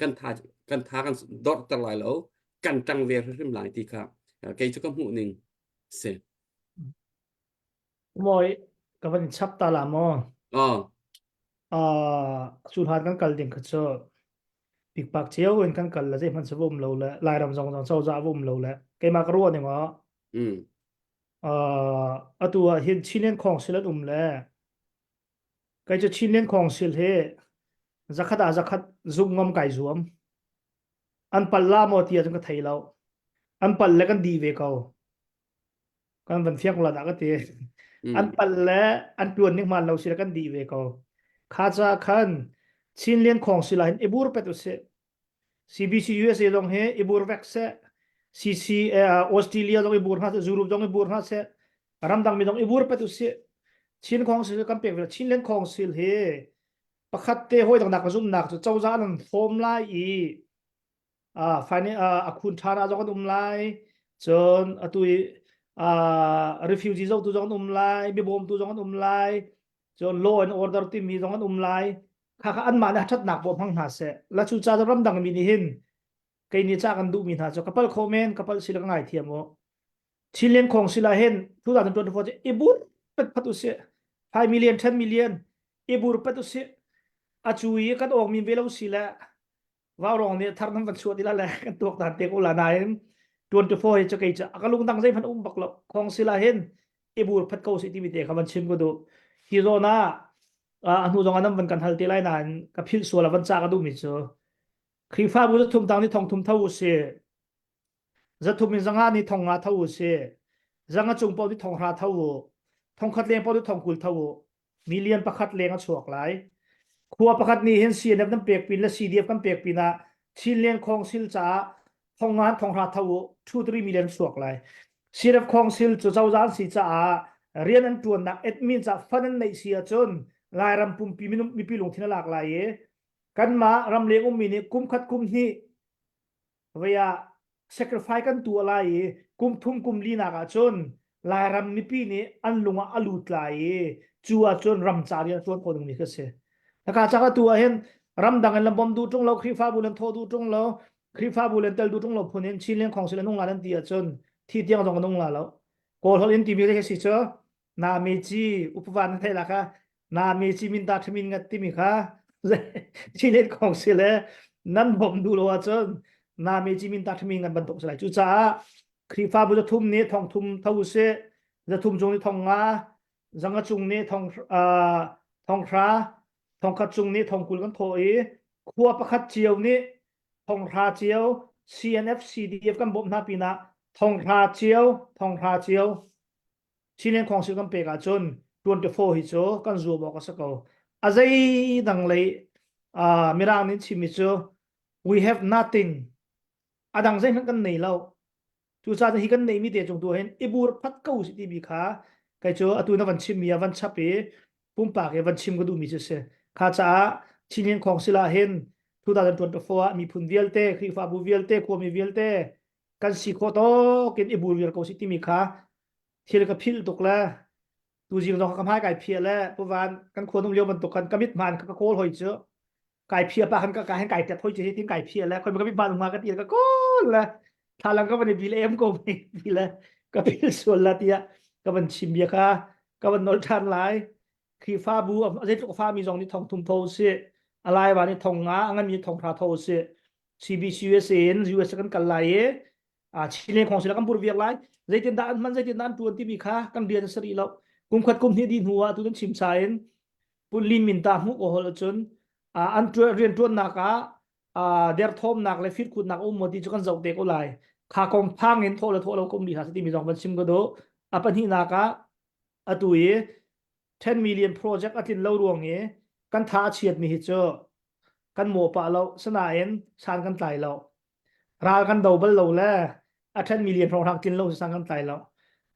กันทากันดอตตะไลแล้วกันตั้งเวรริมหลายทีครับไกจะก็หูหนึ่งเสร็จ มอยกับวันชับตาลามอ อ๋อ สุดท้ายกันกัลดิ่งขจรปิกปากเชียวเงินกันกัลแล้วสิมันสวุมเราแล้วลายรำสองเศร้าจ้าวุมเราแล้วไกมากรัวเนี่ยมั้ง อืม ตัวเห็นชิ้นเล่นของสิลอุ่มแล้วไกจะชิ้นเล่นของสิลเฮzakat zoom ngam kai zoom an palla mo tia jang ka thailo an palle kan di ve ko kan van fiak la da ka te อืม an palle an tuan ning man lo sila kan di ve ko kha cha khan chin lien khong sila hin ebur pe tu se cbc usa dong he ebur vek se cc australia dong ebur ha se europe dong ebur ha se ram dang mi dong ebur pe tu se chin khong sil kan pe chin lien khong sil he pakhat te hoi dang nak zum nak chu chau za nan form lai i fine akhun thana jong lai chon atui refugee zo tu jong lai bi bom tu jong lai chon law and order ti mi jong lai kha an ma na that nak bom hang ha se la chu cha ram dang mi ni hin kai ni cha kan du mi na cho kapal comment kapal sila ngai thiamo chilen khong sila hen 2024 ibur pet phatu se 5 million 10 million ibur patu se achui kan ok mi velo sila warong ni thar nam van chuat ila la kan tok tan te ko la nai 24 he chakai cha akalung dang jai phan baklo khong sila hen ibur phat ko si ti mi te khaban chim ko do hirona anu jong anam van kan hal te lai nan ka phil so la van cha ka du mi cho khifa bu thum tang ni thong thum thau se za thum mi zanga ni thong nga thau se zanga chung pau ni thong ha thau thong khat leng pau ni thong kul thau million pakhat leng a chuak lai khuwa pakhat ni hen si nam pek pin la cdf kan pek pina chin len khong sil cha thong ngan thong ra thau 2-3 million suak lai CRF council chu zau zan si cha a rian an tuan nak admin cha fanan nei sia chon lai ram pum pi minum mi pi lung thina lak lai e kan ma ram le mi ni kum khat kum hi veya sacrifice kan tu lai e kum thum kum li na ka chon lai ram mi pi ni an lunga alut lai e chuwa chon ram cha rian chon ko ding ni ka se taka cha ka tu a hen ram dang an lam bom du tung lo khri fa bulan tho du tung lo khri fa bulan tel du tung lo phunin chin leng khong sil nong la nan ti a chon thi tiang jong nong la lo ko hol in ti mi ke si cho na me chi upwan the la ka na me chi min ta thmin ngat ti mi kha chin leng khong sil le nan bom du lo a chon na me chi min ta thmin ngat ban tok sai chu cha khri fa bu thum ni thong thum thau se za thum jong ni thong nga zanga chung ni thong thong khra thong khat chung ni thong kul kan tho e khuwa pakhat chiaw ni thong khra chiaw CNF CDF kan bom na pina thong khra chiaw chinen khong sil kan pe ka chon 24 hi cho kan zu bo ka sako azai dang lei mirang ni chimi cho we have nothing adang zai kan nei lo tu sa hi kan nei mi te chung tu hen ibur phat kau si ti bi kha kai cho atu na van chim mi van chape pum pa ke van chim ko du mi se kha cha chinen khong sila hen 2024 mi phun vialte khri fa bu vialte ko mi vialte kan si kho to kin ibur vial ko si ti mi kha thil ka phil tok la tu jing dong ka mai kai phia la puwan kan khon dum leo ban tok kan kamit man ka kol hoi cho kai phia pa kan ka hen kai tet hoi che tin kai phia la khoi man ka mi ban ma ka ti ka kol la tha lang ka ban bil em ko bi la ka bil sol la tia ka ban chim bia kha ka ban nol than lai khi fa bu a je fa mi jong ni thong thum tho se alai ba ni thong nga angan mi thong pha tho se CBC US kan kal lai e chile khong sila kan pur viak lai zaitin dan man zaitin dan tuan ti bi kha kan bian sari lo kum khat kum ni din huwa tu dan chim sain pun lin min ta mu ko hol chun an tu rian tuan na ka der thom nak le fit khut nak modi chu kan zau te ko lai kha kong phang in tho lo kom bi ha ti mi jong ban sim ko do apan hi na ka atui 10 million project atin lo ruang e kan tha chiat mi hi cho kan mo pa lo sana en san kan tai lo ral kan double lo la 10 million from hak tin lo sang kan tai lo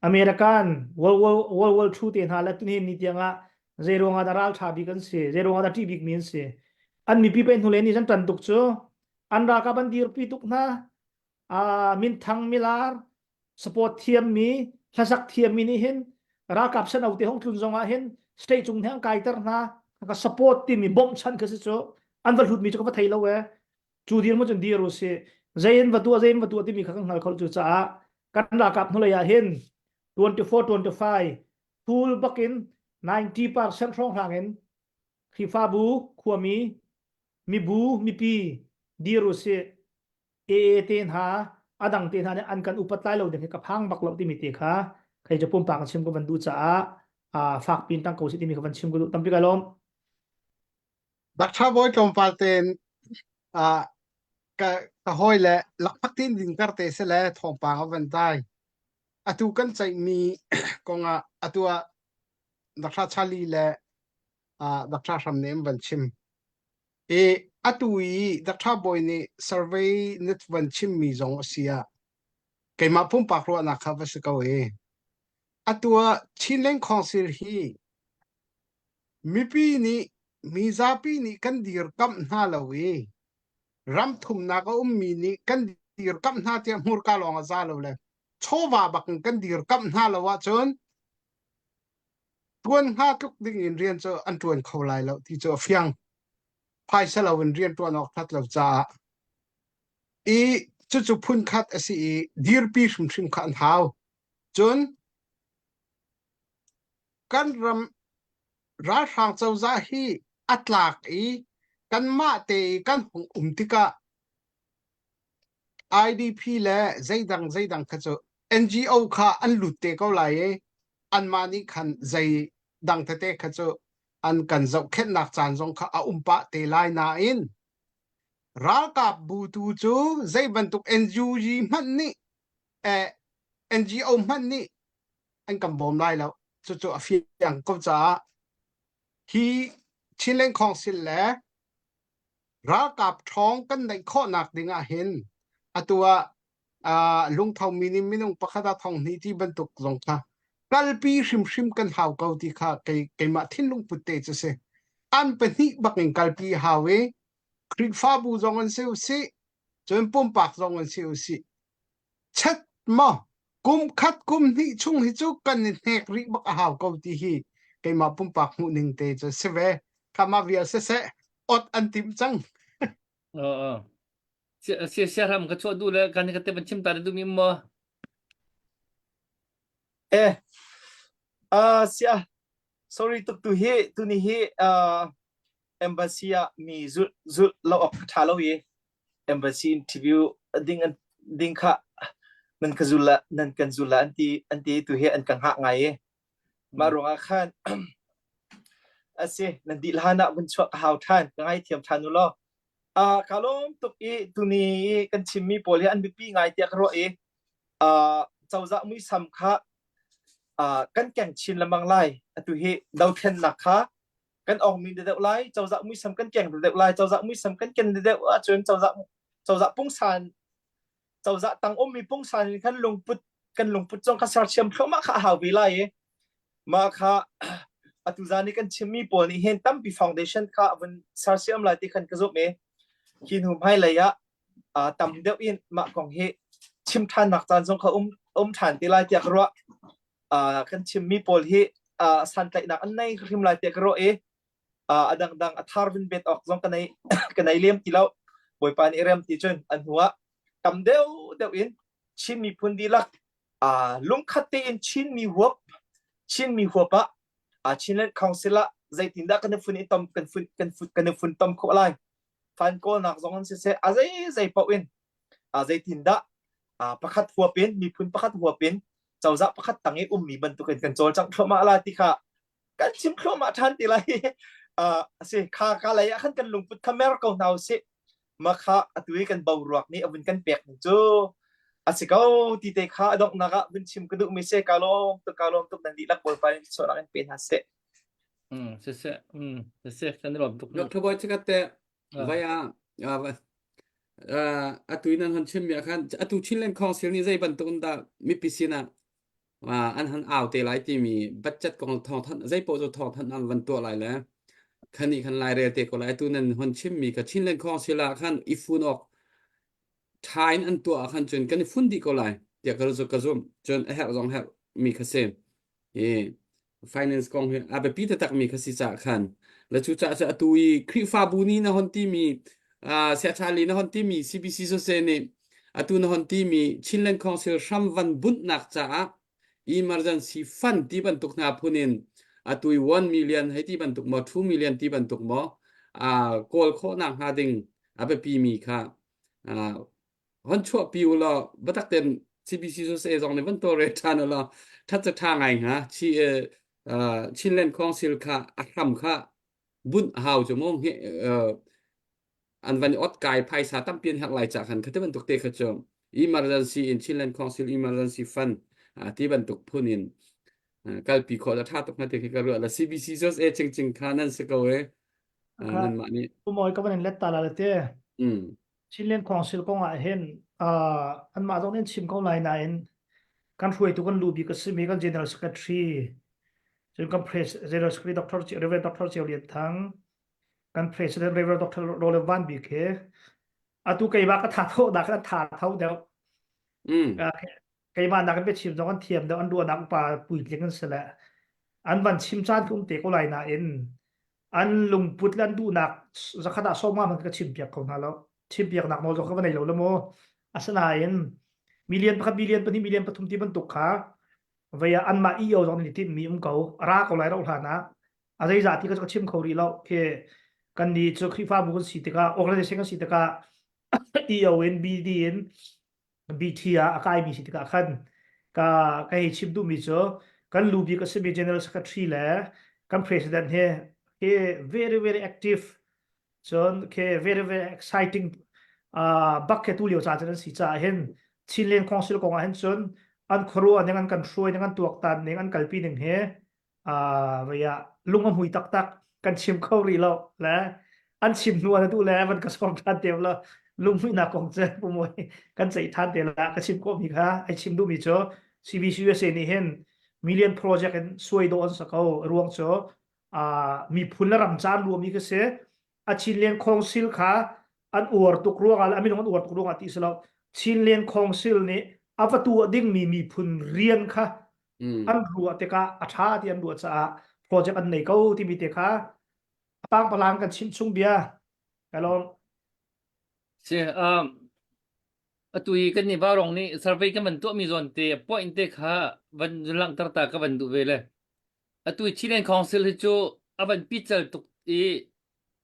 American World War II tin ha la tin ni tianga zero nga daral tha bi kan se zero nga da ti big mean se an mi pi pen hule ni jan tan tuk cho an ra ka ban dir pi tuk na min thang milar support thiam mi thasak thiam mi ni hin ra kap san au te hong tun zonga hin stay chung hang kai tar na ka support ti mi bom chan ka se cho an val hut mi cho ka thai lo we chu dir mo chen dir ro se zain vatu ti mi khang ngal khol chu cha kan ra kap no ya hin 24-25 full bakin 90% rong hangin khifa bu khuami mi bu mi pi diru se ten ha adang ten ha an kan upatlai lo de ka phang bak lo ti mi te kha khai jo pum pa kan sim ko ban du cha fak pin tang ko si ti mi ka ban sim ko tam pi ka lom Dakcha boy kom palten ka hoi le lak patin din karte se le thong pa van tai atu kan chai mi konga atua dakcha chali le dakcha sam nem van chim atui dakcha boy ni survey net van chim mi zong sia kai ma pum pa ro na kha va se ka we atua chinleng council hi mi pi ni mi za pi ni kan dir kam na lo we ram thum na ka mi ni kan dir kam na te mur ka long za lo le chowa bak kan dir kam na lo wa chon tuan ha tuk ding in rian cho an tuan kholai lo ti cho fiang phai sa lo in rian tuan ok that lo cha chu phun khat asi dir pi shim khan hau chon kan ram ra sang chau za hi atlak kan ma te kan hung tika IDP le zaidang kha cho NGO kha an lutte ko lai an mani khan zai dang te kha cho an kan zau khet nak chan jong kha a umpa te lai na in ral ka bu tu chu zai bantuk NGO ji man ni NGO man ni an kam bom lai lo chu a fiang ko cha hi chinleng council le ral kap thong kan dai kho nak dinga hin atua ลุงเท่ามินิมินงประคดาทองนี้ที่บรรทุกลงค่ะกัลปีชิมกันหาวเกาที่ค่ะไกมาทิ้นลุงปุตเตจะเสอันเป็นที่บักเองกัลปีหาเวคริกฟ้าบูจงอันเซลซีจนปุ่มปากจงอันเซลซีชัดมากุมคัดกุมนี่ชุ่งฮิจุกันเนกริบักหาวเกาที่ฮีไกมาปุ่มปากมุนิงเตจะเสเวคำมาเวียเสอดอันติมจัง Siya ram ka chod dule kan ka te chim tar du mi mo. เสีย sorry ตุฮีตุนี่ฮีembassy มีจุดเราออกทาเราembassy interview ดิ้งค่ะนั่นกันจุละอันที่ตุฮีอันกังหักไงมารงอาคารเสียนั่นดิลานะมันช่วยหาวท่านไงเทียมทานุลคาลมตุกตุนี่กันชิมมีโพลีอันบิปีไงเตียกรอเจ้าจะมุยสัมค่ะกันแก่งชินละมังไลตุฮีดาวเทนนักค่ะกันออกมีเดวไลเจ้าจะมุยสัมกันแก่งเดวไลเจ้าจะมุยสัมกันแก่งเดวจนเจ้าจะปุ่งสานเจ้าจะตั้งมีปุ่งสานกันลงปุดจงข้าสารเชื่อมเพราะมาข้าหาวิไลมาข้าตุจานี่กันชิมมีโพลีเห็นตั้มปีฟาวเดชั่นค่ะวันสารเชื่อมไลที่ขันกระจุกคิดหุ่มให้เลยตั้มเดียวอินมาของเฮชิมทานนักจานจงเขาฐานตีลายเตียกรัวกันชิมมีโพลีสันไตนักอันไหนคิมลายเตียกรัวดังอัธารวินเบตออกจงกันในเลี้ยมตีแล้วบอยปานเอเรมตีจนอันหัวตั้มเดียวอินชิมมีพุนดีลักลุงขัดตีอินชิมมีหัวปะชินเล่นคอนซิล่าใจตินดากันฟุนอินตอมกันฟุนตอมเขาอะไรฟันโกนักจงอันเสียอะไรใจปะวินใจตินดาประคัดหัวเป็นมีพุนประคัดหัวเป็นเจ้าจะประคัดตั้งให้มีบรรทุกกันโจรจังพลมาอะไรที่ค่ะกันชิมพลมาทันทีไรสิข้าอะไรขันกันลงพุทธเมรกเอาสิมาข้าตุยกันเบาหรักนี่เอาวินกันเปียกจูสิเขาที่เตะข้าดอกนักวินชิมกระดูกไม่เสียกาลมตุกนันดีลักบอลไปส่วนนั้นเป็นฮัสเซSiya kan ram tuk. Dr. Boy cakap via atu inan han chim ya kan atu chinlen council ni zai bantuk da mi pisina an han aw te lai ti mi budget kong thong than zai po zo thong than an van to lai la khani khan lai re te ko lai tu nan han chim mi ka chinlen council la khan ifun ok thain an to khan chun kan fun di ko lai ya ka zo chun her zong her mi ka sem finance kong abe pi tak mi ka si cha khan la chu cha atui khri fa bu ni na hon ti mi sia chali na hon ti mi CBC so se ne atu na hon ti mi chinlen council sham van bun nak cha emergency fund ti ban tuk na phunin atui 1 million hai ti ban tuk mo 2 million ti ban tuk mo kol kho na ha ding abe pi mi kha hon chua pi lo batak ten CBC so se jong ne ban to re chan lo that cha tha ngai ha chi chinlen council kha akram kha bun hau cho mong he an van ot kai phai sa tam pin hak lai cha khan khate ban tuk te kha chom emergency in chinlen council emergency fund ti ban tuk phunin kal pi kho da tha tok na te ka ro la CBC jos e ching kha nan se ko e nan ma ni Moi ka ban let ta la te Chilean council ko nga hen an ma dong nen chim ko lai na en kan hui tu kan lu bi ka simi kan general secretary jun kan general secretary Reverend Dr. Lian Thang kan president Reverend Dr. Roland Van bi ke atu kai ba ka tha tho da ka tha thau deu kai ma na kan pe chim dong kan thiam deu an du na pa pui tleng kan sela an van chim chan kum te ko lai na en an lung put lan du nak zakhada so ma man ka chim piak ko na lo chim piak nak mo zo ka banai lo lo mo asana en million pa billion pa ni million pa thum ti ban tuk kha vaya an ma i yo jong ni tin mi ko ra ko lai ro thana azai za ti ka chim khori lo ke kan ni chu khri fa bu si te ka organization ka si te ka i yo en bd en bt akai mi si te ka khan ka kai chim du mi cho kan lu bi ka se general secretary la kan president he very very active chon ke very very exciting bucket tu liu cha chen si cha hen Chilean council ko nga hen chon an khoro an ngan kan shroi ngan tuak tan ngan kalpi ning he vaya lungam hui tak kan chim khori lo la an chim nu an tu la man ka som ta te lo ลุงไม่นักของเจ้าปุ่มวยกันใส่ทันเดละก็ชิมก็มีค่ะไอชิมดูมีโจ CBCUSA นี่เห็นmillion project กันสวยโดนสักเอารวงโจมีพุนละรำจานรวมมีก็เสียอาชินเลียนคองซิลค่ะอันอวดตุกรวงอะไรไม่รู้อันอวดตุกรวงอ่ะที่สลับชินเลียนคองซิลนี่อาวัตัวดิ่งมีพุนเรียนค่ะ อันรัวเตka อาชาที่อันรัวจะโปรเจกต์อันไหนก็ที่มีเตka ตั้งพลังกันชิมชุ่มเบียกันลอง เสียตุยกันนี่ว่ารองนี่ survey กันมันตัวมีส่วนเตะ point เตะค่ะวันหลังตระตากันวันดูเวเลยตุยชิเลนคอนซิลให้โจวันพิจารตุก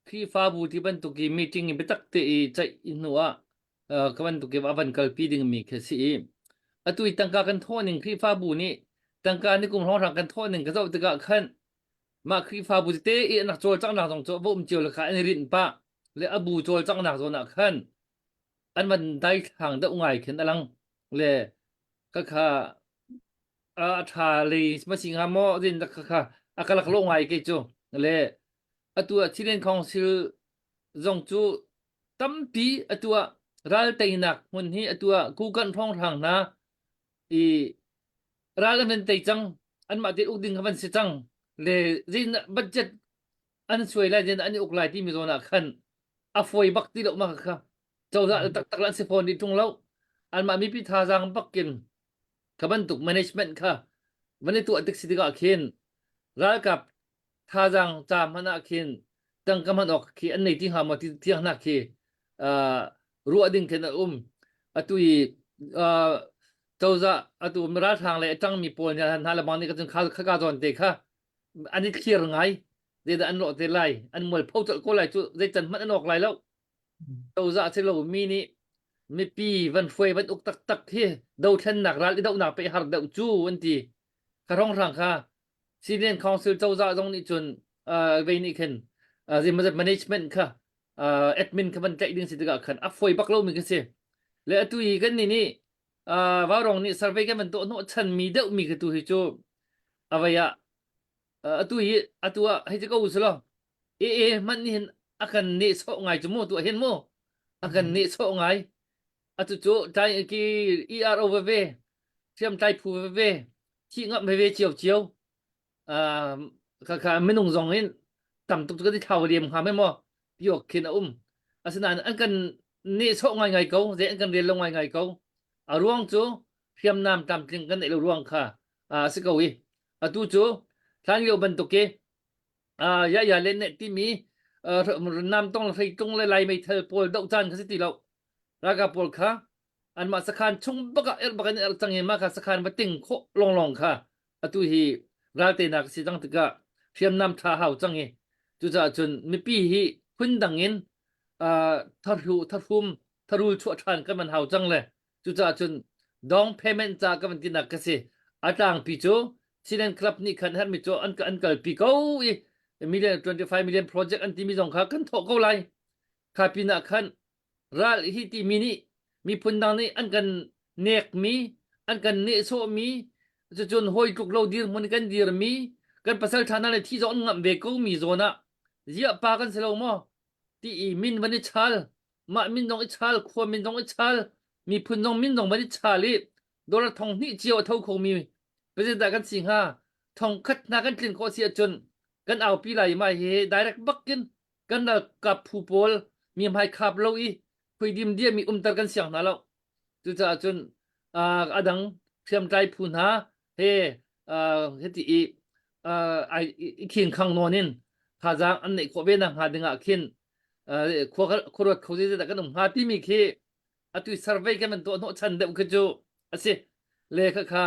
ที่ฟ้าบูที่บันตุกีมีติ้งไปตักเตะใจอินหัวกันวันตุกีวันกัลปีดิ่งมีแค่สิตุยตั้งการกันโทษหนึ่งที่ฟ้าบูนี่ตั้งการนี่กลุ่มร้องทางกันโทษหนึ่งก็จะตะกะขันมาที่ฟ้าบูเตะนักโจรจังหนักสองโจบุ้มเจียวเลยค่ะอันรินปะและอบูโจรจังหนักโจนักขันอันมันได้ทางได้ง่ายขึ้นอลังเลยก็ค่ะชาลีมาสิงหาโมดินค่ะกลักลงง่ายกี่จูเลยตัวที่เล่นของซิลจงจูตั้มปีตัวรัลเตยนักมันนี้ตัวกูกันท่องทางนะรัลเป็นเตยจังอันมาเตอุดิงกันสิจังเลยจินบัดเจ็ตอันสวยเลยจินอันนี้อุกไลที่มีโซนักขันฟอยบักที่เรามาค่ะเจ้าจะตักลันสิฟอนดีตรงแล้วอันมามีพิธาจังบักกินกับบันตุก management ค่ะวันนี้ตัวติกสิติกาเคนรัลกับทาจังจามมันอาเคนตั้งกำมันออกคีอันไหนที่หามาที่หนักคีรัวดิ่งเคนตุยเจ้าจะตุมราทางเลยจังมีปนยันฮาลบานนี่ก็จึงข้าจอนเตะค่ะอันนี้เคลียร์ไงเดี๋ยวอันโลเตไลอันมวยพาวจะก็ไลจุดได้จันมันอันออกไลแล้วเจ้าจะเชลมีนี่มีปีวันเฟยวันอุกตักที่ดาวเทนหนักรัลดาวหนักไปหาดาวจูวันที่ข้าร้องทางค่ะซีเนียนคอนซิลเจ้าจะตรงนี้จนเวนิเคนที่มันจะ management ค่ะadmin ค่ะมันใจดึงสิทธิ์กันขันฟอยบักโลมีกันเสียและตุยกันนี่ว่ารองนี่ survey กันมันตัวโน้ฉันมีเดามีกันตัวที่โจเอาไว้ตัวให้จะก็อุสละมันนี่เห็นakan ni so ngai jumu tu hen mo akan ni so ngai atu chu tai ki EROVV siam tai phu VV chi ngap VV chiao chiao kha menung zong hin tam tuk ka ti thau liam ha me mo piok khin asnan akan ni so ngai ko je akan ri long ngai ko ruang chu siam nam tam tling kan lo ruang kha sikawi atu chu thang yo ban tu ke ya len ne ti miนำต้องใส่ตรงไล่ไม่เธอปวดดอกจันเขาสิติเรารากาปวดค่ะอันมาสักการชงบักบักนี่จังเห็นมาค่ะสักการมาติ่งโคลงค่ะตุฮีราเตนักสิจังตะกะเทียมนำท่าเฮาจังเฮจุจ่าจนมีปีฮีพุ่นดังเงินทารุมทารุชั่วทานกันมันเฮาจังเลยจุจ่าจนดองเพย์เมนต์จากกันมันตินักกสิอาจารย์ปีโจสิเล่นคลับนี่ขันหันมิโจอันกัลปีเก้าmillion 25 million project อันที่มีสองขากันถกเข้าไลคาปินักขันรัลฮิติมินิมีพุนดังนี้อันกันเนกมีอันกันเนโซมีจะจนหอยทุกเราดีมันกันดีมีกันภาษาฐานะที่จะงับเบกูมีโซนะเยอะปากันเสลมอที่มินวันนี้ชัลมามินดองอิชัลขวมินดองอิชัลมีพุนดองมินดองวันนี้ชัลลีโดนทองนี่เจียวเท่าคงมีเป็นแต่กันสิงหาทองคัดนากันกลิ่นโคเสียจนกันเอาปีไหลมาเฮdirect บักกินกันกับผู้ปอลมีไม้ขับเราคุยดิมเดียมีตะกันเสียงนะเราจุดจนอดังเชื่อมใจพูนหาเฮที่ไอขิงขังนอนินข้าจางอันไหนขวเวนังหาดึงขินขวรถเขาจะแต่กันหาที่มีเคตุย survey กันมันตัวโนชันเด็กคือจูสิเลขค่ะ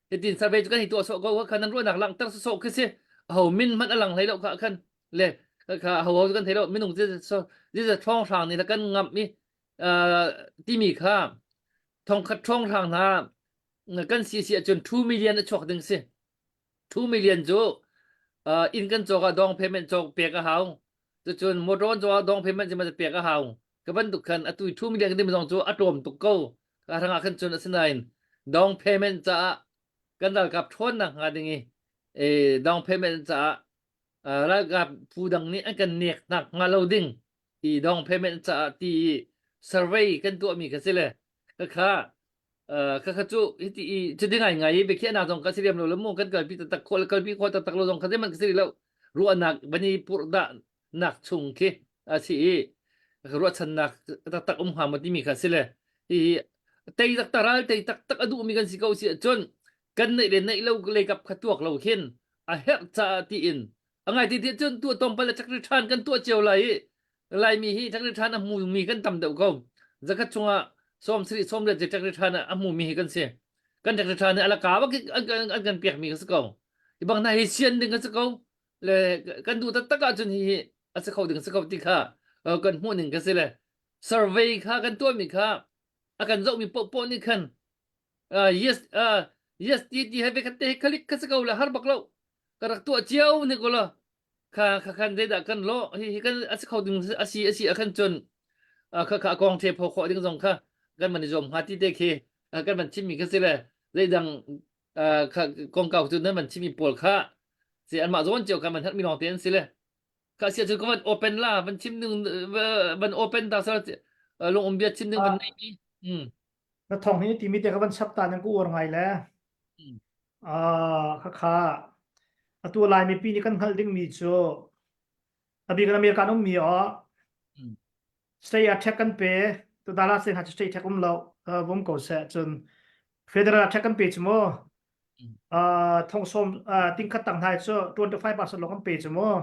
เฮติน survey กันให้ตัวโซก็ว่าคันนั้นรู้หนักหลังตั้งโซคือสิมินมันอลังให้เราค่ะกันเลยค่ะเขากันให้เราไม่ต้องจะช่องทางนี่แล้วกันงับมีที่มีค่าทองคัดช่องทางนะกันเสียจน2 million ชกดึงสิ2 million จูอินกันจอกดองเพย์เมนต์จอกเปียกหาวจะจนโมดอนจอกดองเพย์เมนต์จะมาจะเปียกหาวกับบันทุกคันตุย2 million กันที่มันจองจูอัตรมตุกเก้าทางอาคันจนอสินายดองเพย์เมนต์จะกันดัลกับทนนะงานนี้ดองเพย์เมนต์จะแล้วกับผู้ดังนี้อันกันเนียกหนักงาเราดิ้งดองเพย์เมนต์จะที่ survey กันตัวมีกันสิเลยก็ค่ะก็จุที่จะได้ไงไปเขียนหน้าตรงกันสิเรียมเราแล้วมุ่งกันเกิดพี่ตะโกนเกิดพี่คนตะโกนตรงกันได้มันก็สิแล้วรู้นักบันนี้ปุรดานักชุงเคสิรู้ชันนักตักหามันที่มีกันสิเลยที่แต่ตักตาราแต่ตักอดูมีกันสิเขาสิจนกันในเรื่องในเราเลยกับขัดตัวเราเห็นเฮกจะที่อินไงที่จนตัวตรงไปแล้วจักรชานกันตัวเจียวไหลมีฮีจักรชานมูมีกันตำเดียวกันจะกัดชงส้มสิริส้มเดือดจักรชานมูมีกันเสียกันจักรชานอะไรกาวอันกันเปียกมีกันสักคนบางนายเชียนดึงกันสักคนเลยกันดูตักจนฮีสักคนดึงสักคนที่ข้ากันหัวหนึ่งกันเสียเลย survey ข้ากันตัวมีข้ากันจะมีโปนี่กันyes yes ที่ให้ไปกันเตะคลิกกันสักคนละฮาร์บักเรากระตัวเจียวนี่ก็ละข้ากันได้กันโลฮีกันสักคนดึงอากันจนข้ากองเทปพอดึงส่งข้ากันมันจมหาที่เด็กกันมันชิมีกันสิเลยได้ดังข้ากองเก่าจนนั้นมันชิมีปวดข้าเสียอันมาโดนเจียวกันมันทัดมีนองเตียนสิเลยข้าเสียจนก็มันโอเปนล่ามันชิมหนึ่งมันโอเปนตาสลัดลงอมเบียชิมหนึ่งมันไม่มีแล้วทองนี้ตีมีแต่กับมันชับตายังกูว่าไงแล้วค่ะตัวลายมีปีนี้กันขัดดิ้งมีโจอเมริกันมีอ๋อ stay attack กันไปตัวดาราเซนหัด stay attack เราผมก็เสียจน federal attack กันไปจมั้งทองส้มติ้งขัดต่างไทยโจ25%ลงกันไปจมั้ง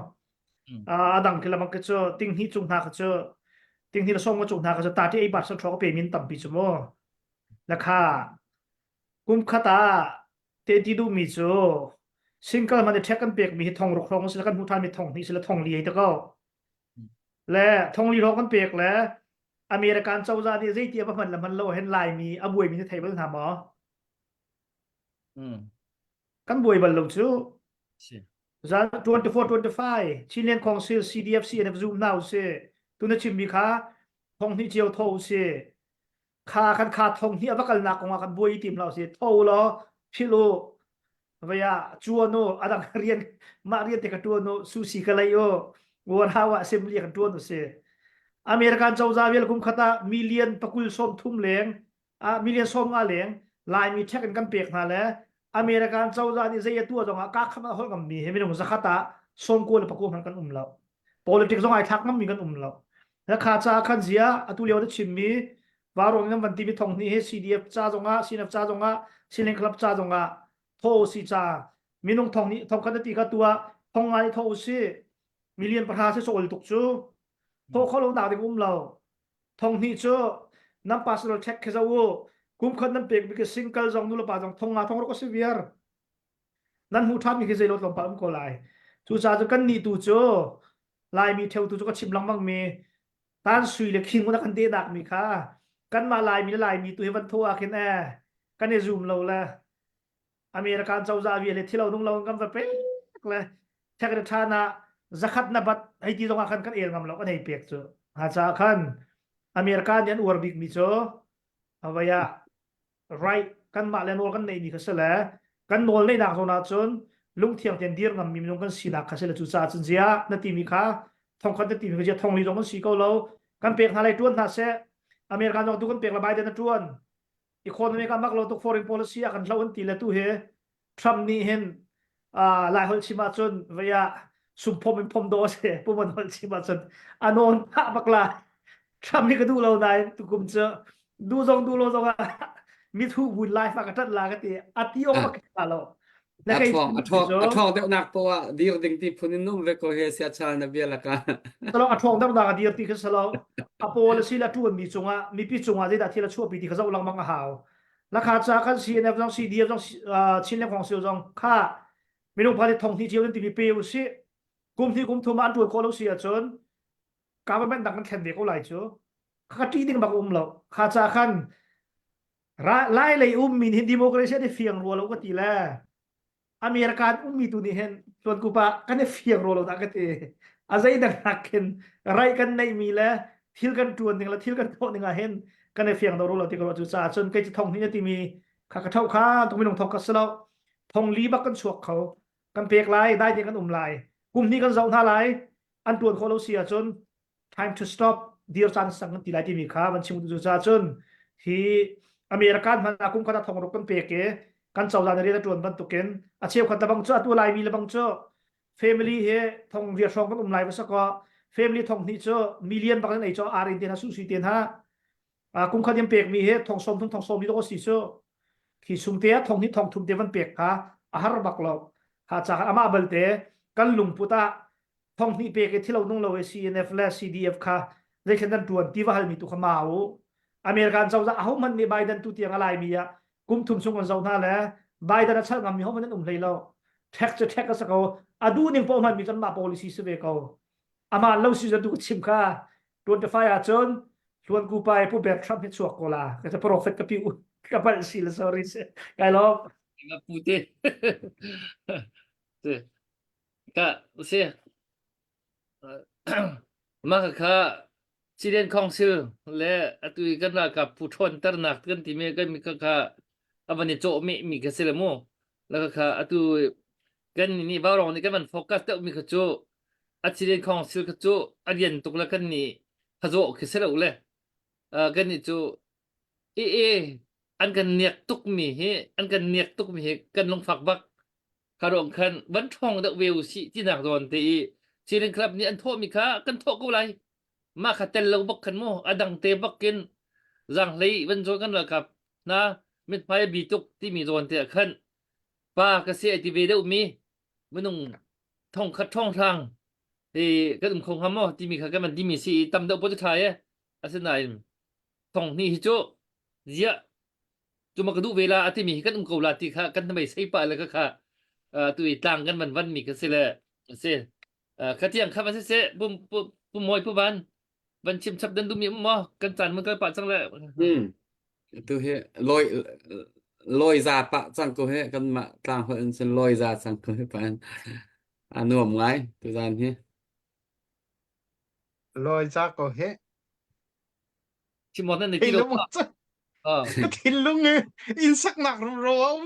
ดังที่เรามันก็โจติ้งที่จุงหาก็โจติ้งที่เราส่งก็จุงหาก็โจตาที่8%ทองก็ไปมินต่ำไปจมั้งแล้วค่ะกุมขัดเตติดูมีโจซิงเกิลมันจะแท็กกันเปียกมีทองรกทองสิแล้วกันผู้ทานมีทองนี่สิแล้วทองลีตะก็และทองลีรกกันเปียกและอเมริกันเจ้าจาดีใจเตียบมันละมันโลเห็นลายมีอบวยมีในไทยบ้างถามหมอกันบวยบรรลุจูจาน24-25ชิลีนคองซิล CDF CNF Zoom now เสตุนชิมมีค่าทองที่เจียวโทเสค่ากันขาดทองที่อวกาศหนักของกันบวยทีมเราเสโทล้อพิโลvaya chuano adang rian ma rian te katuano susi kalayo warhawa assembly katuano se american chawzavel kum khata million pakul som thum leng million som nga leng lai mi thek kan pek na le american chawza ni zai tu zonga ka khama hol ngam mi hemi nong zakhata som ko le pakum han kan umlaw politics zong ai thak ngam mi kan umlaw la kha cha khan zia atu lew de chimmi warong ngam ban tv thong ni he cdf cha zonga sinap cha zonga siling club cha zongaโทสิจ้ามีน้องทองนี้ทองกันตีกับตัวทองไงโทสิมีเรียนประธานที่โซลตุกจูโทเขาลงดาวในกลุ่มเราทองนี้จูน้ำปลาสโลเช็คแค่จะวูกลุ่มคนนั้นเปลี่ยนไปกับซิงเกิลจงนุลปาจงทองงาทองรกสิเวียร์นั้นหูทัดมีแค่ใจลดลงไปก็ไล่จูจ้าจะกันนี่ตูจูไล่มีเทวตูจูก็ชิมลังมังมีตานสุยเล็กขิงมันกันเตะดักมีค่ะกันมาไล่มีตัวให้มันทั่วขึ้นแน่กันในซูมเราละอเมริกันเจ้าจ้าวิเลที่เรานุ่งเรากำลังเป็นเลยแท็กเดชานะจักรนับให้ที่ตรงกันกันเองกำลังก็ให้เปียกจูหาจากขันอเมริกันยันอวดบิ๊กมิจูเอาไว้อะไรกันมาเลนโอกันในนี่ก็เสร็จแล้วกันโนลในหนักโซนาจนลุงเทียงเทียนดีร์งมีนุ่งกันสีนักก็เสร็จจูจ้าจนเสียนาทีมีค่าทองคันนาทีมีก็จะทองลีตรงกันสีเกาเรากันเปียกอะไรต้วนท่าเสอเมริกันจงตุกันเปียกระบายเดินต้วนอีกคนนึงก็มักเราตุก foreign policy กันเราอันตีละตู้เฮทรัมป์นี่เห็นหลายคนชิมาจนวิยาสุมพมเป็นพมโดเสผู้มันคนชิมาจนอานนท์พระบักลาทรัมป์นี่ก็ดูเราได้ตุกุมเจอดูเราจงมีทุกบุญไลฟ์มากันทัดลากันตีอัติองมากันเราแล้วก็อัทองเด็กนักตัวดีร์ดิ้งที่พูนินุ่มเวกเฮเซียชาลนเบียละกันตลอดอัทองดังดังดีร์ที่เขาสลาวอโปลสิละทุนมีจงมีพิจงอะไรที่เราชั่วปีที่เขาจะอุลังมังหาวราคาจากกันซีเอฟจงซีดีเอฟจงชิ้นเล็กของเซลจงค่าไม่ต้องพาไปท่องที่เที่ยวนั่นที่มีเปรี้ยวสิกลุ่มที่กลุ่มทุนมันตัวคนเราเสียจนการเป็นดังกันแข่งเด็กเขาไหลจูข้าที่ดิ้งบักเราข้าจากกันไล่เลยมีเห็นดิโมคราซีได้เฟียงรัวเราก็ตีแล้วอเมริกันมีตัวนี้เห็นส่วนกูปะกันได้เฟียงรัวเราตั้งกันเองอะไรดังนักเห็นไรกันในมีแล้วทิลกันตัวหนึ่งแล้วทิลกันโตหนึ่งเห็นกันในเฟียงเราที่เราจุดจ่าจนใกล้จะท่องที่จะมีข้าเท่าข้าต้องไม่ลงท่องกันซะแล้วท่องลีบักกันสวกเขากันเปียกลายได้เดียกันลายกลุ่มนี้กันเจ้าท่าลายอันตัวคนเราเสียจน time to stop ดีร์จันสังติไลที่มีค่าวันชิมดูจ้าจนที่อเมริกันมันอากุมขัดทองรบกันเปกเกกันเจ้าจานเรียนตรวนบันตุเกนอาเชียขัดตะบังจ้าตัวลายมีละบังจ้า family เฮทองเรียชองกันลายภาษาก็ family ทองนี่จ้ามิลเลียนบางนั้นไอจ้าอารินเดียนสุสีเตียนฮะกุมขัดยังเปกมีเฮทองสมทองสมนี่ก็สิจ้าที่สุมเตียทองนี่ทองทุมเตียวันเปกฮะอาหารบักเราหาจากอามาเบลเตกันลุงพุตาทองนี่เปกที่เรานุ่งเราCNF และ CDF ค่ะได้แค่นั้นตรวนที่ว่าให้มีตุขมาโออเมริกันเจ้าจะเอามันมีไบเดนตุเตียงอะไรมีอะกุมทุนชงกันเจ้าหน้าแล้วไบเดนชักงามีเขามันนั่นเลยเราแท็กจะแท็กก็สักเอาอดูนี่พอมันมีจนมา policy เสวเขาอามาเราสิจะดูชิมค่ะตรวนจะไฟอาจนชวนกูไปผู้แบบทรัมป์ให้สวกกลาก็จะ profit กับพี่กับบัลซีละ sorry ไกลลบ กับปูตินก็เสียมาค่ะซีเรียนคองซิลและตุยกันกับผู้ชนตระหนักกันที่มีกันมีค่ะวันนี้โจมีกันเสลโมแล้วก็ค่ะตุยกันนี่บ้ารองนี่กันมันโฟกัสแต่มีกระโจซีเรียนคองซิลกระโจอันยันตุกละกันนี่กระโจคือเสลอุเลยกันนี่โจเออันกันเนียกตุกมีเฮอันกันเนียกตุกมีเฮกันลงฝักบักคารองคันวันทองเดเวลสิที่นักโดนตีซีเรียนครับนี่อันโทมีค่ะกันโทกูไรมาขัดเตลเราบักขันโมอดังเตบักกินจังเลยวันโจกันละครับนะมิตรพายบีตุกที่มีโดนเตะขันป้ากระเสียที่เวเดมีมันนุ่งท่องคัดท่องทางที่ก็ตุ้มคงคำโมที่มีค่ะกันมันที่มีสีตำเดาปุถุไทยอาศัยไหนท่องนี่ฮิโจเยอะจุมากระดูเวลาที่มีกันตุ้มกูลาที่ค่ะกันทำไมใส่ปะเลยก็ค่ะตัวต่างกันมันวันมีกันเสียเลยเสียขัดยังครับมันเสียปุ่มมวยผู้บันวันชิมชับดันดูมีมั้งกันจันมันก็ปะจังเลย ตัวเฮลอยซาปะจังตัวเฮกันมาต่างคนฉันลอยซาจังตัวเฮปานอันนู้นไงตัวจานเฮ ลอยจากก็เฮ ชิมอนนั่นใน ไอ้ ที่เรา ลุงจะ อ่า ทินลุงเงอินสักหนักร้อน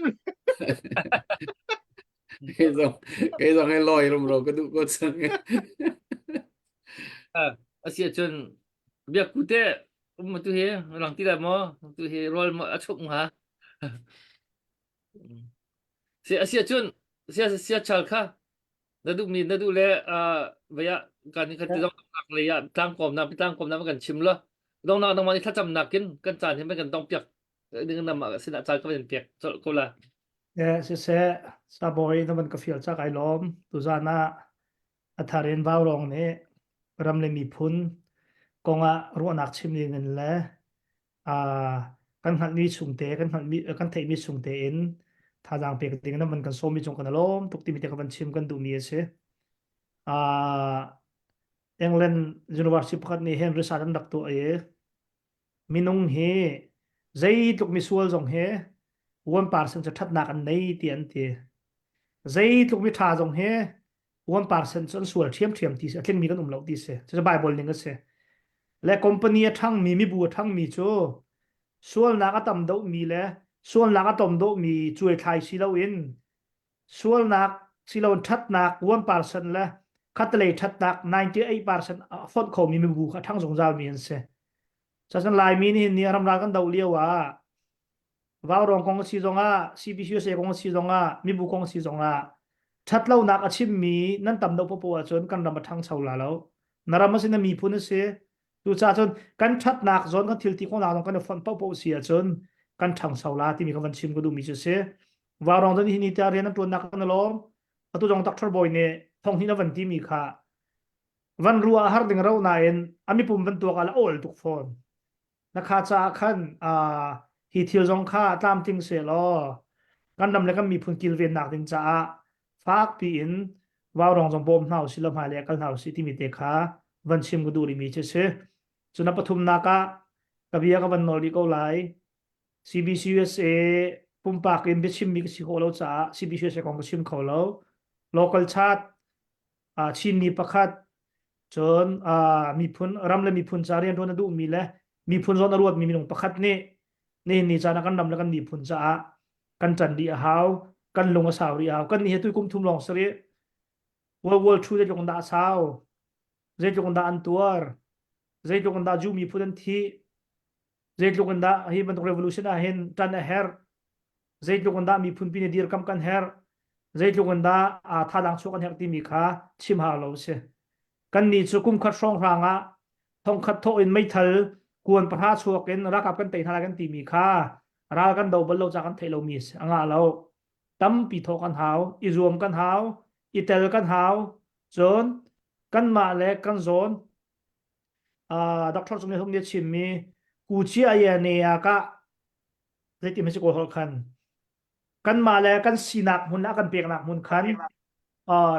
cái dòng hay lòi lồng rồi cái đu con sân อาเซียจนเบียกกูเตะมันตัวเฮหลังที่ละมอตัวเฮรอลมาชกมาเสียอาเซียจนเสียชัลค่ะนั่นดูแลเวียการนี้เขาจะต้องหนักเลยอ่ะตั้งกลมน้ำไปตั้งกลมน้ำกันชิมละต้องนอนต้องมาถ้าจำหนักกินกันจานที่ไม่กันต้องเปียกดึงน้ำมาสินะจานก็เป็นเปียกก็ละ se saboi na man ka fial cha kai lom tu zana atharen baw rong ne ram le mi phun konga ro nak chim ni ngen le a kan han mi chung te kan thei mi chung te in tha jang pe ding na man kan so mi chung kan lom tuk ti mi te kan chim kan du mi se a England University pakhat ni Henry Sadan dak tu ai minung he zai tuk mi sual jong he 1% จะทัดนักอันนี้เตียนตีใจลูกมิทาจงเฮ1% จนส่วนเทียมตีเสียเข่งมีกันเราตีเสียจะบายบอลลิงก็เสียและคอมพานีทั้งมีบัวทั้งมีโจส่วนนักตั้มโดมีและส่วนนักตั้มโดมีช่วยไทยสิเราอินส่วนนักสิเราทัดนัก1%และคัตเลยทัดนัก98%ฟอนเขามีบัวทั้งสองเจ้ามีอันเสียจะสันลายมีนี่รำรากันดาวเลี้ยวว่าว่ารองกองสีจงอ่ะ CBCS กองสีจงอ่ะมีบุกองสีจงอ่ะชัดเล่านักอาชีพมีนั่นตำดาวปะจนกันรำมาทั้งชาวลาแล้วนารำมาสินะมีพูนเสียดูจ้าจนกันชัดนักจนกันทิลที่ของเราต้องกันฟันเป้าเสียจนกันทั้งชาวลาที่มีคำวันชิมก็ดูมีเสียว่ารองตอนนี้นี่จะเรียนนั่นตัวนักนั่นล้อมตัวจงตักทรบอยเนี่ยท้องที่นั่นวันที่มีค่ะวันรัวหาร์ดิงเรานายอามีปุ่มเป็นตัวกันแล้วโอ้ยทุกคนนักข่าวจะขันฮีเทียวจงค่าตามจริงเสียล้อกันดำแล้วก็มีพื้นกิลเวียนหนักจริงจ้าฟากปีนว่ารองจงบอมเฮาสิลมหายแล้วกันเฮาสิที่มีเตค่าวันชิมก็ดูริมีเชษจนปทุมนากะกับเบียกับวันนอริโกไล CBCUSA ปุ่มปากอินเบชิมมีกสิโคเราจ้า CBCUSA ของกชิมเขาเรา local chat ชินนีประคัดจนมีพื้นรำและมีพื้นจารียนโดนดูมีและมีพื้นจนอรวดมีหนุ่มประคัดนี่จานักันดำแล้วกันมีพุ่นจ้ากันจันดีอาหาวกันลงอาสาวรีอาหาวกันนี่เหตุกุมทุ่มลองสรีวัวชูเจจงดาสาวเจจงดาอันตัว zai tu kan da ju mi phudan thi zai tu kan da hi ban revolution a hen tan a her zai tu kan da mi phun pin dir kam kan her zai tu kan da a tha dang chu kan her ti mi kha chim ha lo se kan ni chu kum khat song ranga thong khat tho in mai thal kuan pra chuak in ra kap kan tei thala kan ti mi kha ra kan do bal lo cha kan thei lo mi se anga lo tam pi tho kan hau i zuam kan hau i tel kan hau chon kan ma le kan zon doctor chung hom ne chim mi ku chi a ya ne ya ka zai ti me ko hol khan kan ma le kan sinak mun na kan pek nak mun khan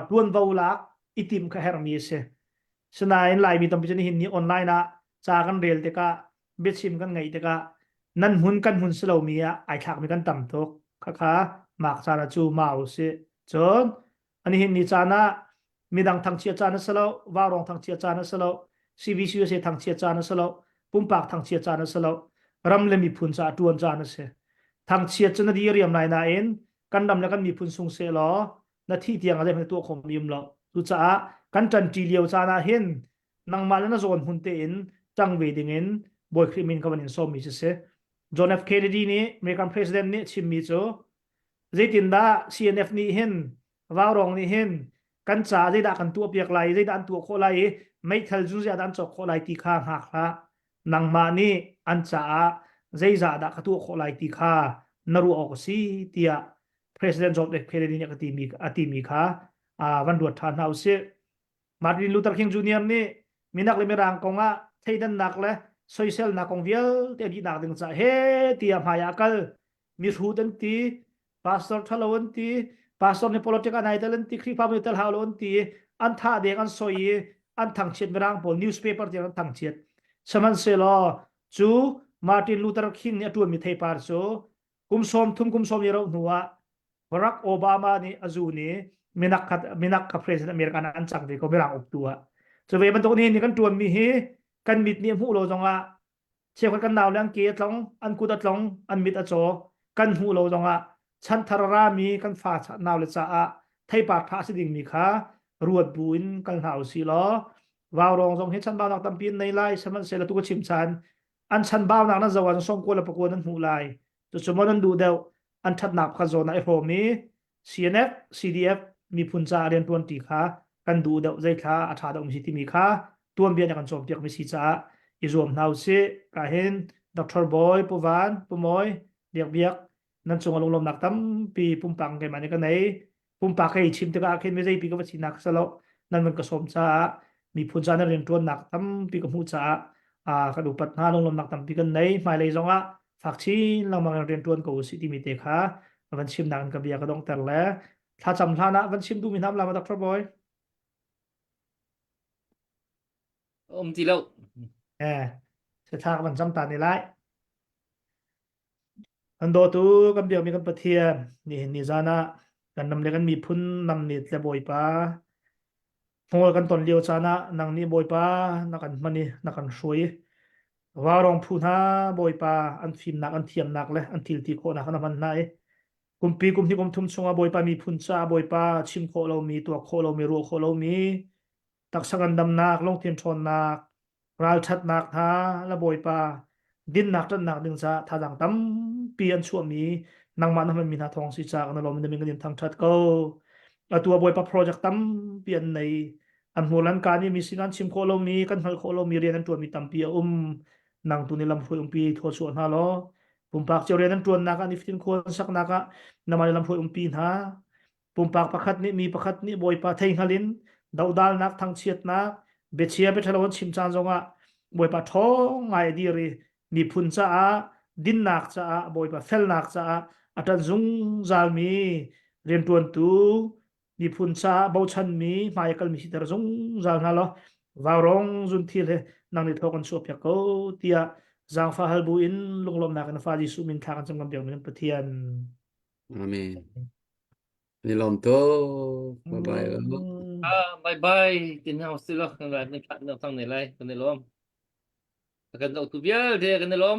tuan vau lak itim ka her mi se sinain lai mi tam pi hin ni online na cha kan rel te ka bet sim kan ngai te ka nan hun kan hun selo mi a ai thak mi kan tam tok kha kha mak cha na chu mau se chon ani hin ni cha na midang thang chia cha na selo wa rong thang chia cha na selo cbc se thang chia cha na selo pumpak thang chia cha na selo ram le mi phun cha tuan cha na se thang chia cha na di riam lai na en kan dam la kan mi phun sung se lo na thi tiang a le tu khom yum lo tu cha kan tran ti liao cha na hin nang ma na zon hun te in chang ve ding in boy krimin ka in so mi se John F Kennedy ni American president ni chim mi cho zaitin da CNF ni hin wa rong ni hin kan cha zai da kan tu piak lai zai dan tu kho lai mai thal ju ja dan chok kho lai ti kha ha kha nang ma ni an cha zai za da ka tu kho lai ti kha naru ok si tia president John F Kennedy ni ka ti mi kha van duat than hau se Martin Luther King Jr ni minak le merang konga theidan nak le social na kong vial te di nak ding cha he tia phaya kal mi thu den ti pastor thalon ti pastor ni politica nai talen ti khri pa mi tel halon ti an tha deng an soi an thang chet merang pol newspaper ti an thang chet saman se lo chu Martin Luther King ni atu mi thei par so kum som yero nuwa Barack Obama ni azu ni minak ka president America na an chang de ko berang up tua so ve ban to ni kan tuan mi hi kan mit ni hu lo zonga che kan naw lang ke tlong an ku da tlong an mit a cho kan hu lo zonga chan tharara mi kan fa naw le cha a thai pa tha si ding mi kha ruat buin kan hau si lo waw rong zong he chan ba nak tam pin nei lai saman se la tu ko chim chan an chan ba nak na zawan song ko la pakon an hu lai to chumon an du deu an that nak kha zona e ho mi CNF CDF mi phun cha rian tuan ti kha kan du deu zai kha a tha dong si ti mi kha tuam bia kan chom tiak mi si cha i zoom nau se ka hen Dr Boy Puvan Pumoy biak biak nan chung along lom nak tam pi pumpang ke mani ka nei pumpak kai chim te ka khen me zai pi ka chi nak salo nan man ka som cha mi phun cha na rian tuan nak tam pi ka mu cha ka du pat na long lom nak tam pi kan nei mai lei zonga phak chi lang mang rian tuan ko si ti mi te kha van chim nan ka bia ka dong tar le tha cham tha na van chim du mi nam la ma Dr Boy ti lâu sẽ thạc bằng trăm tàn này lại anh đồ tu cầm điều mi cầm bát thiên ni ra naกันนำเลยกันมีพุ่นนำนี่จะบ่อยป้าหัวกันตอนเลี้ยวชานะนังนี่บ่อยป้านักกันมันนี่นักกันช่วยว่ารองพูนะบ่อยป้าอันฟิล์มนักอันเทียมนักเลยอันทิลที่โคนักนักมันไหนกุมปีกุมที่กุมทุ่มชงบ่อยป้ามีพุ่นชาบ่อยป้าชิมโคเรามีตัวโคเรามีรัวโคเรามีตักสักันดำนักลงเทียมชนนักราวชัดนักฮะละบ่อยป้าดินนักจนนักดึงซะท่าดังตั้มเปลี่ยนช่วงนี้นางมันมันมีนาทองสีจากนั่นเรามันจะมีเงินทางชัดก็ตัวบอยปะโปรเจกต์ตั้มเปลี่ยนในอันหัวลันการนี่มีสิ่งนั้นชิมโคโลมีกันหัลโคโลมีเรียนนั้นตัวมีตั้มเปียนางตัวนี้ลำพูดปีทวส่วนฮะล้อปุ่มปากเจ้าเรียนนั้นตัวนักอันนี้ฟินคนสักนักะนำมาลำพูดปีฮะปุ่มปากประคัดนี่มีประคัดนี่บอยปะเทงฮัลินดาวดาลนักทางเชียดนักเบเชียเบทลวันชิมจานจงะบอยปะท้องไงดีรีมีพุนจ้าดินนักจ้าบอยปะเฟลนักจ้าอาจารย์ซุงจาลมีเรียนตัวตูมีพุนชาบ่ชันมีหมายกัลมีสิตรซุงจาลนั่นหรอวาวรองจุนทีเลยนั่งในท้องกันสวบยากูเตียจางฟ้าฮัลบุอินลงลมนักกันฟ้าดิสุมินทากันจงกำเดียวมันปะเทียนอาเมนนี่ลมโตบายบายbye bye tin hau silo kan ga ni khat no tang nei lai kan nei lom kan dau tu bial de kan nei lom